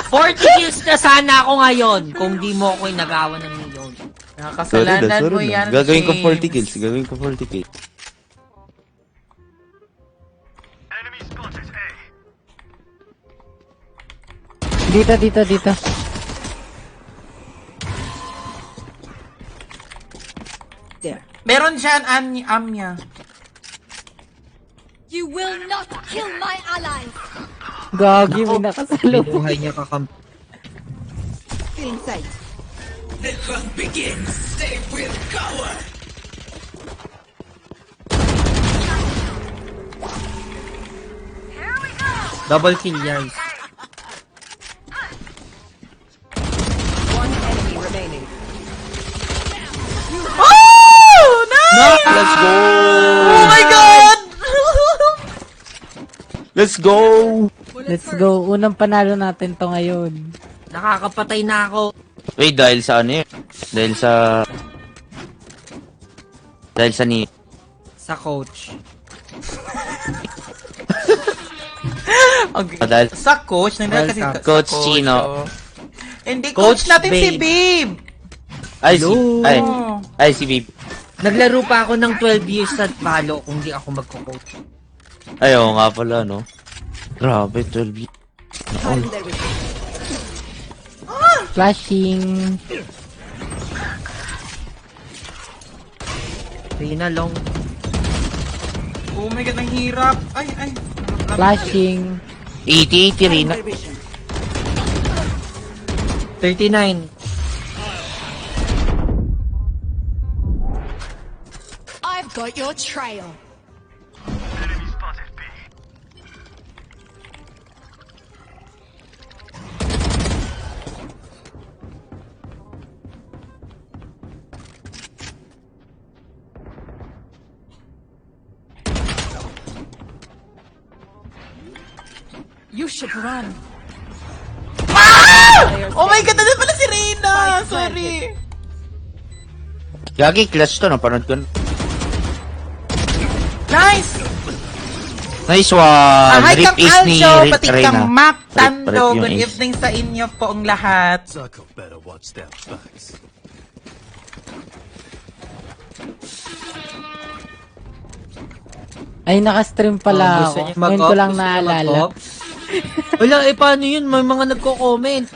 40 kills na sana ako ngayon kung di mo ako inagawan ng neon. Nakakasalanan mo yan, Gagawin ko 40 James. kills. Gagawin ko 40 kills. Dito, dito, dito. There. Meron dyan, Amya. You will not kill my allies. Gagi, may nakasalo. Binuhay niya kakampi. Feeling sight. Double kill, guys. One enemy remaining. Oh! Nice! Let's go! Oh my God! Let's go! Let's go. Unang panalo natin to ngayon. Nakakapatay na ako. Wait, dahil sa ano yun? Dahil sa... Dahil sa ni... Sa coach. Okay. Dahil... Sa coach, nangyari kasi Welcome. sa Coach Chino. oh. Hindi, coach, Coach natin si Babe. Babe. Ay, si... Hello. Ay, Oh. ay, si Babe. Naglaro pa ako ng 12 years at balo kung di ako magko-coach. Ay, oo nga pala, no? Grabe, 12 years. Flashing. Rina long. Oh my God, ang hirap. Ay, ay. Flashing. 80 rin. 39. I've got your trail. You should run. Oh my God, nandun pala si Reyna. Sorry. Gagi, clutch to, napanood ko. Nice! Nice one! Hi Rip kang is ni Aljo, Rip pati Reyna. kang Mac Rip Tando. yung Good ace. evening sa inyo po ang lahat. Circle better watch their backs. Ay, nakastream pala Gusto ako. niyo Ngayon mag-off? ko lang Gusto niyo naalala. mag-off? Wala, paano yun? May mga nagko-comment.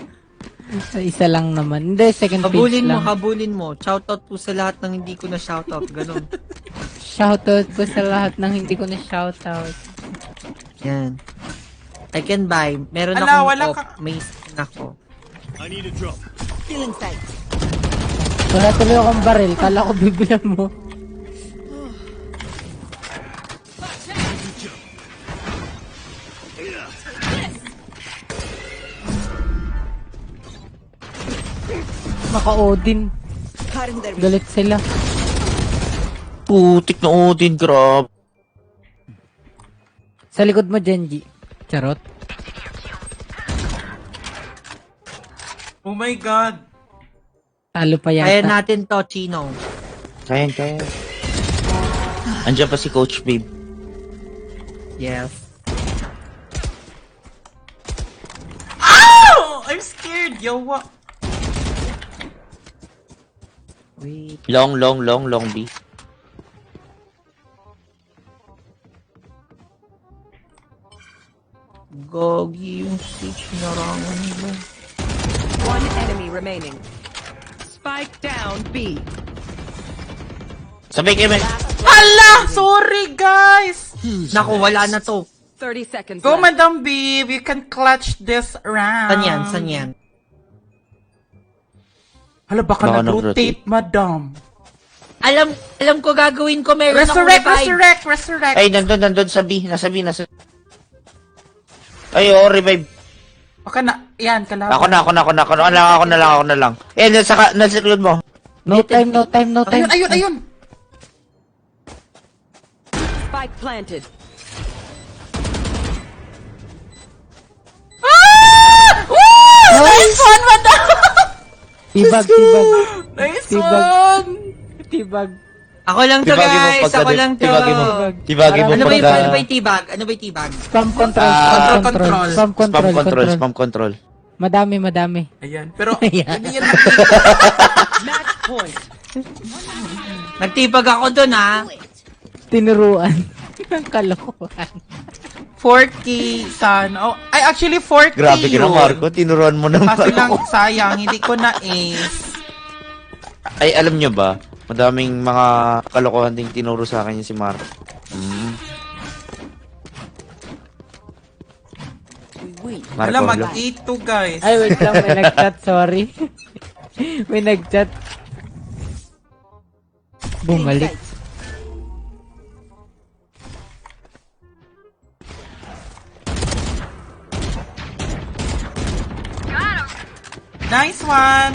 Isa lang naman. Hindi, second page Habulin mo, lang. habulin mo. Shoutout po sa lahat ng hindi ko na shoutout. Ganun. Shoutout po sa lahat ng hindi ko na shoutout. Yan. I can buy. Meron Ala, akong wala off. ka- May skin ako. I need a drop. Feeling sight. Wala tuloy akong baril. Kala ko bibilan mo. Maka-Odin. Cutting their vision. Galit sila. Putik na Odin, grab. Sa likod mo, Genji. Charot. Oh my God. Talo pa Kaya yata. natin to, Chino. Kaya. Andiyan pa si Coach Babe. Yes. Oh! I'm scared, yo. What? Wait. Long B. Gogi yung stage narangan nila. One enemy remaining. Spike down B. Sabay kayo, man. Hala! Sorry, guys! Naku, wala na to. 30 seconds Go, left. Madam Babe. You can clutch this round. San yan? Hala, baka Baka nag-rotate, Madam. Alam ko gagawin ko. Meron akong revive. Resurrect. Ay, nandun sa B. Nasa B. Ay, oo, revive. Baka na, yan, kalaban. Ako na lang. Eh, nasa likod mo. No time. Ayun. Spike planted. Nice one, Madam! Tibag. Nice Tibag. one! Tibag. Ako lang to, Tibagin mo guys. pagka- Ako lang to. tibagin mo. Tibagin mo Ano ba pagka- yung tibag? Ano ba yung tibag? Spam control. Control. Spam control. Madami. Ayan, pero Ayan. hindi yan Match point. Nagtibag ako dun, ha? Tinuruan. Ang kalokohan. 4K sana. Oh, ay, actually 4K Grabe ka na, yun. Marco. Tinuruan mo ng Kaso lang, Marco. sayang, hindi ko na ace. Ay, alam nyo ba? Madaming mga kalokohan ding tinuro sa akin yung si Marco. Wala, Marco, mag-8 to, guys. Ay, wait lang. May nag-chat. Sorry. May nag-chat. Bumalik. Nice one!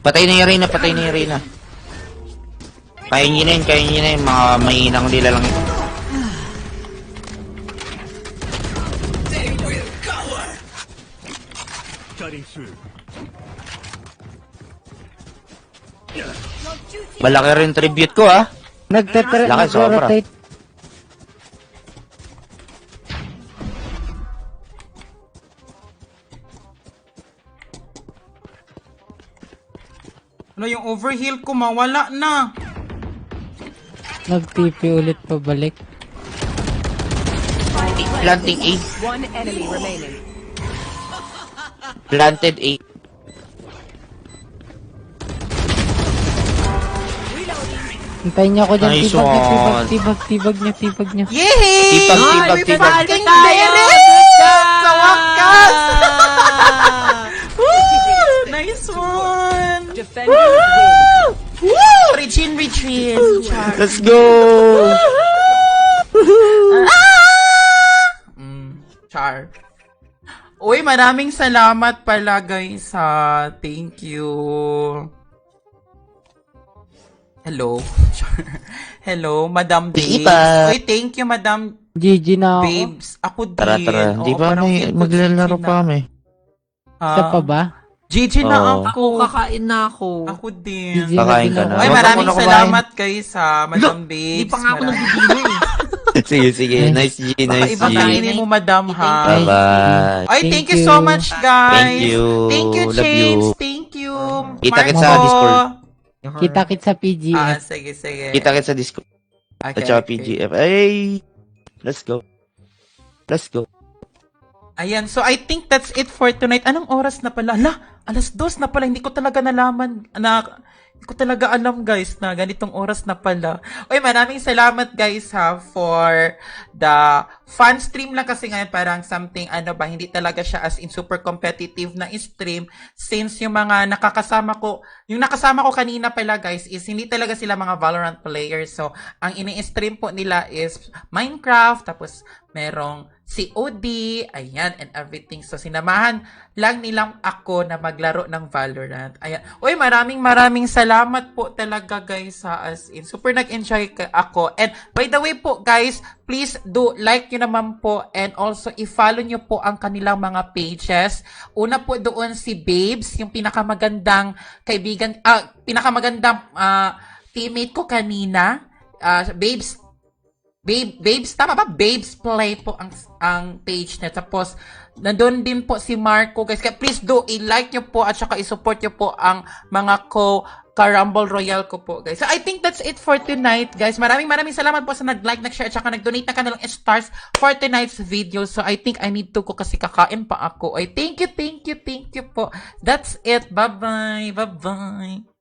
Patay na yung Reyna. Kaya nyo na yun. Mga mainang nila lang yun. Cutting through. Malaki rin tribute ko, ah. Laki, sobra. Nag-rotate. Ano, yung overheal ko, mawala na. Nag-TP ulit pabalik. Planting A. One enemy remaining. Planted A. Hintayin niyo ako dyan. Nice Tibag one. niyo. Yay! Tibag. Fucking Derek! Sa wakas! Woo! Nice one! Defenders win. Woo! Regine. Let's go! Char. Uy, maraming salamat pala, guys, ha. Thank you. Hello. Hello, Madam Babes. Ipa. Uy, thank you, Madam GG na ako. Babes. Ako din. Tara. Oo, Di ba parang may feel ko maglalaro GG pa kami? Isa pa ba? GG na Oo. ako. Kakain na ako. Ako din. GG Kakain ka na. Ay, Huwag maraming ka muna salamat, guys, ha, Madam Babes. Hindi pa nga ako Maraming- nagdidino eh. Sige. Nice G. Baka iba kainin mo, Madam, ha. Bye-bye. Ay, thank you so much, guys. Thank you. Thank you, Love James. you. Thank you. Kita-kits Marco. sa Discord. Kita-kit sa PGF. Sige. Kita-kits sa Discord. At saka PGF. Ay! Let's go. Ayan, so I think that's it for tonight. Anong oras na pala? Ala, 2:00 na pala. Hindi ko talaga hindi ko talaga alam, guys, na ganitong oras na pala. Uy, maraming salamat, guys, ha, for the fun stream lang kasi ngayon parang something, hindi talaga siya as in super competitive na stream since yung mga nakasama ko kanina pala, guys, is hindi talaga sila mga Valorant players. So, ang ini-stream po nila is Minecraft, tapos merong COD, ayan, and everything. So, sinamahan lang nilang ako na maglaro ng Valorant. Ayan. Uy, maraming salamat po talaga, guys, ha, as in. Super nag-enjoy ako. And, by the way po, guys, please do like nyo naman po and also i-follow nyo po ang kanilang mga pages. Una po doon si Babes, yung pinakamagandang teammate ko kanina. Babes, tama ba? Babes Play po ang page niya. Tapos, nandun din po si Marco, guys. Kaya please do, i-like nyo po at saka i-support nyo po ang mga Rumble Royale ko po, guys. So, I think that's it for tonight, guys. Maraming salamat po sa nag-like, nag-share, at saka nag-donate na kanilang stars for tonight's video. So, I think I need to ko kasi kakain pa ako. Ay, thank you po. That's it. Bye-bye. Bye-bye.